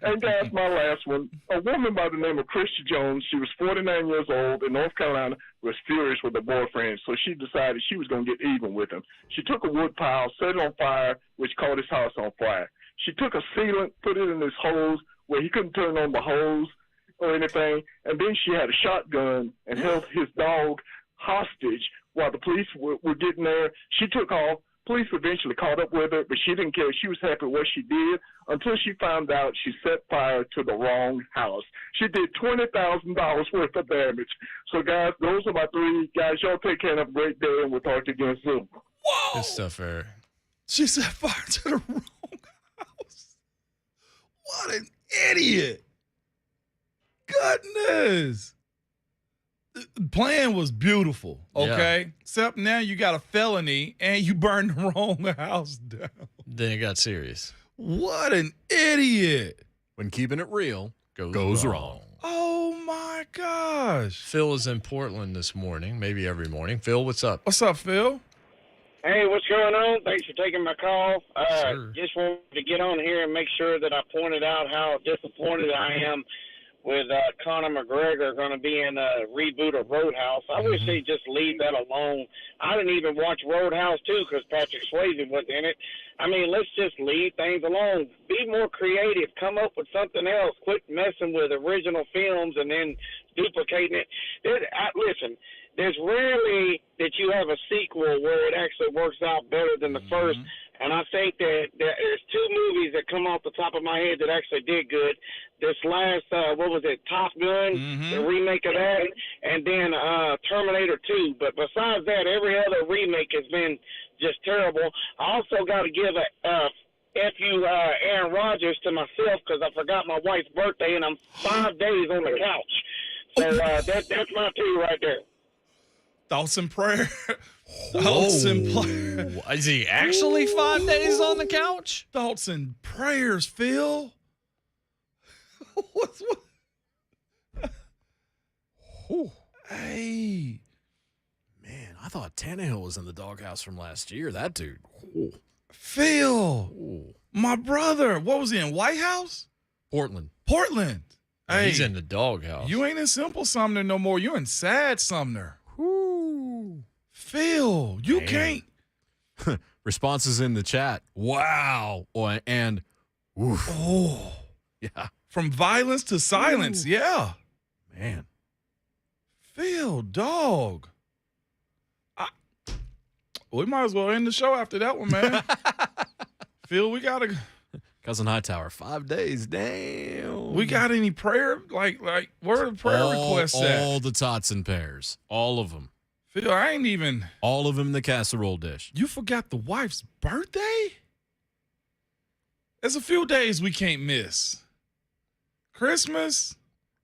And, guys, my last one. A woman by the name of Christy Jones, she was 49 years old in North Carolina, was furious with her boyfriend, so she decided she was going to get even with him. She took a wood pile, set it on fire, which caught his house on fire. She took a sealant, put it in his hose where he couldn't turn on the hose or anything, and then she had a shotgun and held his dog hostage while the police were getting there. She took off. Police eventually caught up with her, but she didn't care. She was happy with what she did until she found out she set fire to the wrong house. She did $20,000 worth of damage. So, guys, those are my three. Guys, y'all take care and have a great day, and we'll talk to you again soon.
Whoa!
Good stuff, Eric.
She set fire to the wrong house. What an idiot. Goodness. The plan was beautiful, okay?
Yeah.
Except now you got a felony and you burned the wrong house down.
Then it got serious.
What an idiot.
When keeping it real
Goes wrong.
Oh, my gosh.
Phil is in Portland this morning, maybe every morning. Phil, what's up?
What's up, Phil?
Hey, what's going on? Thanks for taking my call.
Sure.
Just wanted to get on here and make sure that I pointed out how disappointed I am with Conor McGregor going to be in a reboot of Roadhouse. I wish they'd just leave that alone. I didn't even watch Roadhouse 2 because Patrick Swayze was in it. I mean, let's just leave things alone. Be more creative. Come up with something else. Quit messing with original films and then duplicating it. Listen, there's rarely that you have a sequel where it actually works out better than the first. And I think that there's two movies that come off the top of my head that actually did good. This last, what was it, Top Gun, the remake of that, and then Terminator 2. But besides that, every other remake has been just terrible. I also got to give a F.U. Aaron Rodgers to myself because I forgot my wife's birthday, and I'm 5 days on the couch. So that's my two right there.
Thoughts and prayer. Thoughts and prayers.
Is he actually 5 days on the couch?
Thoughts and prayers, Phil. What? Hey.
Man, I thought Tannehill was in the doghouse from last year. That dude. Ooh.
Phil.
Ooh.
My brother. What was he in? White House?
Portland.
Hey, he's in the doghouse.
You ain't in Simple Sumner no more. You in Sad Sumner.
Woo.
Phil, you can't.
Responses in the chat. Wow. And oof.
Oh.
Yeah.
From violence to silence.
Ooh.
Yeah.
Man.
Phil, dog. We might as well end the show after that one, man. Phil, we got to.
Cousin Hightower, 5 days. Damn.
We got any prayer? Like where are the prayer requests at?
All the tots and pears. All of them.
Phil, I ain't even.
All of them in the casserole dish.
You forgot the wife's birthday? There's a few days we can't miss. Christmas,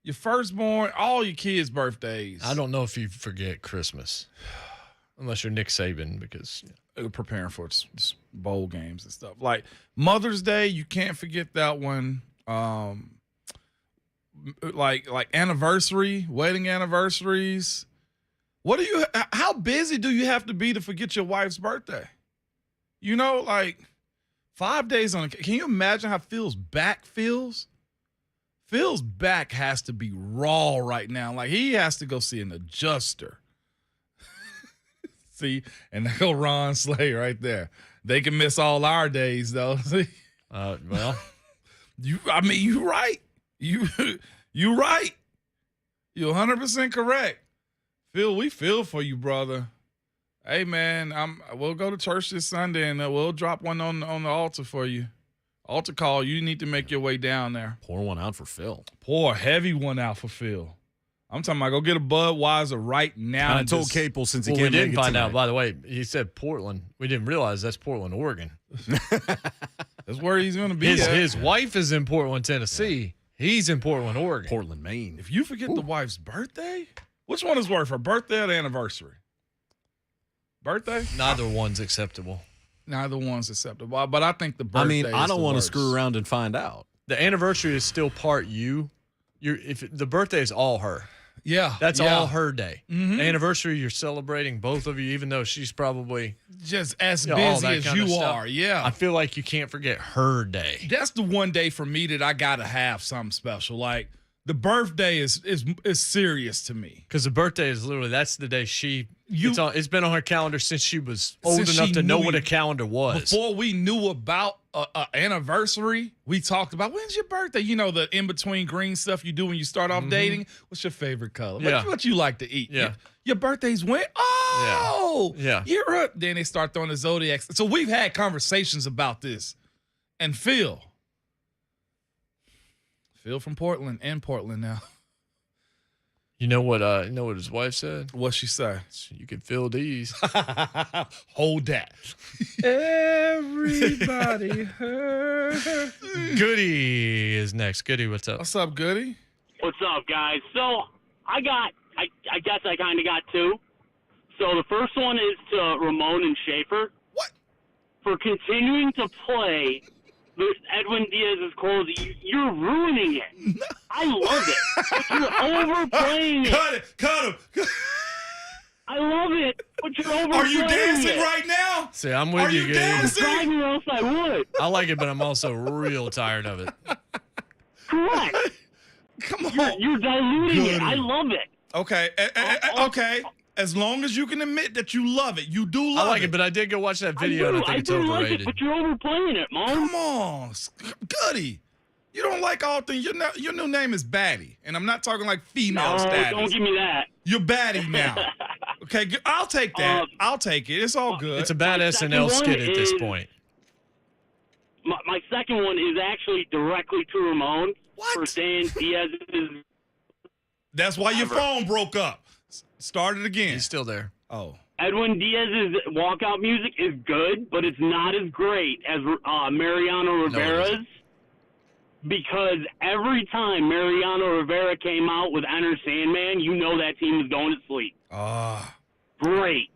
your firstborn, all your kids' birthdays.
I don't know if you forget Christmas. Unless you're Nick Saban, because
preparing for just bowl games and stuff. Like Mother's Day, you can't forget that one. Like anniversary, wedding anniversaries. How busy do you have to be to forget your wife's birthday? You know, like 5 days on. Can you imagine how Phil's back feels? Phil's back has to be raw right now. Like he has to go see an adjuster. See, and there go Ron Slay right there. They can miss all our days though. See,
well,
you right. You right. You're 100% correct. Phil, we feel for you, brother. Hey man, we'll go to church this Sunday and we'll drop one on the altar for you. Altar call. You need to make your way down there.
Pour one out for Phil.
Pour a heavy one out for Phil. I'm talking about go get a Budweiser right now.
I told Capel since he
we
can't
didn't
make it
find
tonight.
out, by the way, he said Portland. We didn't realize that's Portland, Oregon.
That's where he's going to be.
His wife is in Portland, Tennessee. Yeah. He's in Portland, Oregon.
Portland, Maine.
If you forget the wife's birthday, which one is worse, her birthday or the anniversary? Birthday?
Neither one's acceptable.
Neither one's acceptable. But I think the birthday
I don't want to
worst.
screw around and find out.
The anniversary is still part you. If the birthday is all her.
Yeah.
That's all her day.
Mm-hmm.
The anniversary, you're celebrating both of you, even though she's probably
just as
all
busy
that
as
kind of
you
stuff.
are. Yeah.
I feel like you can't forget her day.
That's the one day for me that I got to have something special. Like the birthday is serious to me.
Because the birthday is literally, that's the day it's been on her calendar since she was old
Since
enough
she
to know
knew
what a calendar was.
Before we knew about an anniversary, we talked about, when's your birthday? You know, the in-between green stuff you do when you start off dating. What's your favorite color?
Yeah.
What you like to eat?
Yeah.
Your birthday's when? Oh,
Yeah.
You're up. Then they start throwing the zodiac. So we've had conversations about this. And Phil from Portland, in Portland now.
You know what his wife said?
What'd she say?
You can feel these.
Hold that.
Everybody hurt. Goody is next. Goody, what's up?
What's up, Goody?
What's up, guys? So I guess I kind of got two. So the first one is to Ramon and Schaefer.
What?
For continuing to play Edwin Diaz's calls. You're ruining it. I love it. But you're overplaying it.
Cut him.
I love it, but you're overplaying it.
Are you dancing right now?
See, I'm with you, Goody.
Drive me or else I would.
I like it, but I'm also real tired of it.
Correct.
Come on.
You're diluting it. I love it.
Okay. Okay. As long as you can admit that you love it, you do love
I like it, but I did go watch that video, and I think it's overrated.
Like it, but you're overplaying it, Mom.
Come on, Goody. You don't like all things. Your new name is Batty, and I'm not talking like female status.
Don't give me that.
You're Batty now. Okay, I'll take that. I'll take it. It's all good.
It's a bad SNL skit at this point.
My second one is actually directly to Ramon for saying Diaz's.
That's why your phone broke up. Start it again.
He's still there.
Oh.
Edwin Diaz's walkout music is good, but it's not as great as Mariano Rivera's. Because every time Mariano Rivera came out with Enter Sandman, you know that team was going to sleep. Great.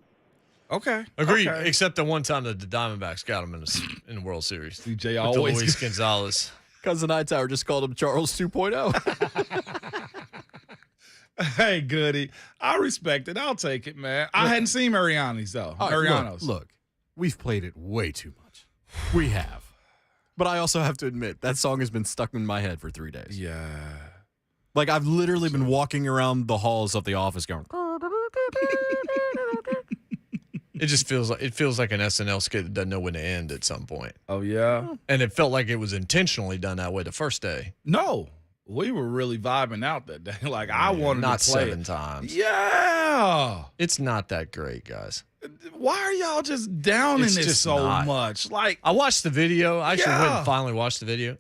Okay.
Agreed.
Okay.
Except the one time that the Diamondbacks got him in the World Series.
DJ always.
Luis Gonzalez.
Cousin Hightower just called him Charles 2.0.
Hey, Goody. I respect it. I'll take it, man. I hadn't seen Mariano's, though. Mariano's.
Look, we've played it way too much. We have. But I also have to admit, that song has been stuck in my head for 3 days.
Yeah.
Like, I've literally been walking around the halls of the office going.
It just feels like an SNL skit that doesn't know when to end at some point.
Oh, yeah?
And it felt like it was intentionally done that way the first day.
No. We were really vibing out that day. Like, I wanted
not
to play
7 times.
Yeah.
It's not that great, guys.
Why are y'all just downing
It's
it
just
so
not.
much? Like,
I watched the video. I actually went
Yeah.
and finally watched the video.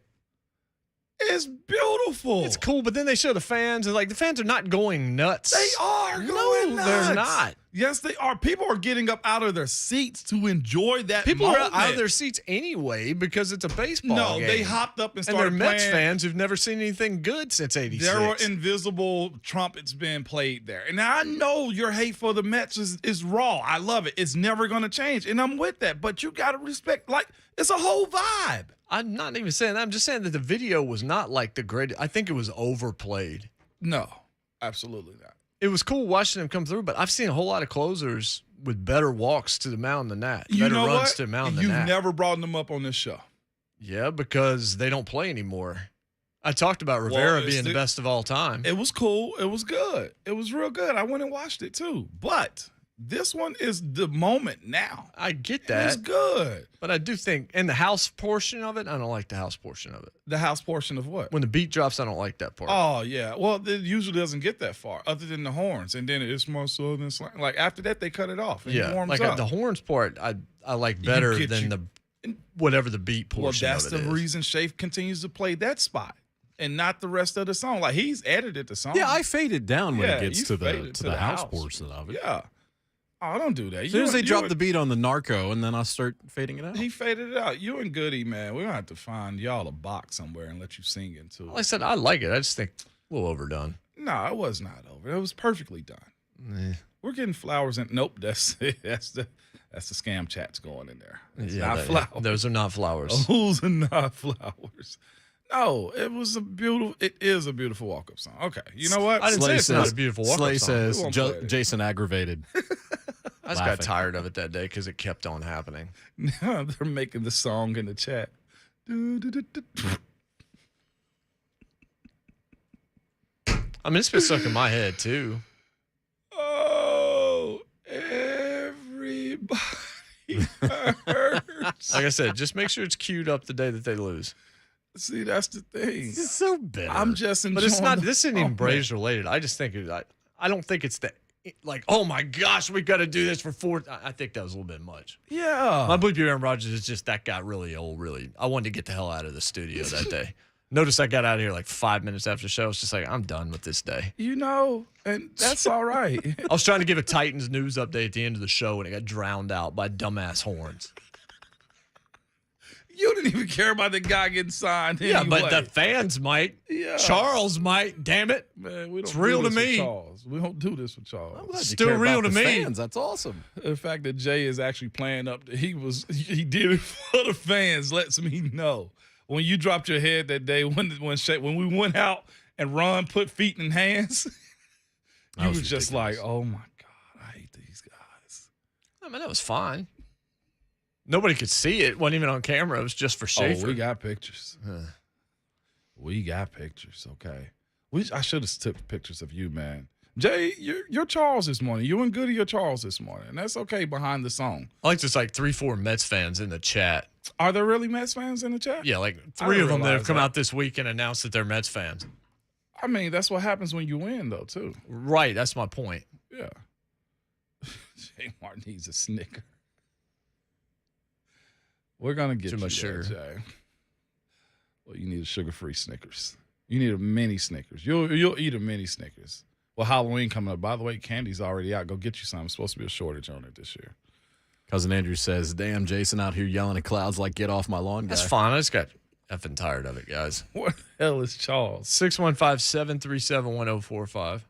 it's beautiful.
It's cool, but then they show the fans, and like the fans are not going nuts.
They are
No,
going nuts.
they're not.
Yes, they are. People are getting up out of their seats to enjoy that
People
moment.
are out of their seats anyway because it's a baseball
No,
game.
they hopped up and
And
started
they're Mets
playing.
fans who've never seen anything good since '86.
There were invisible trumpets being played there. And I know your hate for the Mets is raw. I love it. It's never going to change. And I'm with that. But you got to respect, like, it's a whole vibe.
I'm not even saying that. I'm just saying that the video was not like the greatest. I think it was overplayed.
No, absolutely not.
It was cool watching them come through, but I've seen a whole lot of closers with better walks to the mound than that.
You
Better
know
runs
what?
to the mound than
You've
that.
never brought them up on this show.
Yeah, because they don't play anymore. I talked about Rivera being the best of all time.
It was cool. It was good. It was real good. I went and watched it too. But this one is the moment now.
I get that.
It's good.
But I do think, in the house portion of it, I don't like the house portion of it.
The house portion of what?
When the beat drops, I don't like that part.
Oh, yeah. Well, it usually doesn't get that far other than the horns. And then it's more southern slang. Like, after that, they cut it off. And it warms
like
up.
the horns part, I like better than whatever the beat portion
Well, that's
of it
the
is.
reason Shafe continues to play that spot and not the rest of the song. Like, he's edited the song.
Yeah, I fade it down when it gets
you
to
fade
the
it
to the house portion of it.
Yeah. Oh, don't do that.
As soon as they drop the beat on the narco, and then I'll start fading it out.
He faded it out. You and Goody, man, we're going to have to find y'all a box somewhere and let you sing into it.
Like I said, I like it. I just think a little overdone.
No, it was not over. It was perfectly done. We're getting flowers in. Nope, that's the scam chats going in there. It's not flowers.
Those are not flowers.
Those are not flowers. No, it was a beautiful. It is a beautiful walk-up song. Okay, you know what?
I didn't say it's not a beautiful walk-up
Slay
song.
says
We won't play it.
Jason aggravated.
I just got tired of it that day because it kept on happening.
Now they're making the song in the chat.
I mean, it's been stuck in my head too.
Oh, everybody hurts.
Like I said, just make sure it's queued up the day that they lose.
See, that's the thing.
It's so bitter.
I'm just enjoying.
But it's not.
the
This isn't even
moment.
Braves related. I just think I don't think it's that. Like, oh my gosh, we got to do this for 4. I think that was a little bit much.
Yeah.
My Bleep You Aaron Rodgers is just that got really old. Really, I wanted to get the hell out of the studio that day. Notice I got out of here like 5 minutes after the show. It's just like, I'm done with this day.
You know, and that's all right.
I was trying to give a Titans news update at the end of the show, and it got drowned out by dumbass horns.
You didn't even care about the guy getting signed
Yeah,
anyway.
but the fans might.
Yeah.
Charles might. Damn it.
Man, we don't
It's
do
real
this
to
with
me.
Charles. We don't do this with Charles.
I'm glad you
Still
care
real
about
to
the
me.
Fans. That's awesome.
The fact that Jay is actually playing up, he did it for the fans. Lets me know when you dropped your head that day when we went out and Ron put feet in hands. You
was
was just
ridiculous.
like, oh my God, I hate these guys.
I mean, that was fine. Nobody could see it. It wasn't even on camera. It was just for Schaefer.
Oh, we got pictures. We got pictures. Okay. I should have took pictures of you, man. Jay, you're Charles this morning. You and Goody are Charles this morning. And that's okay behind the song.
I like just like 3-4 Mets fans in the chat.
Are there really Mets fans in the chat?
Yeah, like 3 of them that have come out this week and announced that they're Mets fans.
I mean, that's what happens when you win, though, too.
Right, that's my point.
Yeah. Jay Martin needs a Snicker. We're going to get
Too much sugar.
Jay. Well, you need a sugar-free Snickers. You need a mini Snickers. You'll eat a mini Snickers. Well, Halloween coming up. By the way, candy's already out. Go get you some. It's supposed to be a shortage on it this year.
Cousin Andrew says, damn, Jason out here yelling at clouds like get off my lawn guy.
That's fine. I just got effing tired of it, guys.
What the hell is Charles?
615-737-1045.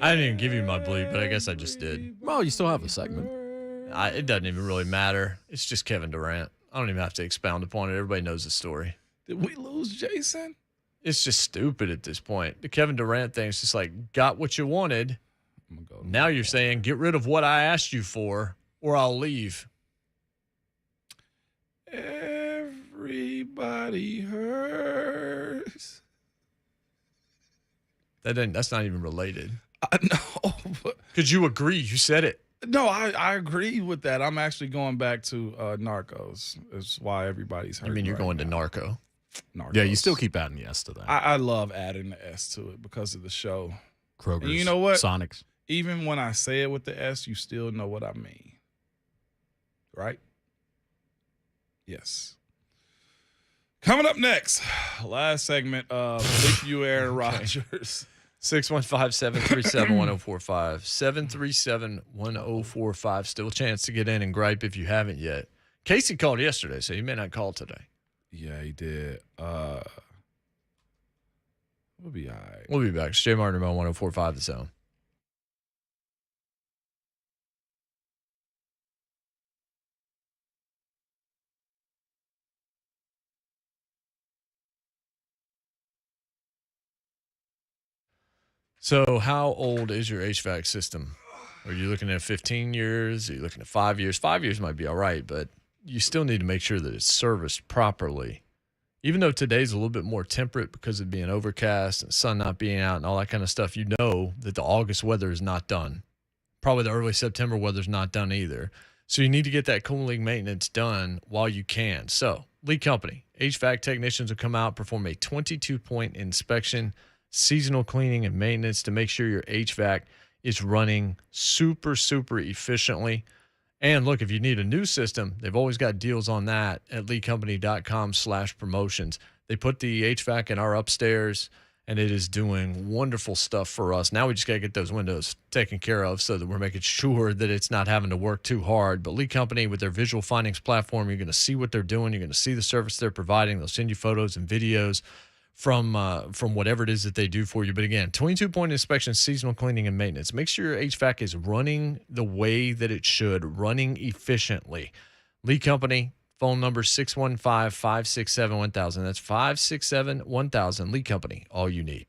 I didn't even give you my bleep, but I guess I just did.
Well, you still have a segment.
It doesn't even really matter. It's just Kevin Durant. I don't even have to expound upon it. Everybody knows the story.
Did we lose Jason?
It's just stupid at this point. The Kevin Durant thing is just like, got what you wanted. Now you're saying, get rid of what I asked you for, or I'll leave.
Everybody hurts.
That's not even related.
I know.
Because you agree. You said it.
No, I agree with that. I'm actually going back to Narcos. That's why everybody's hurting.
I mean, you're going to
Narcos.
Yeah, you still keep adding yes to that.
I love adding the S to it because of the show.
Kroger's,
and you know what?
Sonics.
Even when I say it with the S, you still know what I mean. Right? Yes. Coming up next, last segment of Bleep You, Aaron Rodgers.
615-737-1045. 737-1045. Still a chance to get in and gripe if you haven't yet. Casey called yesterday, so he may not call today.
Yeah, he did. We'll be all right.
We'll be back. It's Jay Martin about 1045 The Zone. So how old is your HVAC system? Are you looking at 15 years? Are you looking at 5 years? 5 years might be all right, but you still need to make sure that it's serviced properly. Even though today's a little bit more temperate because of being overcast and sun not being out and all that kind of stuff, you know that the August weather is not done. Probably the early September weather's not done either. So you need to get that cooling maintenance done while you can. So Lee Company, HVAC technicians will come out, perform a 22-point inspection, seasonal cleaning and maintenance to make sure your HVAC is running super, super efficiently. And look, if you need a new system, they've always got deals on that at leecompany.com/promotions. They put the HVAC in our upstairs, and it is doing wonderful stuff for us. Now we just got to get those windows taken care of so that we're making sure that it's not having to work too hard. But Lee Company, with their visual findings platform, you're going to see what they're doing. You're going to see the service they're providing. They'll send you photos and videos from whatever it is that they do for you. But again, 22-point inspection, seasonal cleaning, and maintenance. Make sure your HVAC is running the way that it should, running efficiently. Lee Company, phone number 615-567-1000. That's 567-1000. Lee Company, all you need.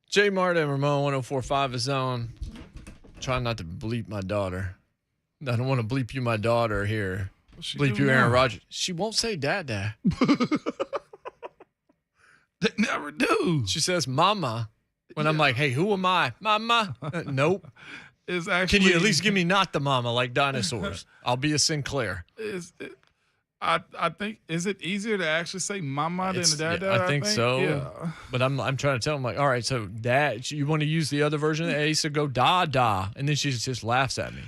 J. Marta and Ramon 104.5 is on. Trying not to bleep my daughter. I don't want to bleep you, my daughter, here. Bleep you, Aaron Rodgers. She won't say dad.
They never do.
She says mama. When I'm like, hey, who am I? Mama. Nope.
It's actually,
Can you at least give me not the mama like dinosaurs? I'll be a Sinclair.
I think, is it easier to actually say mama than dad?
I think so.
Yeah.
But I'm trying to tell him, like, all right, so dad, you want to use the other version of A, so go da. And then she just laughs at me.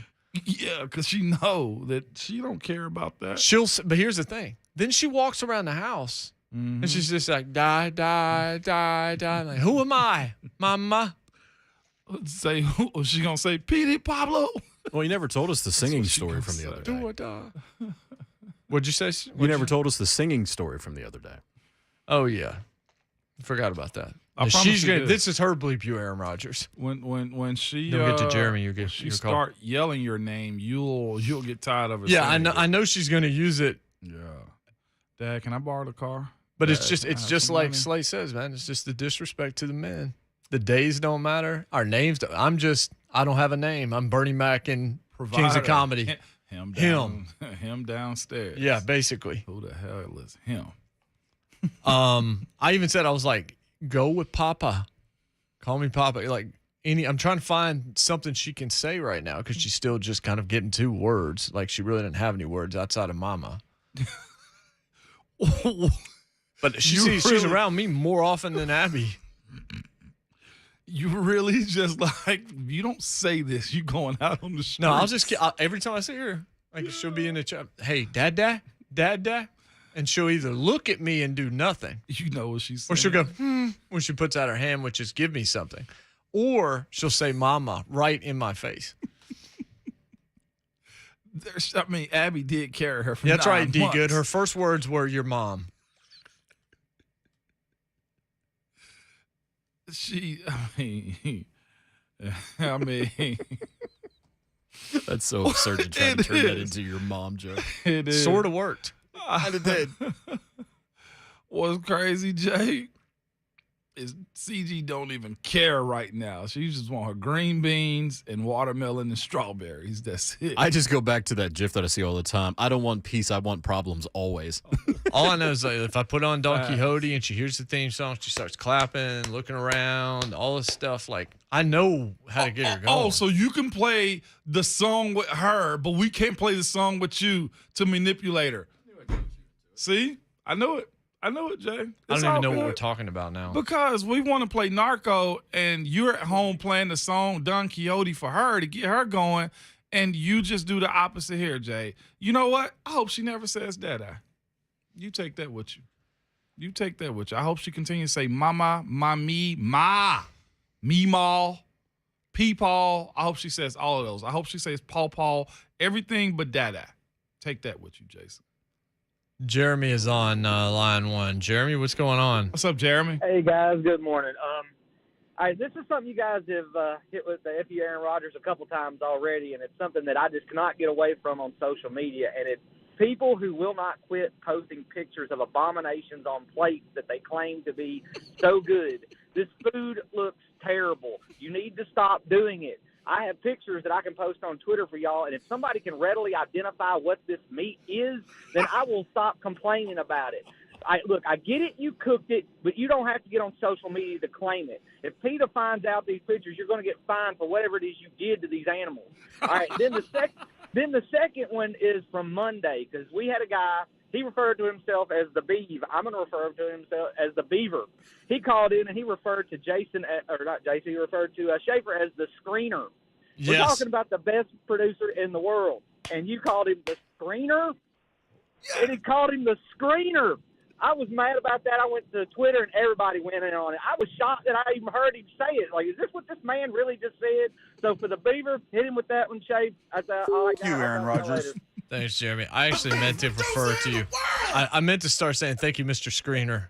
Yeah, because she know that she don't care about that.
But here's the thing. Then she walks around the house and she's just like, die. I'm like, who am I? Mama.
Let's say, who? She going to say, Petey Pablo?
Well, you never told us the singing story from the other day.
Do or die. What'd you say?
You never told us the singing story from the other day.
Oh, yeah. Forgot about that.
I
This is her bleep you, Aaron Rodgers.
When she
Don't get to Jeremy, you get
she
your
start yelling your name, you'll get tired of it.
Yeah, I know she's going to use it.
Yeah. Dad, can I borrow the car?
But
Dad,
it's just like Slay says, man. It's just the disrespect to the men. The days don't matter. Our names don't. I don't have a name. I'm Bernie Mac in Kings of Comedy.
Him downstairs.
Yeah, basically.
Who the hell is him?
I even said, I was like, go with Papa. Call me Papa. Like I'm trying to find something she can say right now because she's still just kind of getting 2 words. Like she really didn't have any words outside of mama. But she's around me more often than Abby.
You really just like, you don't say this, you going out on the street.
No, every time I see her, like she'll be in the chat. Hey, dad. And she'll either look at me and do nothing.
You know what she's saying.
Or she'll go, when she puts out her hand, which is give me something. Or she'll say mama right in my face.
Abby did carry her for
That's
9
right, D.
months.
Good. Her first words were your mom.
I mean,
That's so absurd to try to turn that into your mom joke.
it is.
Sort of worked. And it did.
What's crazy, Jay, is CG don't even care right now. She just want her green beans and watermelon and strawberries. That's it.
I just go back to that GIF that I see all the time. I don't want peace. I want problems always.
All I know is like, if I put on Don Quixote and she hears the theme song, she starts clapping, looking around, all this stuff. Like, I know how to get her going.
Oh, so you can play the song with her, but we can't play the song with you to manipulate her. See? I know it. Jay.
I don't even know what we're talking about now.
Because we want to play Narco, and you're at home playing the song Don Quixote for her to get her going, and you just do the opposite here, Jay. You know what? I hope she never says Dada. You take that with you. I hope she continues to say mama, mommy, ma, meemaw, peepaw. I hope she says all of those. I hope she says paw, everything but Dada. Take that with you, Jason.
Jeremy is on line 1. Jeremy, what's going on?
What's up, Jeremy?
Hey, guys. Good morning. This is something you guys have hit with the F.U. Aaron Rodgers a couple times already, and it's something that I just cannot get away from on social media, and it's people who will not quit posting pictures of abominations on plates that they claim to be so good. This food looks terrible. You need to stop doing it. I have pictures that I can post on Twitter for y'all, and if somebody can readily identify what this meat is, then I will stop complaining about it. I get it, you cooked it, but you don't have to get on social media to claim it. If PETA finds out these pictures, you're going to get fined for whatever it is you did to these animals. All right, then the second one is from Monday, because we had a guy, he referred to himself as the Beav. I'm going to refer to himself as the Beaver. He called in and he referred to he referred to Schaefer as the screener.
Yes.
We're talking about the best producer in the world, and you called him the screener? Yeah. And he called him the screener. I was mad about that. I went to Twitter, and everybody went in on it. I was shocked that I even heard him say it. Like, is this what this man really just said? So for the Beaver, hit him with that one, Chase. I said,
Thank you, Aaron Rodgers.
Thanks, Jeremy. I actually meant to refer to you. I meant to start saying thank you, Mr. Screener.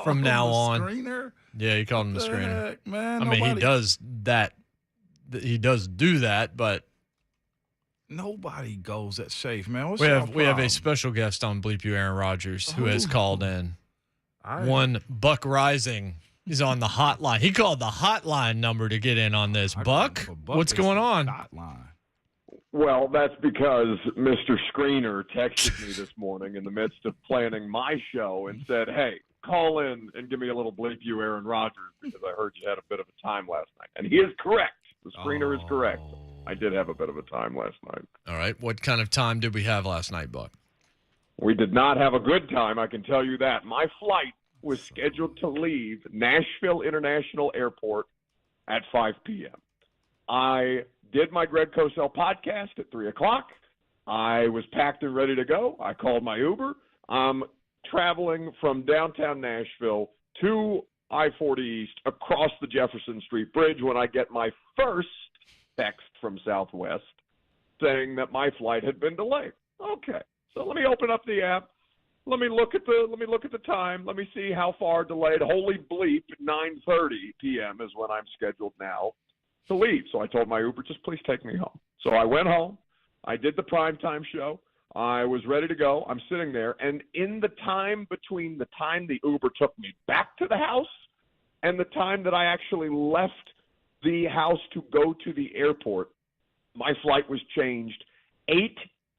From now on.
Screener?
Yeah, he called him the screener.
Heck, man,
I mean, he does that. He does do that, but
nobody goes at Shafe, man.
we have a special guest on Bleep You, Aaron Rodgers, who has called in. One Buck Rising is on the hotline. He called the hotline number to get in on this. Buck, what's going on?
Hotline.
Well, that's because Mr. Screener texted me this morning in the midst of planning my show and said, hey, call in and give me a little Bleep You, Aaron Rodgers, because I heard you had a bit of a time last night. And he is correct. The screener is correct. I did have a bit of a time last night.
All right. What kind of time did we have last night, Buck?
We did not have a good time, I can tell you that. My flight was scheduled to leave Nashville International Airport at 5 p.m. I did my Greg Cosell podcast at 3 o'clock. I was packed and ready to go. I called my Uber. I'm traveling from downtown Nashville to I-40 East across the Jefferson Street Bridge when I get my first text from Southwest saying that my flight had been delayed. Okay, so let me open up the app. Let me look at the time. Let me see how far delayed. Holy bleep, 9:30 p.m. is when I'm scheduled now to leave. So I told my Uber, just please take me home. So I went home. I did the primetime show. I was ready to go. I'm sitting there, and in the time between the time the Uber took me back to the house and the time that I actually left the house to go to the airport, my flight was changed 8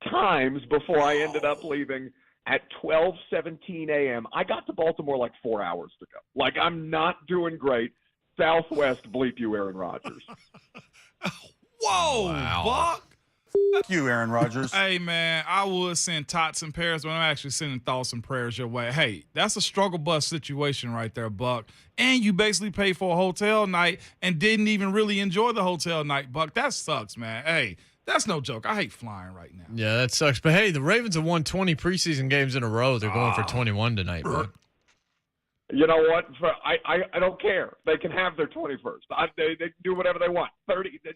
times before I ended up leaving at 12:17 a.m. I got to Baltimore like 4 hours to go. Like, I'm not doing great. Southwest, bleep you, Aaron Rodgers.
Whoa,
Wow.
Buck.
Fuck you, Aaron Rodgers.
Hey, man, I would send tots and prayers, but I'm actually sending thoughts and prayers your way. Hey, that's a struggle bus situation right there, Buck. And you basically paid for a hotel night and didn't even really enjoy the hotel night, Buck. That sucks, man. Hey, that's no joke. I hate flying right now.
Yeah, that sucks. But, hey, the Ravens have won 20 preseason games in a row. They're going for 21 tonight, Buck.
You know what? I don't care. They can have their 21st. They can do whatever they want.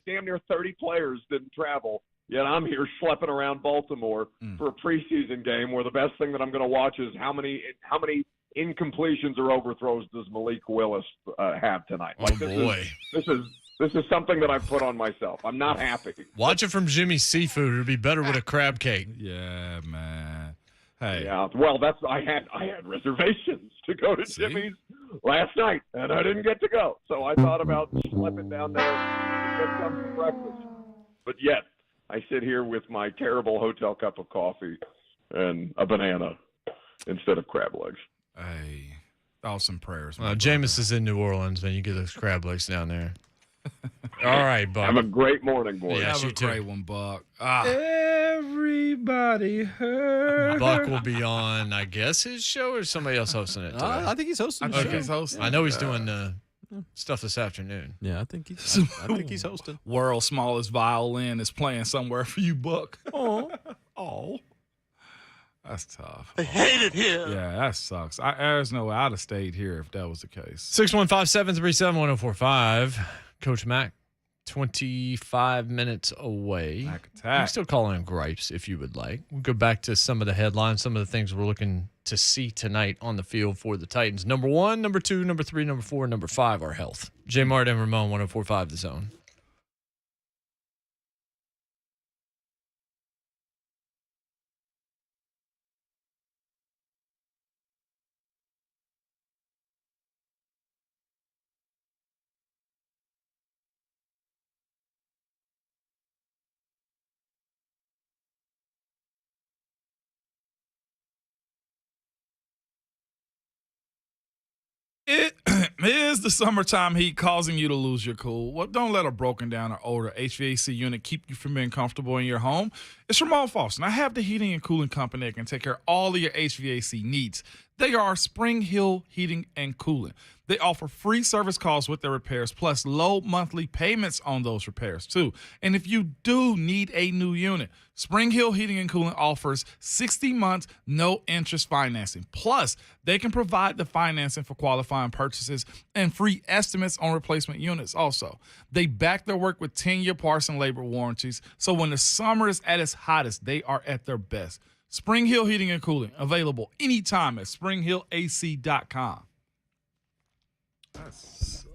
Damn near 30 players didn't travel. Yet I'm here schlepping around Baltimore for a preseason game where the best thing that I'm going to watch is how many incompletions or overthrows does Malik Willis have tonight.
Like, boy.
This is something that I've put on myself. I'm not happy.
Watch it from Jimmy's Seafood. It would be better with a crab cake.
Yeah, man. Hey.
Yeah, well, I had reservations to go to Jimmy's last night, and I didn't get to go. So I thought about schlepping down there to get some for breakfast. But yet, I sit here with my terrible hotel cup of coffee and a banana instead of crab legs.
Hey, thoughts and prayers.
Jameis is in New Orleans, man. You get those crab legs down there. All right, Buck.
Have a great morning, boys.
Yeah,
Have
you
a
too.
great one, Buck. Everybody hurt.
Buck will be on, I guess, his show or somebody else hosting it today.
I think he's hosting.
I think he's hosting.
I know he's doing stuff this afternoon.
Yeah, I think he's hosting.
World's smallest violin is playing somewhere for you, Buck. Oh. That's tough.
I hate it here.
Yeah, that sucks. There's no way I'd have stayed here if that was the case.
615-737-1045. Coach Mac, 25 minutes away.
Mac
You
attack.
can still call in gripes if you would like. We'll go back to some of the headlines, some of the things we're looking to see tonight on the field for the Titans. Number 1, number 2, number 3, number 4, number 5 are health. J. Mart and Ramon, 104.5 The Zone.
It is the summertime heat causing you to lose your cool. Well, don't let a broken down or older HVAC unit keep you from being comfortable in your home. It's Ramon Foster, and I have the heating and cooling company that can take care of all of your HVAC needs. They are Spring Hill Heating and Cooling. They offer free service calls with their repairs, plus low monthly payments on those repairs, too. And if you do need a new unit, Spring Hill Heating and Cooling offers 60 months, no interest financing. Plus, they can provide the financing for qualifying purchases and free estimates on replacement units also. They back their work with 10-year parts and labor warranties, so when the summer is at its hottest, they are at their best. Spring Hill Heating and Cooling, available anytime at springhillac.com. That's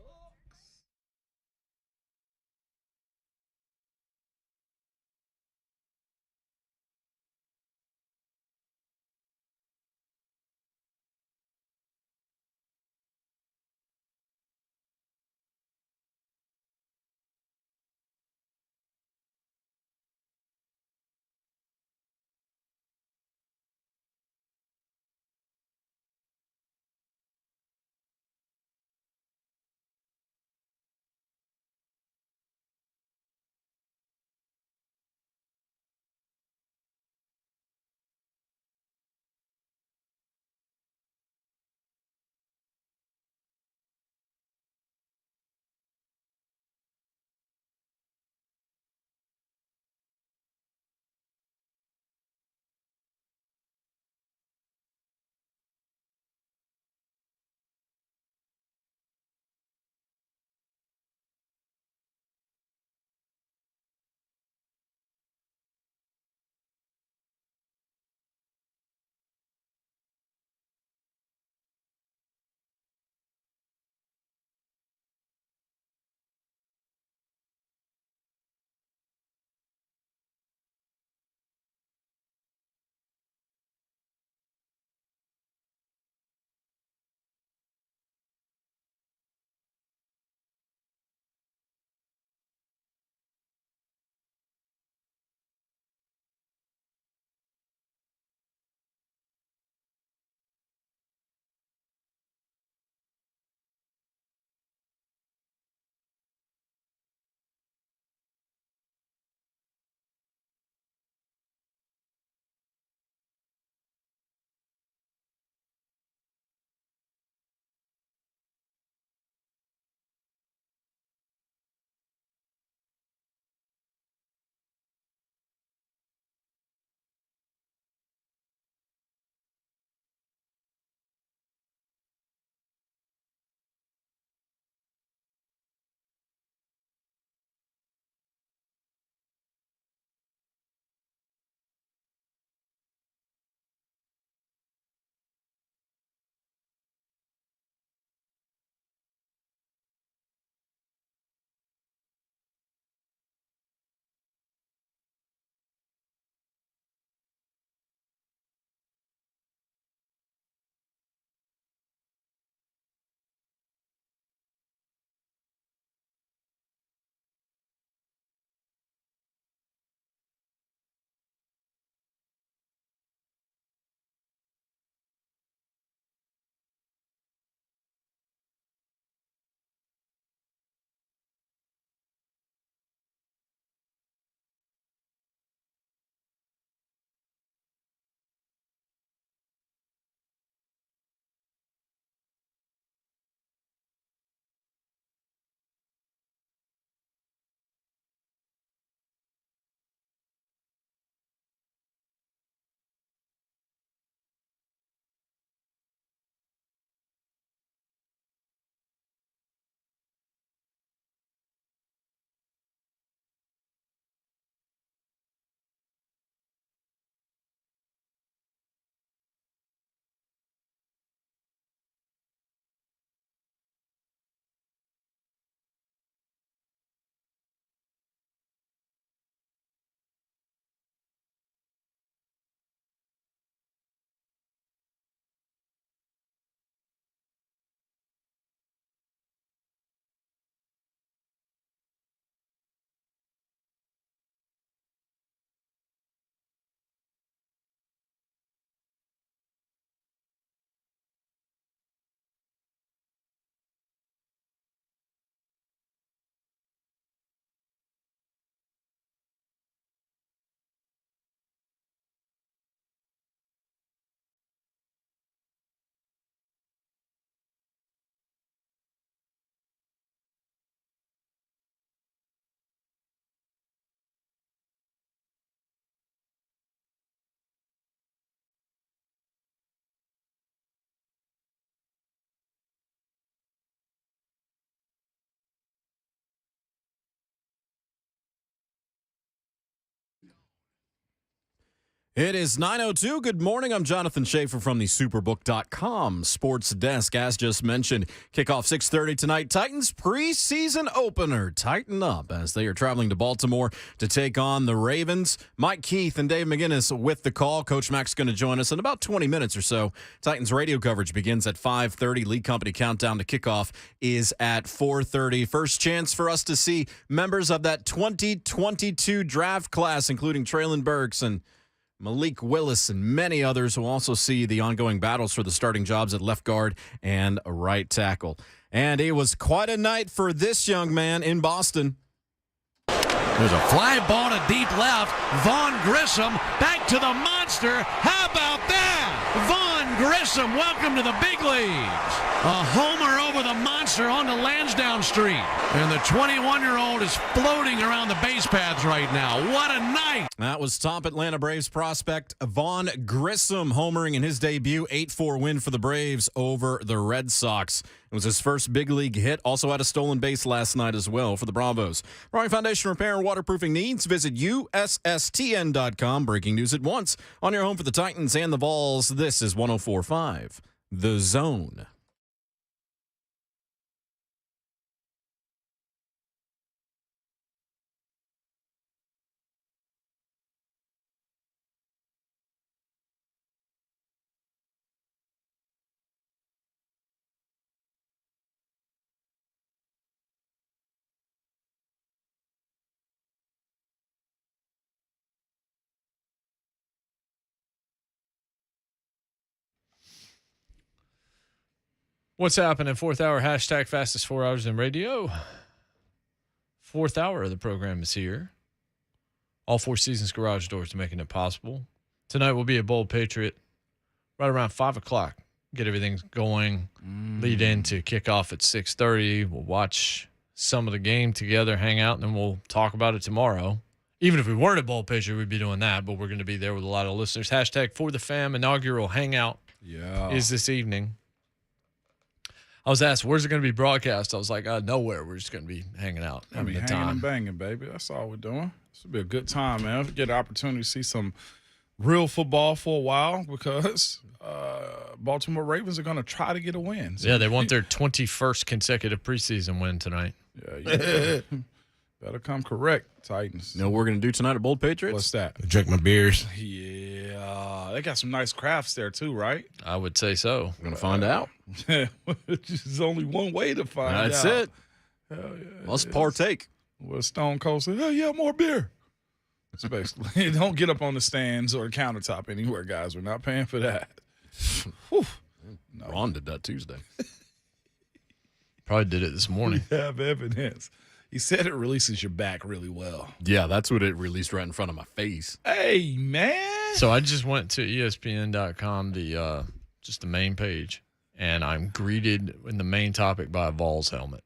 It is 9:02. Good morning. I'm Jonathan Schaefer from the Superbook.com Sports Desk. As just mentioned, kickoff 6:30 tonight. Titans preseason opener. Tighten up as they are traveling to Baltimore to take on the Ravens. Mike Keith and Dave McGinnis with the call. Coach Mac's going to join us in about 20 minutes or so. Titans radio coverage begins at 5:30. League Company countdown to kickoff is at 4:30. First chance for us to see members of that 2022 draft class, including Traylon Burks and Malik Willis and many others who also see the ongoing battles for the starting jobs at left guard and right tackle. And it was quite a night for this young man in Boston.
There's a fly ball to deep left. Vaughn Grissom back to the monster. How about that? Vaughn Grissom, welcome to the big leagues. A homer over the monster onto Lansdowne Street. And the 21-year-old is floating around the base paths right now. What a night.
That was top Atlanta Braves prospect Vaughn Grissom homering in his debut. 8-4 win for the Braves over the Red Sox. It was his first big league hit. Also had a stolen base last night as well for the Bravos. Roaring Foundation repair and waterproofing needs. Visit USSTN.com. Breaking news at once on your home for the Titans and the Vols. This is 104.5 The Zone.
What's happening? Fourth hour, hashtag fastest 4 hours in radio. Fourth hour of the program is here. All Four Seasons garage doors are making it possible. Tonight will be a Bold Patriot right around 5 o'clock. Get everything going. Lead into kickoff at 6:30. We'll watch some of the game together, hang out, and then we'll talk about it tomorrow. Even if we weren't a Bold Patriot, we'd be doing that, but we're going to be there with a lot of listeners. Hashtag For the Fam inaugural hangout is this evening. I was asked, where's it going to be broadcast? I was like, nowhere. We're just going to be hanging out.
Hanging and banging, baby. That's all we're doing. This will be a good time, man. We'll get an opportunity to see some real football for a while because Baltimore Ravens are going to try to get a win. So,
yeah, they want their 21st consecutive preseason win tonight.
Yeah, better come correct, Titans.
You know what we're going to do tonight at Bold Patriots?
What's that?
Drink my beers.
Yeah. They got some nice crafts there, too, right?
I would say so.
We're going to find out.
There's only one way to find out.
That's it.
Hell yeah.
Let's partake.
Well, Stone Cold said, "Oh yeah, more beer." That's basically. Don't get up on the stands or the countertop anywhere, guys. We're not paying for that.
No. Ron did that Tuesday.
Probably did it this morning.
We have evidence. He said it releases your back really well.
Yeah, that's what it released right in front of my face.
Hey, man.
So I just went to ESPN.com, just the main page, and I'm greeted in the main topic by a Vols helmet.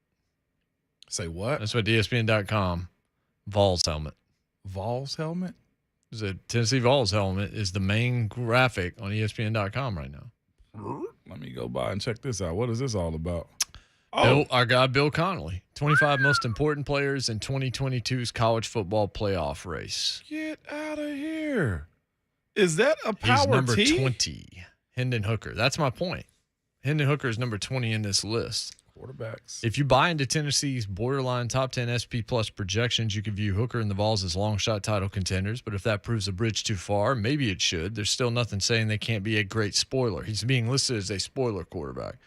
Say what?
That's what ESPN.com, Vols helmet.
Vols helmet?
The Tennessee Vols helmet is the main graphic on ESPN.com right now.
Let me go by and check this out. What is this all about?
Our guy Bill Connolly, 25 most important players in 2022's college football playoff race.
Get out of here. Is that a power
He's number
T?
20, Hendon Hooker. That's my point. Hendon Hooker is number 20 in this list.
Quarterbacks.
If you buy into Tennessee's borderline top 10 SP Plus projections, you could view Hooker and the Vols as long shot title contenders. But if that proves a bridge too far, maybe it should. There's still nothing saying they can't be a great spoiler. He's being listed as a spoiler quarterback.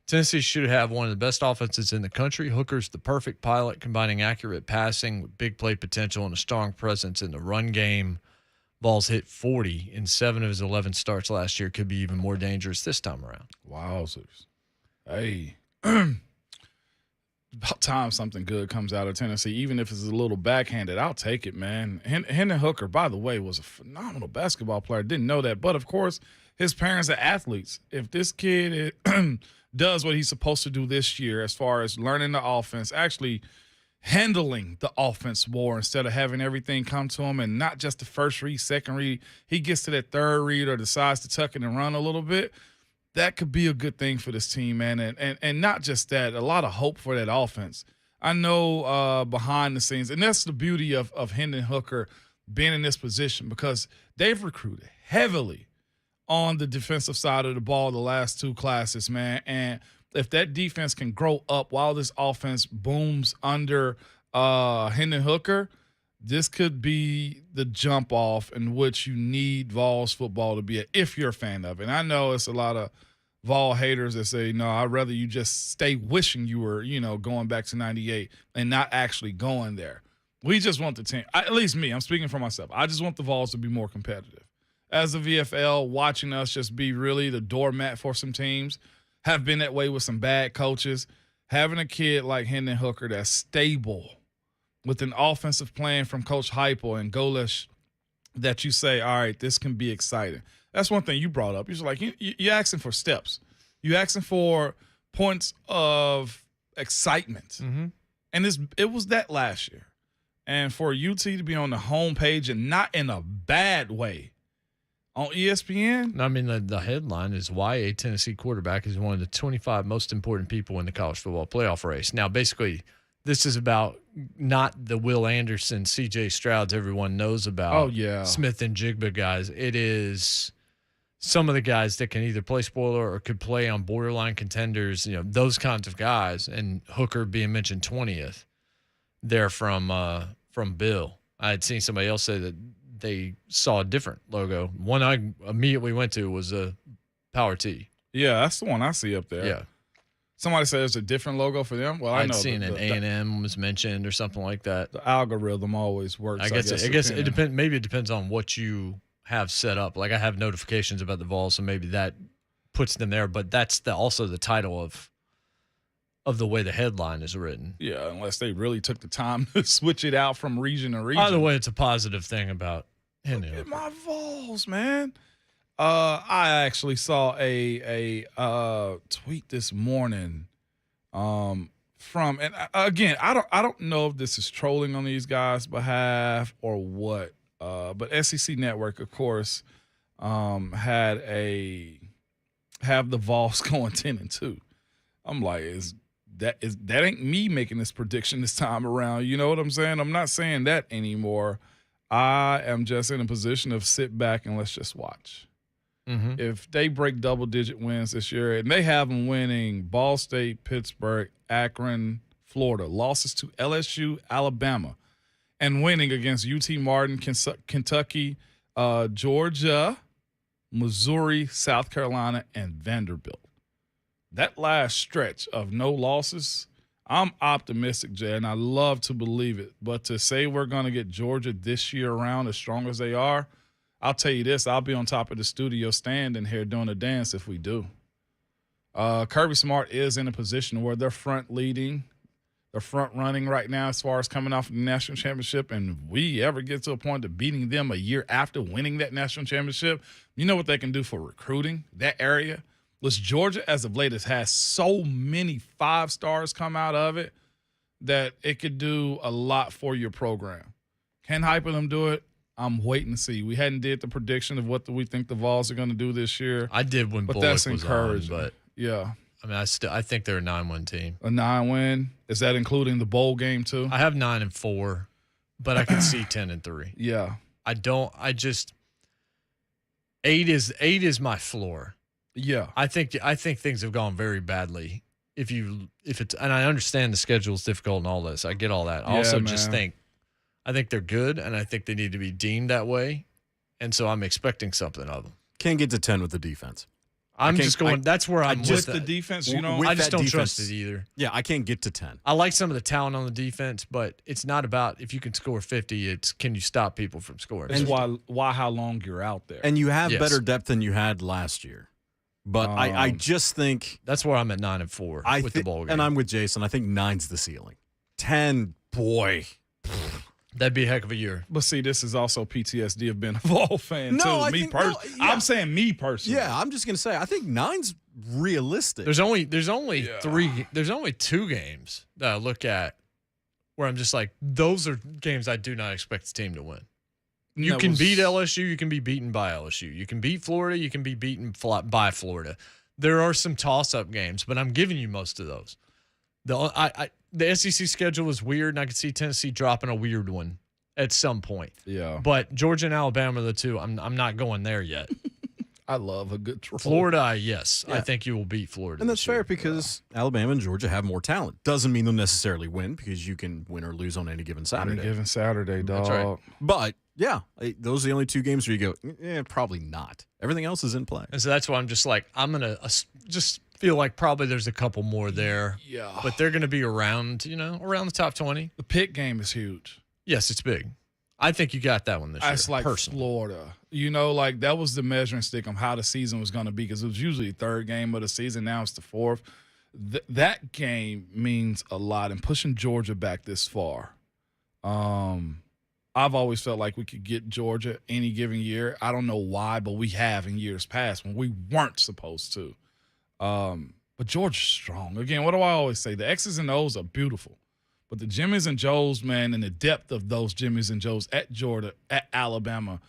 Tennessee should have one of the best offenses in the country. Hooker's the perfect pilot, combining accurate passing with big play potential and a strong presence in the run game. Vols hit 40 in 7 of his 11 starts last year. Could be even more dangerous this time around.
Wowzers. Hey. About time something good comes out of Tennessee, even if it's a little backhanded. I'll take it, man. Hendon Hooker, by the way, was a phenomenal basketball player. Didn't know that. But, of course, his parents are athletes. If this kid does what he's supposed to do this year as far as learning the offense, actually handling the offense more instead of having everything come to him and not just the first read, second read, he gets to that third read or decides to tuck it and run a little bit, that could be a good thing for this team, man. And not just that, a lot of hope for that offense. I know behind the scenes, and that's the beauty of Hendon Hooker, being in this position because they've recruited heavily on the defensive side of the ball the last 2 classes, man. And if that defense can grow up while this offense booms under Hendon Hooker, this could be the jump off in which you need Vols football to be at if you're a fan of it. And I know it's a lot of Vol haters that say, no, I'd rather you just stay wishing you were, going back to 98 and not actually going there. We just want the team, at least me, I'm speaking for myself. I just want the Vols to be more competitive. As a VFL, watching us just be really the doormat for some teams, have been that way with some bad coaches. Having a kid like Hendon Hooker that's stable with an offensive plan from Coach Heupel and Golish that you say, all right, this can be exciting. That's one thing you brought up. You're like, you're asking for steps. You're asking for points of excitement.
Mm-hmm.
And it was that last year. And for UT to be on the homepage and not in a bad way on ESPN.
I mean, the headline is why a Tennessee quarterback is one of the 25 most important people in the college football playoff race. Now, basically, this is about not the Will Anderson, C.J. Strouds everyone knows about.
Oh, yeah.
Smith and Jigba guys. It is some of the guys that can either play spoiler or could play on borderline contenders, those kinds of guys. And Hooker being mentioned 20th there from Bill. I had seen somebody else say that they saw a different logo. One I immediately went to was a Power T.
Yeah, that's the one I see up there.
Yeah.
Somebody said there's a different logo for them. Well, I know
I'd seen an A&M was mentioned or something like that.
The algorithm always works.
I guess it depends. Maybe it depends on what you have set up. Like I have notifications about the Vols, so maybe that puts them there. But that's also the title of the way the headline is written.
Yeah, unless they really took the time to switch it out from region to region.
Either way, it's a positive thing about Hendon.
Look at my Vols, man. I actually saw a tweet this morning from, and again, I don't know if this is trolling on these guys' behalf or what, but SEC Network, of course, have the Vols going 10-2. I'm like, that ain't me making this prediction this time around. You know what I'm saying? I'm not saying that anymore. I am just in a position of sit back and let's just watch.
Mm-hmm.
If they break double-digit wins this year, and they have them winning Ball State, Pittsburgh, Akron, Florida, losses to LSU, Alabama, and winning against UT Martin, Kentucky, Georgia, Missouri, South Carolina, and Vanderbilt. That last stretch of no losses, I'm optimistic, Jay, and I love to believe it. But to say we're going to get Georgia this year around as strong as they are, I'll tell you this, I'll be on top of the studio stand in here doing a dance if we do. Kirby Smart is in a position where they're front running right now as far as coming off the national championship. And if we ever get to a point of beating them a year after winning that national championship, you know what they can do for recruiting that area? Listen, Georgia, as of late, has so many 5 stars come out of it that it could do a lot for your program. Can Hyper them do it? I'm waiting to see. We hadn't did the prediction of what we think the Vols are going to do this year.
I did when Bullock was encouraging. On, but
yeah.
I mean, I think they're a 9-win team.
A 9-win? Is that including the bowl game too?
I have 9-4, but I can see 10-3.
Yeah.
Eight is my floor.
Yeah.
I think things have gone very badly. If it's, and I understand the schedule is difficult and all this. I get all that. I also just think they're good, and I think they need to be deemed that way. And so I'm expecting something of them.
Can't get to 10 with the defense.
That's where I'm
with
with
the defense. You know,
I just don't trust it either.
Yeah, I can't get to 10.
I like some of the talent on the defense, but it's not about if you can score 50. It's can you stop people from scoring.
That's why how long you're out there.
And you have better depth than you had last year. But I just think
that's where I'm at 9-4 with the bowl game.
And I'm with Jason. I think 9's the ceiling. 10, boy.
That'd be a heck of a year.
But see, this is also PTSD of being a Vol fan too. I'm saying me personally.
Yeah, I'm just gonna say I think 9's realistic.
There's only 2 games that I look at where I'm just like, those are games I do not expect the team to win. You can beat LSU. You can be beaten by LSU. You can beat Florida. You can be beaten by Florida. There are some toss-up games, but I'm giving you most of those. The SEC schedule is weird, and I could see Tennessee dropping a weird one at some point.
Yeah.
But Georgia and Alabama are the two. I'm not going there yet.
I love a good troll.
Florida, yes.
Yeah.
I think you will beat Florida.
And that's
this year.
fair because Alabama and Georgia have more talent. Doesn't mean they'll necessarily win because you can win or lose on any given Saturday.
Any given Saturday, dog.
That's right.
But, yeah, those are the only two games where you go, probably not. Everything else is in play.
And so that's why I'm just like, I'm going to just feel like probably there's a couple more there.
Yeah.
But they're going to be around, around the top 20.
The Pitt game is huge.
Yes, it's big. I think you got that one this year.
It's like
personally.
Florida. Like that was the measuring stick on how the season was going to be because it was usually the third game of the season. Now it's the fourth. That game means a lot. And pushing Georgia back this far, I've always felt like we could get Georgia any given year. I don't know why, but we have in years past when we weren't supposed to. But Georgia's strong. Again, what do I always say? The X's and O's are beautiful. But the Jimmys and Joes, man, and the depth of those Jimmys and Joes at Georgia, at Alabama,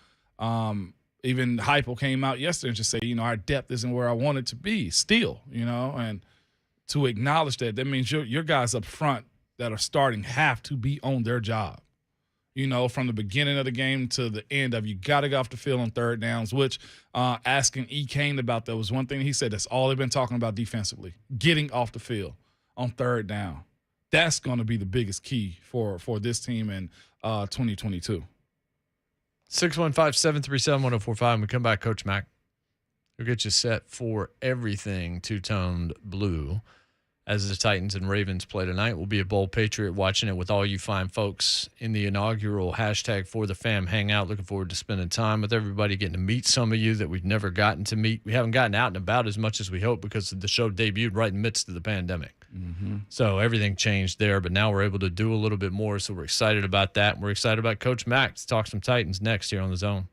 even Heupel came out yesterday and just say, our depth isn't where I want it to be still, and to acknowledge that means your guys up front that are starting have to be on their job. From the beginning of the game to the end of, you got to get off the field on third downs, which asking E. Kane about that was one thing he said. That's all they've been talking about defensively, getting off the field on third down. That's going to be the biggest key for this team in 2022.
615-737-1045. When we come back, Coach Mack, we'll get you set for everything two-toned blue as the Titans and Ravens play tonight. We'll be a Bold Patriot watching it with all you fine folks in the inaugural #ForTheFam hangout. Looking forward to spending time with everybody, getting to meet some of you that we've never gotten to meet. We haven't gotten out and about as much as we hoped because the show debuted right in the midst of the pandemic.
Mm-hmm.
So everything changed there, but now we're able to do a little bit more, so we're excited about that. We're excited about Coach Mack to talk some Titans next here on The Zone.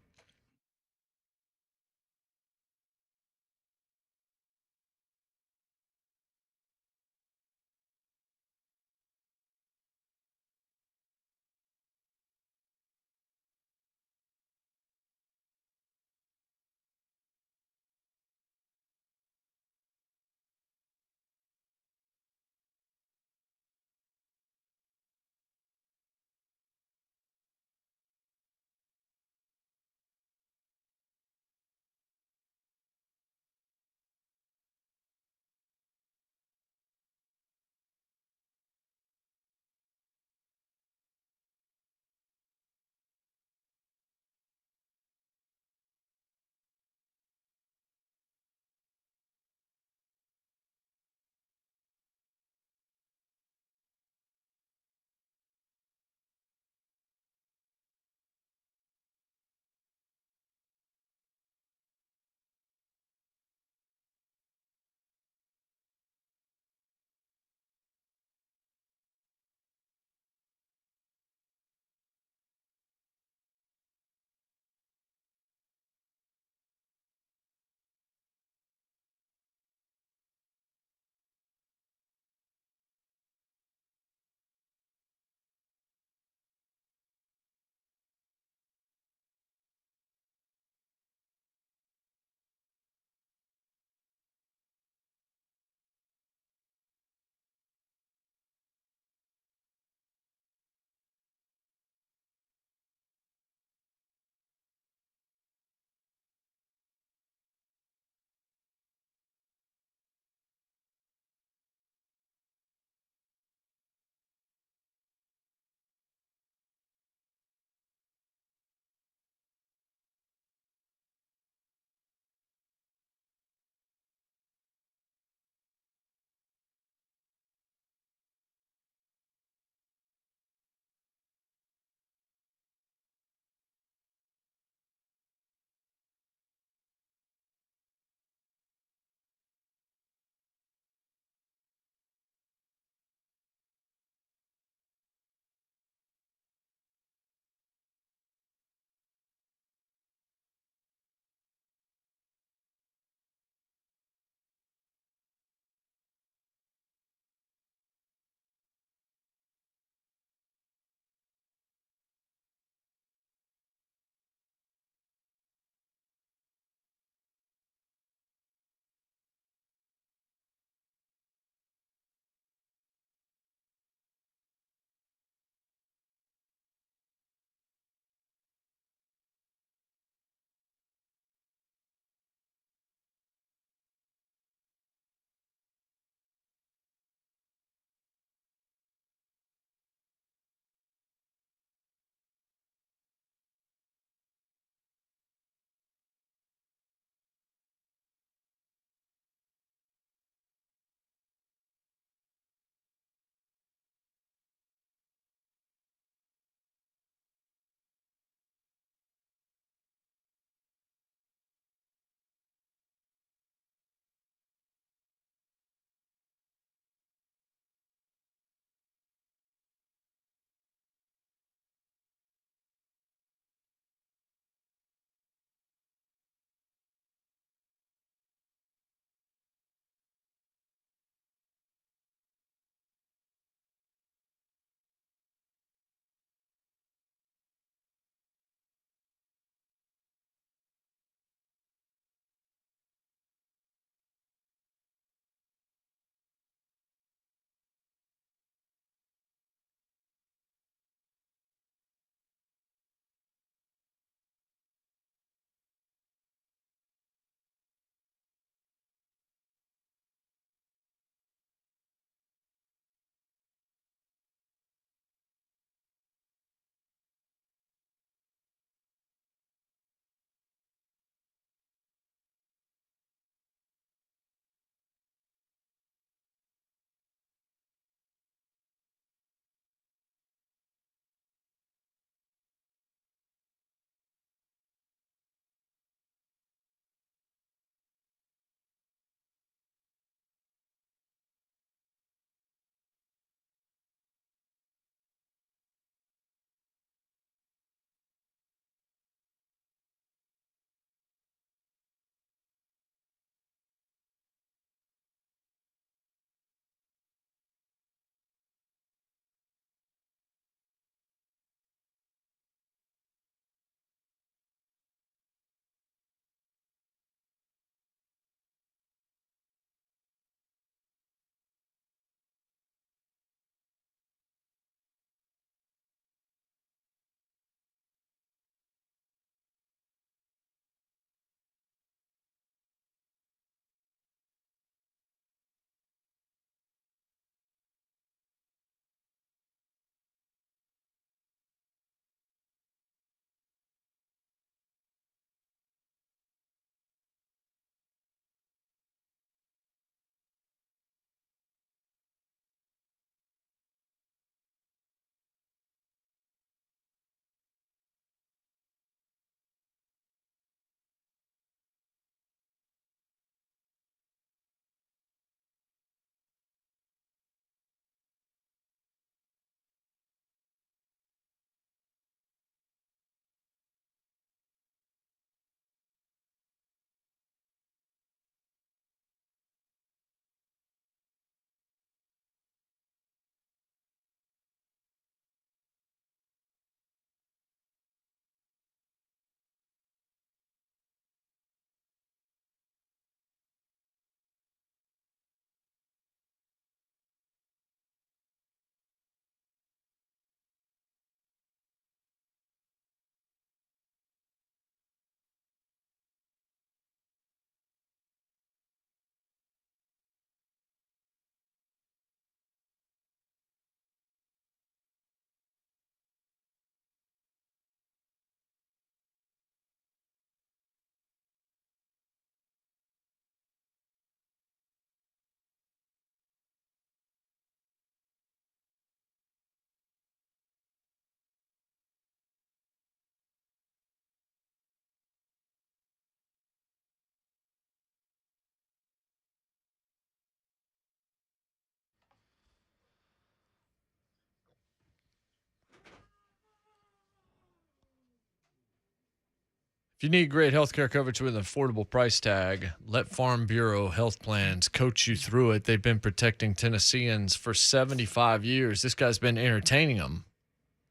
If you need great healthcare coverage with an affordable price tag, let Farm Bureau Health Plans coach you through it. They've been protecting Tennesseans for 75 years. This guy's been entertaining them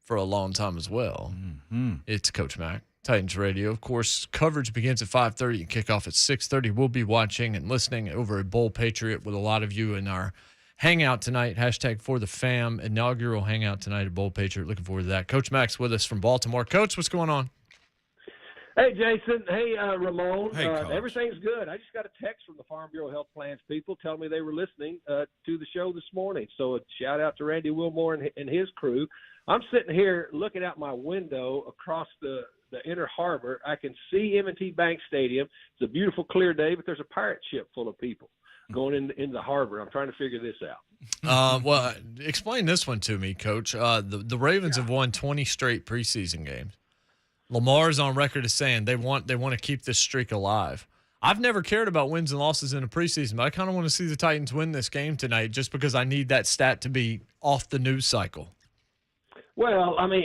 for a long time as well. It's Coach Mac, Titans Radio. Of course, coverage begins at 5:30 and kickoff at 6:30. We'll be watching and listening over at Bowl Patriot with a lot of you in our hangout tonight. Hashtag for the fam inaugural hangout tonight at Bowl Patriot. Looking forward to that. Coach Mac's with us from Baltimore. Coach, what's going on?
Hey, Jason. Hey, Ramon.
Hey,
everything's good. I just got a text from the Farm Bureau Health Plans people telling me they were listening to the show this morning. So a shout-out to Randy Wilmore and his crew. I'm sitting here looking out my window across the inner harbor. I can see M&T Bank Stadium. It's a beautiful, clear day, but there's a pirate ship full of people going in the harbor. I'm trying to figure this out.
Well, explain this one to me, Coach. The Ravens have won 20 straight preseason games. Lamar's on record as saying they want to keep this streak alive. I've never cared about wins and losses in a preseason, but I kind of want to see the Titans win this game tonight just because I need that stat to be off the news cycle.
Well, I mean,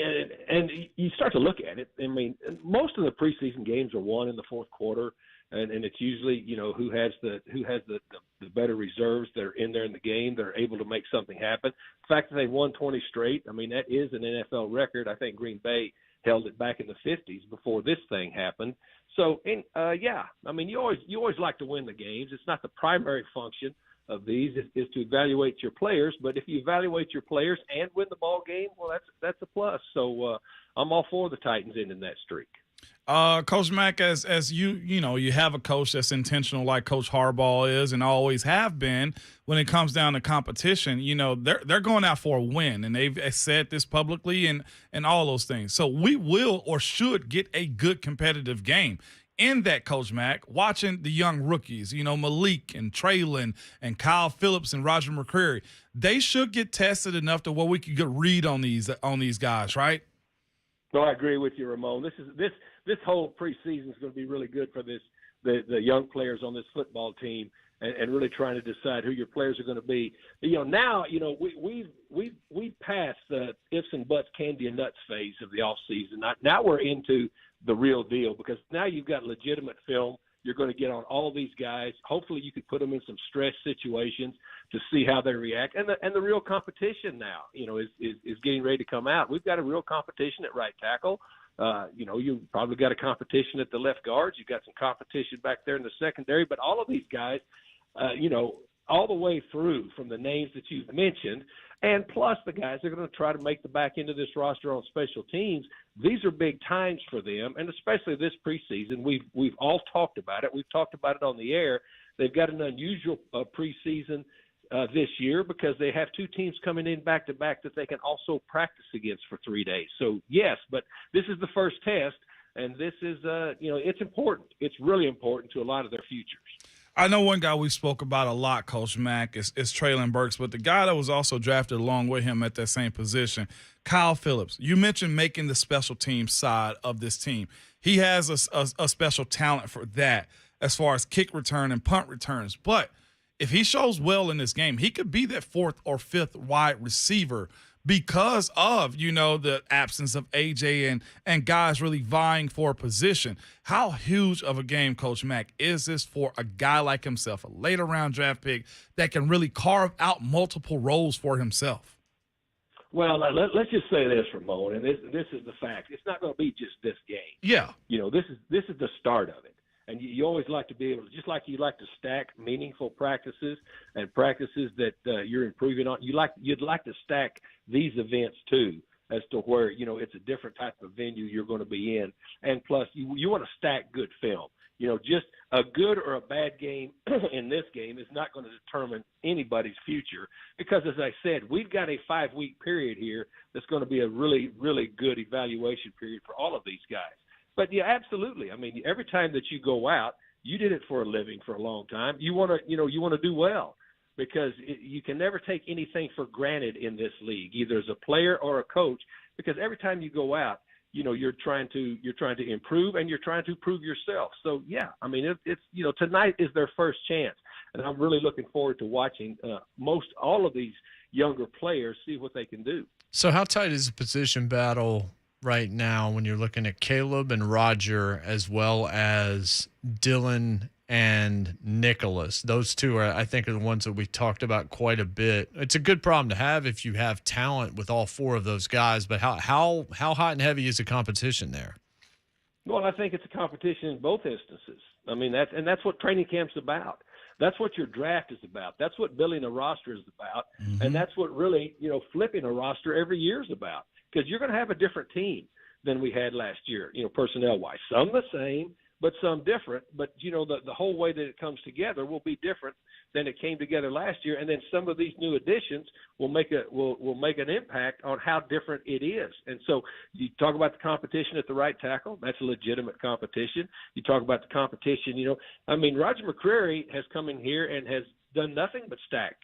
and you start to look at it. I mean, most of the preseason games are won in the fourth quarter, and it's usually, you know, who has the better reserves that are in there in the game that are able to make something happen. The fact that they won 20 straight, I mean, that is an NFL record. I think Green Bay held it back in the 50s before this thing happened. So, yeah, I mean, you always like to win the games. It's not the primary function of these is to evaluate your players, but if you evaluate your players and win the ball game, well, that's a plus. So I'm all for the Titans ending that streak.
Coach Mack, as you have a coach that's intentional like Coach Harbaugh is and always have been when it comes down to competition, you know, they're going out for a win, and they've said this publicly and all those things. So we will or should get a good competitive game. In that, Coach Mack, watching the young rookies, you know, Malik and Traylon and Kyle Phillips and Roger McCreary, they should get tested enough to where we can get a read on these guys, right?
No, I agree with you, Ramon. This whole preseason is going to be really good for the young players on this football team, and really trying to decide who your players are going to be. You know, now, you know, we've passed the ifs and buts, candy and nuts phase of the off season. Now we're into the real deal, because now you've got legitimate film. You're going to get on all these guys. Hopefully you could put them in some stress situations to see how they react. And the real competition now, you know, is getting ready to come out. We've got a real competition at right tackle. You know, you probably got a competition at the left guards. You've got some competition back there in the secondary. But all of these guys, you know, all the way through from the names that you've mentioned, and plus the guys that are going to try to make the back end of this roster on special teams, these are big times for them, and especially this preseason. We've all talked about it. We've talked about it on the air. They've got an unusual preseason this year because they have two teams coming in back-to-back that they can also practice against for 3 days. So, yes, but this is the first test, and this is, you know, it's important. It's really important to a lot of their futures.
I know one guy we spoke about a lot, Coach Mack, is Traylon Burks, but the guy that was also drafted along with him at that same position, Kyle Phillips. You mentioned making the special team side of this team. He has a special talent for that as far as kick return and punt returns. But if he shows well in this game, he could be that fourth or fifth wide receiver because of, you know, the absence of AJ and guys really vying for a position. How huge of a game, Coach Mack, is this for a guy like himself, a later round draft pick that can really carve out multiple roles for himself?
Well, let's just say this, Ramon, and this is the fact. It's not going to be just this game.
Yeah.
You know, this is the start of it. And you always like to be able to, just like you like to stack meaningful practices and practices that you're improving on, you'd like to stack these events too, as to where, you know, it's a different type of venue you're going to be in. And plus, you want to stack good film. You know, just a good or a bad game in this game is not going to determine anybody's future because, as I said, we've got a 5-week period here that's going to be a really, really good evaluation period for all of these guys. But, yeah, absolutely. I mean, every time that you go out, you did it for a living for a long time. You want to do well because you can never take anything for granted in this league, either as a player or a coach, because every time you go out, you know, you're trying to improve and you're trying to prove yourself. So, yeah, I mean, it's you know, tonight is their first chance. And I'm really looking forward to watching all of these younger players see what they can do.
So how tight is the position battle right now when you're looking at Caleb and Roger as well as Dylan and Nicholas. Those two are, I think, are the ones that we talked about quite a bit. It's a good problem to have if you have talent with all four of those guys, but how hot and heavy is the competition there?
Well, I think it's a competition in both instances. I mean, that's what training camp's about. That's what your draft is about. That's what building a roster is about.
Mm-hmm.
And that's what really, flipping a roster every year is about. Because you're going to have a different team than we had last year, personnel-wise. Some the same, but some different. But, the whole way that it comes together will be different than it came together last year. And then some of these new additions will make an impact on how different it is. And so you talk about the competition at the right tackle. That's a legitimate competition. You talk about the competition, Roger McCreary has come in here and has done nothing but stack,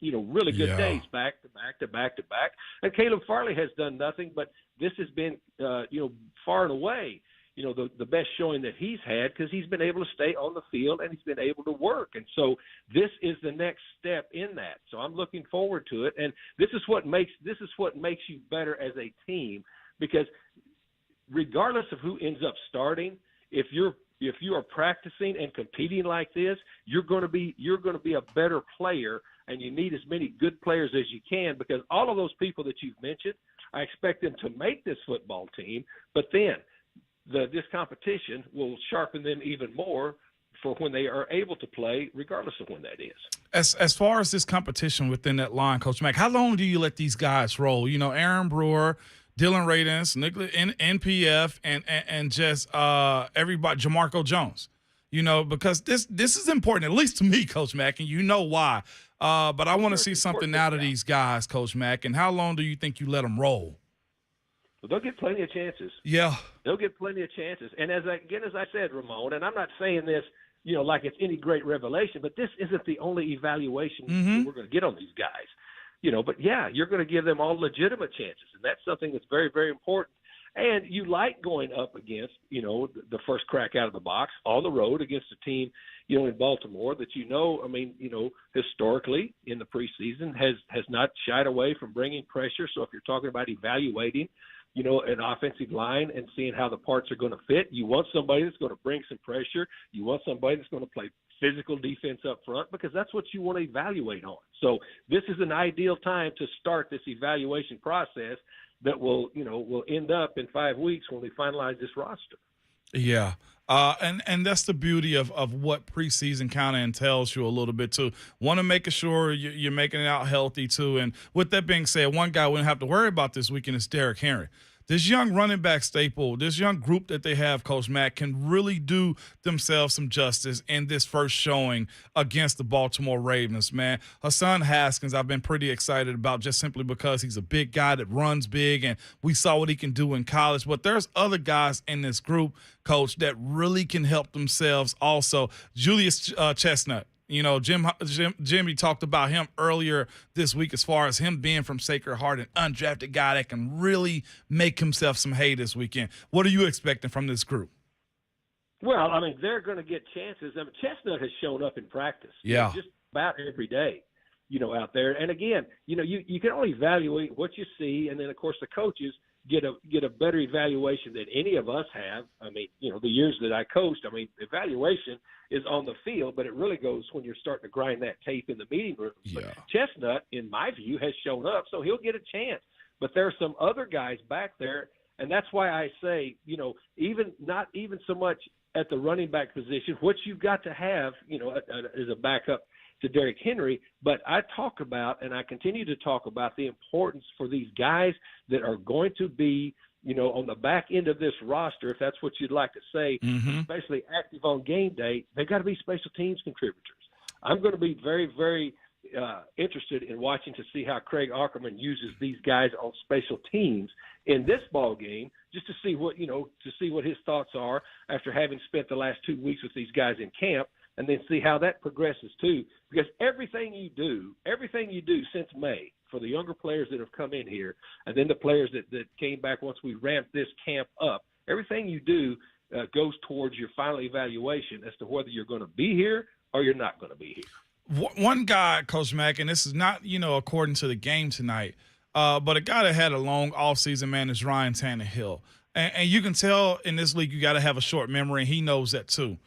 really good days back to back to back to back. And Caleb Farley has done nothing, but this has been, far and away, the best showing that he's had because he's been able to stay on the field and he's been able to work. And so this is the next step in that. So I'm looking forward to it. And this is what makes you better as a team, because regardless of who ends up starting, if you are practicing and competing like this, you're going to be a better player, and you need as many good players as you can, because all of those people that you've mentioned, I expect them to make this football team, but then this competition will sharpen them even more for when they are able to play, regardless of when that is.
As far as this competition within that line, Coach Mack, how long do you let these guys roll? Aaron Brewer, Dylan Radins, Nicholas, NPF, and just everybody, Jamarco Jones. Because this is important, at least to me, Coach Mack, and you know why. But I want to see something out of these guys, Coach Mack. And how long do you think you let them roll?
Well, they'll get plenty of chances.
Yeah.
They'll get plenty of chances. And as I said, Ramon, and I'm not saying this, like it's any great revelation, but this isn't the only evaluation we're going to get on these guys. But yeah, you're going to give them all legitimate chances. And that's something that's very, very important. And you like going up against, the first crack out of the box on the road against a team, in Baltimore that, historically in the preseason has not shied away from bringing pressure. So if you're talking about evaluating, an offensive line and seeing how the parts are going to fit, you want somebody that's going to bring some pressure. You want somebody that's going to play physical defense up front, because that's what you want to evaluate on. So this is an ideal time to start this evaluation process that will end up in 5 weeks when we finalize this roster.
Yeah. And that's the beauty of what preseason kind of entails you a little bit too. Want to make sure you're making it out healthy too. And with that being said, one guy we don't have to worry about this weekend is Derrick Henry. This young running back staple, this young group that they have, Coach Mack, can really do themselves some justice in this first showing against the Baltimore Ravens, man. Hassan Haskins, I've been pretty excited about just simply because he's a big guy that runs big, and we saw what he can do in college. But there's other guys in this group, Coach, that really can help themselves also. Julius Chestnut. Jimmy talked about him earlier this week as far as him being from Sacred Heart, an undrafted guy that can really make himself some hay this weekend. What are you expecting from this group?
Well, they're going to get chances. Chestnut has shown up in practice.
Yeah.
Just about every day, out there. And again, you can only evaluate what you see. And then, of course, the coaches get a better evaluation than any of us have. The years that I coached, evaluation is on the field, but it really goes when you're starting to grind that tape in the meeting room.
Yeah.
But Chestnut, in my view, has shown up, so he'll get a chance. But there are some other guys back there, and that's why I say, not even so much at the running back position, what you've got to have, as a backup to Derrick Henry, but I talk about, and I continue to talk about, the importance for these guys that are going to be, on the back end of this roster, if that's what you'd like to say, especially active on game day, they've got to be special teams contributors. I'm going to be very, very interested in watching to see how Craig Ackerman uses these guys on special teams in this ball game, just to see what his thoughts are after having spent the last 2 weeks with these guys in camp, and then see how that progresses too. Because everything you do since May, for the younger players that have come in here, and then the players that came back once we ramped this camp up, everything you do goes towards your final evaluation as to whether you're going to be here or you're not going to be here.
One guy, Coach Mack, and this is not, according to the game tonight, But a guy that had a long offseason, man, is Ryan Tannehill. And you can tell in this league you got to have a short memory, and he knows that too.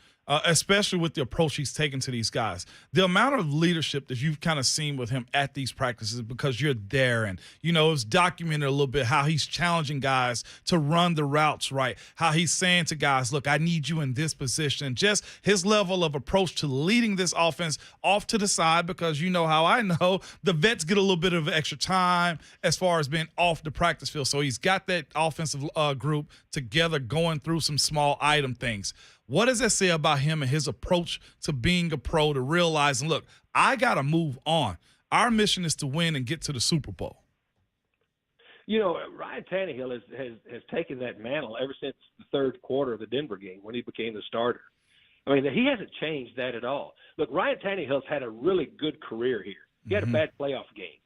Especially with the approach he's taken to these guys. The amount of leadership that you've kind of seen with him at these practices because you're there and, it's documented a little bit how he's challenging guys to run the routes right, how he's saying to guys, look, I need you in this position. Just his level of approach to leading this offense off to the side because you know how I know the vets get a little bit of extra time as far as being off the practice field. So he's got that offensive group together going through some small item things. What does that say about him and his approach to being a pro, to realizing, look, I got to move on. Our mission is to win and get to the Super Bowl.
Ryan Tannehill has taken that mantle ever since the third quarter of the Denver game when he became the starter. I mean, he hasn't changed that at all. Look, Ryan Tannehill's had a really good career here. He had a bad playoff game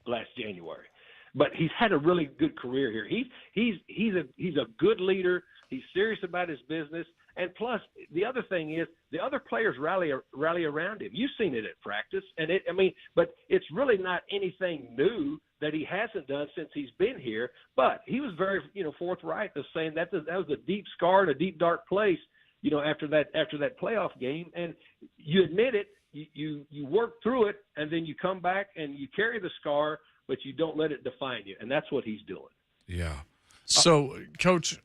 last January, but he's had a really good career here. He's a good leader. He's serious about his business. And plus, the other thing is the other players rally around him. You've seen it at practice, but it's really not anything new that he hasn't done since he's been here. But he was very, forthright of saying that was a deep scar and a deep dark place, after that playoff game. And you admit it, you work through it, and then you come back and you carry the scar, but you don't let it define you. And that's what he's doing.
Yeah.
So, Coach.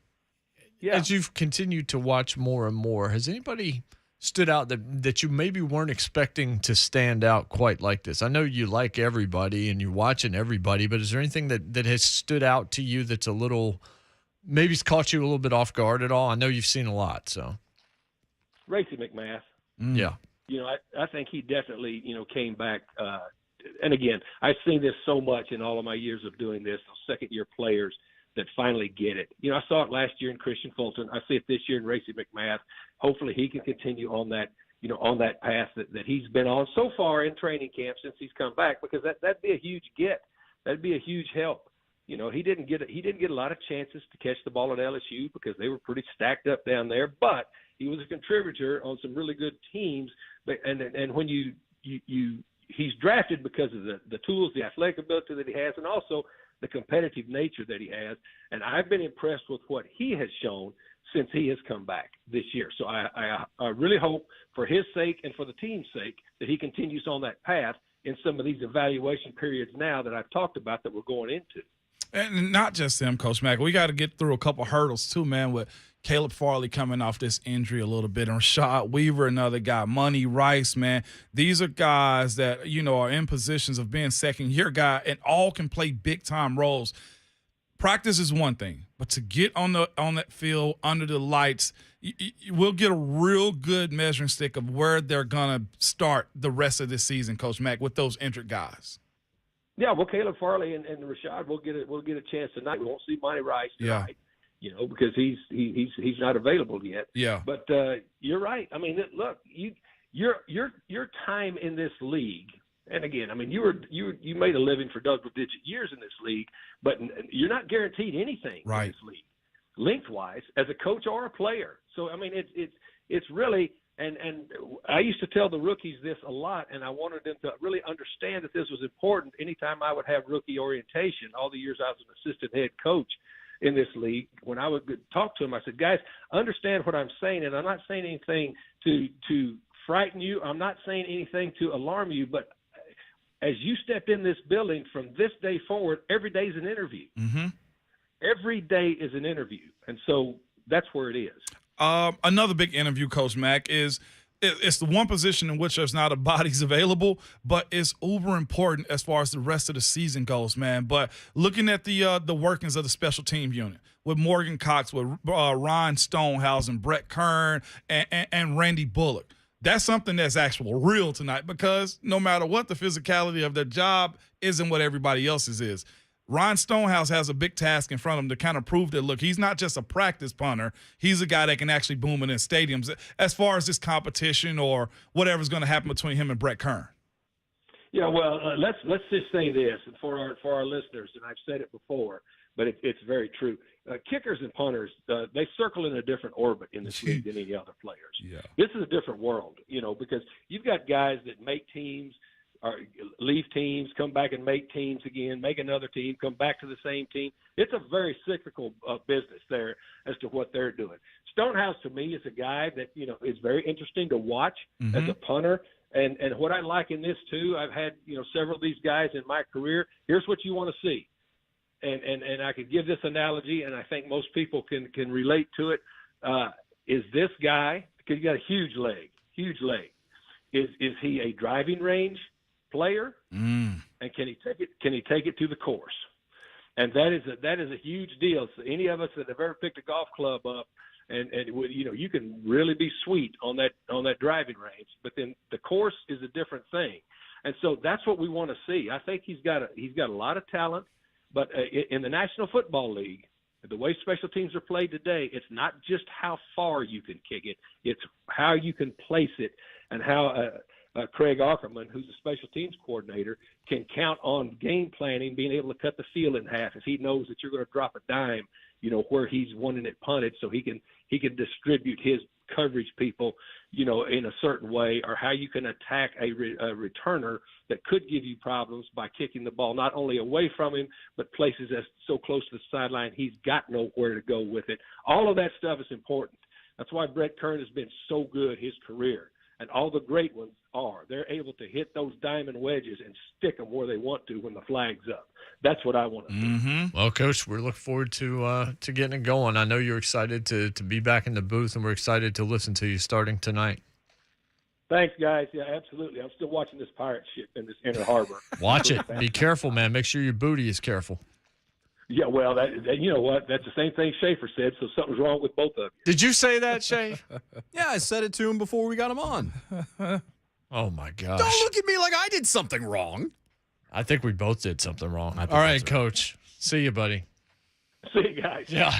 Yeah.
As you've continued to watch more and more, has anybody stood out that you maybe weren't expecting to stand out quite like this? I know you like everybody and you're watching everybody, but is there anything that has stood out to you that's a little – maybe it's caught you a little bit off guard at all? I know you've seen a lot, so.
Racey McMath.
Yeah.
I think he definitely, came back and again, I've seen this so much in all of my years of doing this, those second-year players – that finally get it. I saw it last year in Christian Fulton. I see it this year in Racey McMath. Hopefully he can continue on that, on that path that he's been on so far in training camp since he's come back, because that'd be a huge get. That'd be a huge help. He didn't get a lot of chances to catch the ball at LSU because they were pretty stacked up down there, but he was a contributor on some really good teams. But and when he's drafted because of the tools, the athletic ability that he has, and also the competitive nature that he has. And I've been impressed with what he has shown since he has come back this year. So I really hope for his sake and for the team's sake that he continues on that path in some of these evaluation periods now that I've talked about that we're going into.
And not just him, Coach Mack. We got to get through a couple hurdles too, man, with Caleb Farley coming off this injury a little bit, and Rashad Weaver, another guy, Money Rice, man. These are guys that, are in positions of being second-year guy and all can play big-time roles. Practice is one thing, but to get on that field under the lights, we'll get a real good measuring stick of where they're going to start the rest of this season, Coach Mack, with those injured guys.
Yeah, well, Caleb Farley and Rashad will get a chance tonight. We won't see Monty Rice tonight, because he's not available yet.
Yeah.
But you're right. I mean, look, your time in this league, and again, I mean, you made a living for double-digit years in this league, but you're not guaranteed anything in this league, lengthwise, as a coach or a player. So I mean, it's really. And I used to tell the rookies this a lot, and I wanted them to really understand that this was important anytime I would have rookie orientation. All the years I was an assistant head coach in this league, when I would talk to them, I said, guys, understand what I'm saying, and I'm not saying anything to frighten you. I'm not saying anything to alarm you, but as you step in this building from this day forward, every day is an interview.
Mm-hmm.
Every day is an interview, and so that's where it is.
Another big interview, Coach Mack, is it's the one position in which there's not a bodies available, but it's uber important as far as the rest of the season goes, man. But looking at the workings of the special team unit with Morgan Cox, with Ryan Stonehouse and Brett Kern and Randy Bullock, that's something that's actual real tonight, because no matter what, the physicality of their job isn't what everybody else's is. Ryan Stonehouse has a big task in front of him to kind of prove that, look, he's not just a practice punter. He's a guy that can actually boom it in stadiums as far as this competition or whatever's going to happen between him and Brett Kern.
Yeah, well, let's just say this, and for our listeners, and I've said it before, but it's very true. Kickers and punters, they circle in a different orbit in this league than any other players.
Yeah.
This is a different world, because you've got guys that make teams leave teams, come back and make teams again, make another team, come back to the same team. It's a very cyclical business there as to what they're doing. Stonehouse, to me, is a guy that, is very interesting to watch as a punter. And what I like in this, too, I've had, several of these guys in my career. Here's what you want to see. And I could give this analogy, and I think most people can relate to it. Is this guy, because he got a huge leg. Is he a driving range player? And can he take it to the course? And that is a huge deal. So any of us that have ever picked a golf club up, and you can really be sweet on that driving range, but then the course is a different thing. And so that's what we want to see. I think he's got a lot of talent, but in the National Football League, the way special teams are played today, it's not just how far you can kick it, it's how you can place it, and how Craig Ackerman, who's a special teams coordinator, can count on game planning, being able to cut the field in half if he knows that you're going to drop a dime, where he's wanting it punted, so he can distribute his coverage people, in a certain way, or how you can attack a returner that could give you problems by kicking the ball not only away from him, but places that's so close to the sideline he's got nowhere to go with it. All of that stuff is important. That's why Brett Kern has been so good his career. And all the great ones they're able to hit those diamond wedges and stick them where they want to when the flag's up. That's what I want to see.
Well, Coach, we're looking forward to getting it going. I know you're excited to be back in the booth, and we're excited to listen to you starting tonight.
Thanks, guys. Yeah, absolutely. I'm still watching this pirate ship in this Inner Harbor.
Watch it. Be careful, man. Make sure your booty is careful.
Yeah, well, that you know what? That's the same thing Schaefer said, so something's wrong with both of you.
Did you say that, Shay?
Yeah, I said it to him before we got him on.
Oh, my gosh.
Don't look at me like I did something wrong.
I think we both did something wrong. All right, Coach. See you, buddy.
See you guys.
Yeah.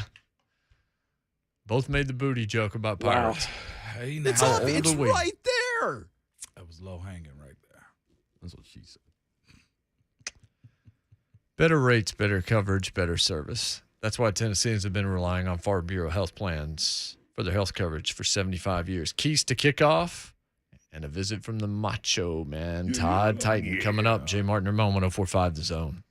Both made the booty joke about pirates.
Wow. Hey,
It's right there.
That was low hanging right there.
That's what she said.
Better rates, better coverage, better service. That's why Tennesseans have been relying on Farm Bureau health plans for their health coverage for 75 years. Keys to kickoff and a visit from the Macho Man, Todd Titan, coming up. Jay Martin, Ramon, 104.5 The Zone.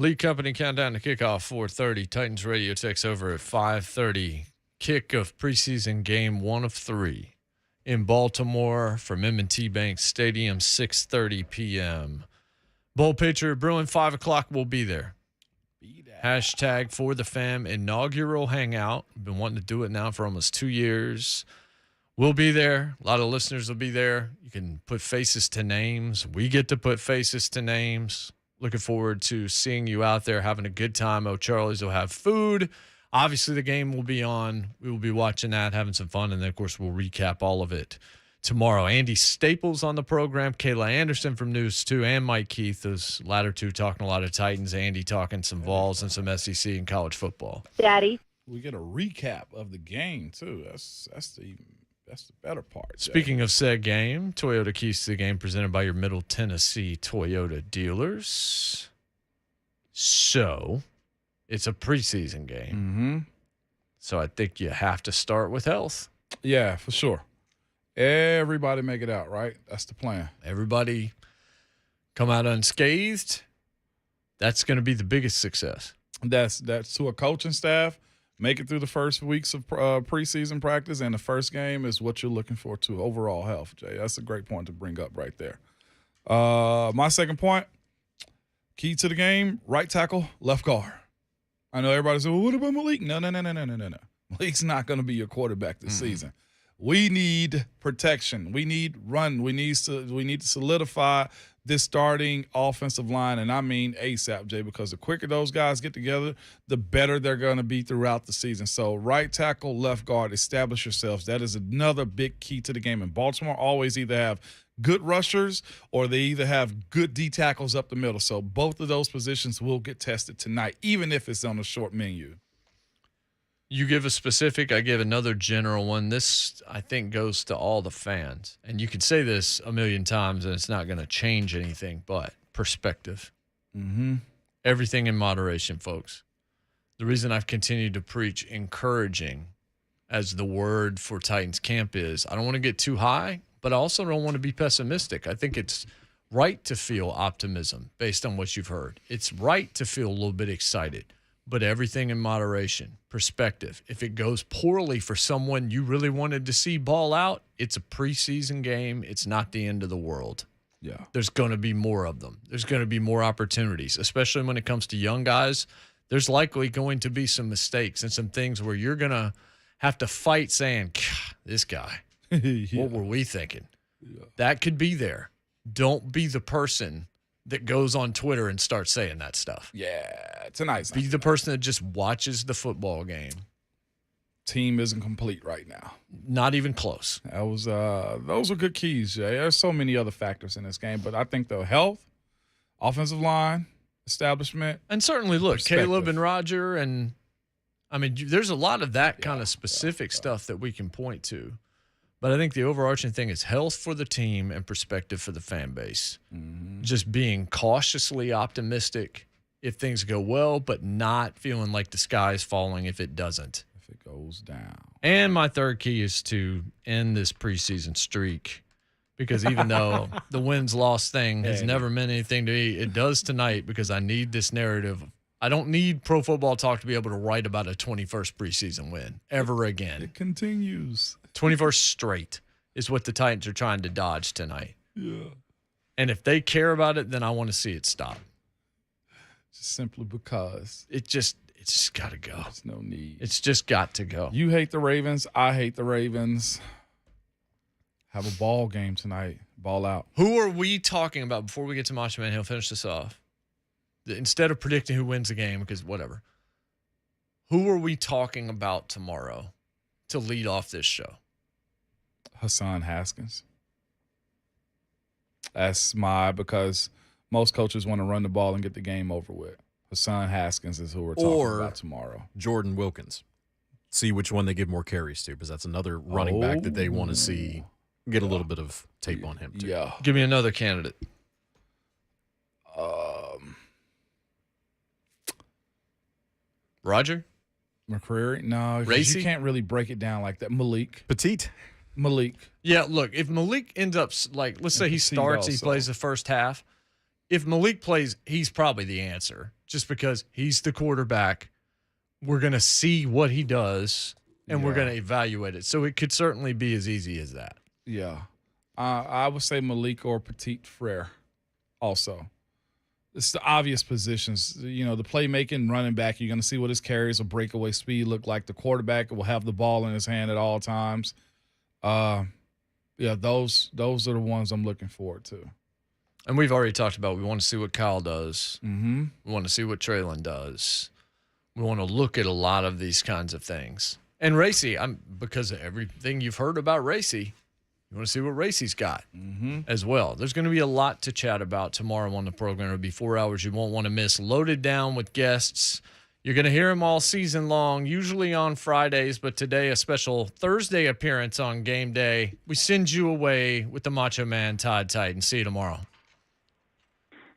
Lead Company countdown to kickoff 4:30. Titans radio takes over at 5:30. Kick of preseason game 1 of 3 in Baltimore from M&T Bank Stadium, 6:30 p.m. Bowl Pitcher Bruin, 5 o'clock. We'll be there. Hashtag for the fam inaugural hangout. Been wanting to do it now for almost 2 years. We'll be there. A lot of listeners will be there. You can put faces to names. We get to put faces to names. Looking forward to seeing you out there, having a good time. O'Charlie's will have food. Obviously, the game will be on. We will be watching that, having some fun, and then, of course, we'll recap all of it tomorrow. Andy Staples on the program, Kayla Anderson from News 2, and Mike Keith, those latter two talking a lot of Titans. Andy talking some Vols and some SEC and college football.
Daddy.
We get a recap of the game, too. That's the better part.
Speaking of said game, Toyota Keys to the Game presented by your Middle Tennessee Toyota dealers. So, it's a preseason game.
Mm-hmm.
So I think you have to start with health.
Yeah, for sure. Everybody make it out, right? That's the plan.
Everybody come out unscathed. That's going to be the biggest success.
That's to a coaching staff. Make it through the first weeks of preseason practice, and the first game is what you're looking for to overall health, Jay. That's a great point to bring up right there. My second point, key to the game, right tackle, left guard. I know everybody says, well, what about Malik? No. Malik's not going to be your quarterback this season. We need protection. We need run. We need to solidify this starting offensive line, and I mean ASAP, Jay, because the quicker those guys get together, the better they're going to be throughout the season. So right tackle, left guard, establish yourselves. That is another big key to the game. And Baltimore always either have good rushers or they either have good D tackles up the middle. So both of those positions will get tested tonight, even if it's on a short menu.
You give a specific, I give another general one. This, I think, goes to all the fans. And you could say this a million times and it's not going to change anything, but perspective.
Mm-hmm.
Everything in moderation, folks. The reason I've continued to preach encouraging as the word for Titans camp is I don't want to get too high, but I also don't want to be pessimistic. I think it's right to feel optimism based on what you've heard. It's right to feel a little bit excited. But everything in moderation, perspective. If it goes poorly for someone you really wanted to see ball out, it's a preseason game. It's not the end of the world.
Yeah.
There's going to be more of them. There's going to be more opportunities, especially when it comes to young guys. There's likely going to be some mistakes and some things where you're going to have to fight saying, this guy, what were we thinking?
Yeah.
That could be there. Don't be the person that goes on Twitter and starts saying that stuff.
Yeah, tonight's
Be the person that just watches the football game.
Team isn't complete right now.
Not even close.
That was those are good keys, Jay. There's so many other factors in this game, but I think the health, offensive line, establishment,
and certainly look, Caleb and Roger, and I mean, there's a lot of that kind of specific stuff that we can point to. But I think the overarching thing is health for the team and perspective for the fan base.
Mm-hmm.
Just being cautiously optimistic if things go well, but not feeling like the sky is falling if it doesn't.
If it goes down.
And my third key is to end this preseason streak because even though the wins-loss thing has never meant anything to me, it does tonight because I need this narrative. I don't need Pro Football Talk to be able to write about a 21st preseason win ever again.
It continues.
21st straight is what the Titans are trying to dodge tonight.
Yeah.
And if they care about it, then I want to see it stop.
Just simply because.
It's just got to go.
There's no need.
It's just got to go.
You hate the Ravens. I hate the Ravens. Have a ball game tonight. Ball out.
Who are we talking about before we get to Macho Man? He'll finish this off. Instead of predicting who wins the game, because whatever. Who are we talking about tomorrow to lead off this show?
Hassan Haskins. That's because most coaches want to run the ball and get the game over with. Hassan Haskins is who we're talking about tomorrow.
Jordan Wilkins. See which one they give more carries to, because that's another running back that they want to see get a little bit of tape on him, too.
Yeah.
Give me another candidate. Roger?
McCreary? No,
Racy?
You can't really break it down like that. Malik. Malik.
Yeah, look, if Malik ends up, like, let's say he starts, he plays the first half. If Malik plays, he's probably the answer. just because he's the quarterback. We're going to see what he does, and we're going to evaluate it. So it could certainly be as easy as that.
Yeah. I would say Malik or Petit Frere also. It's the obvious positions. The playmaking running back, you're going to see what his carries or breakaway speed look like. The quarterback will have the ball in his hand at all times. Those are the ones I'm looking forward to.
And we've already talked about we want to see what Kyle does.
Mm-hmm.
We want to see what Traylon does. We want to look at a lot of these kinds of things. And Racy, because of everything you've heard about Racy, you want to see what Racy's got as well. There's going to be a lot to chat about tomorrow on the program. It'll be 4 hours you won't want to miss. Loaded down with guests. You're going to hear them all season long, usually on Fridays, but today a special Thursday appearance on game day. We send you away with the Macho Man, Todd Titan. See you tomorrow.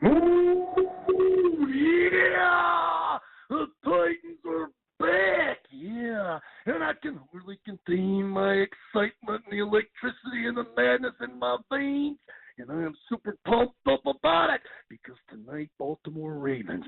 Ooh, yeah! The Titans are back! Yeah, and I can hardly contain my excitement and the electricity and the madness in my veins. And I am super pumped up about it because tonight, Baltimore Ravens,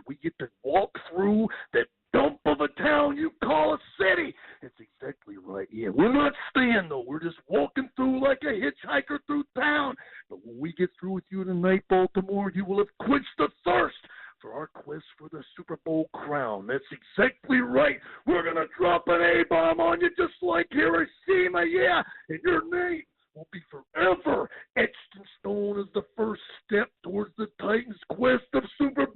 we get to walk through that dump of a town you call a city. That's exactly right. Yeah, we're not staying, though. We're just walking through like a hitchhiker through town. But when we get through with you tonight, Baltimore, you will have quenched the thirst for our quest for the Super Bowl crown. That's exactly right. We're going to drop an A-bomb on you just like Hiroshima, yeah, and your name will be forever etched in stone as the first step towards the Titans' quest of Super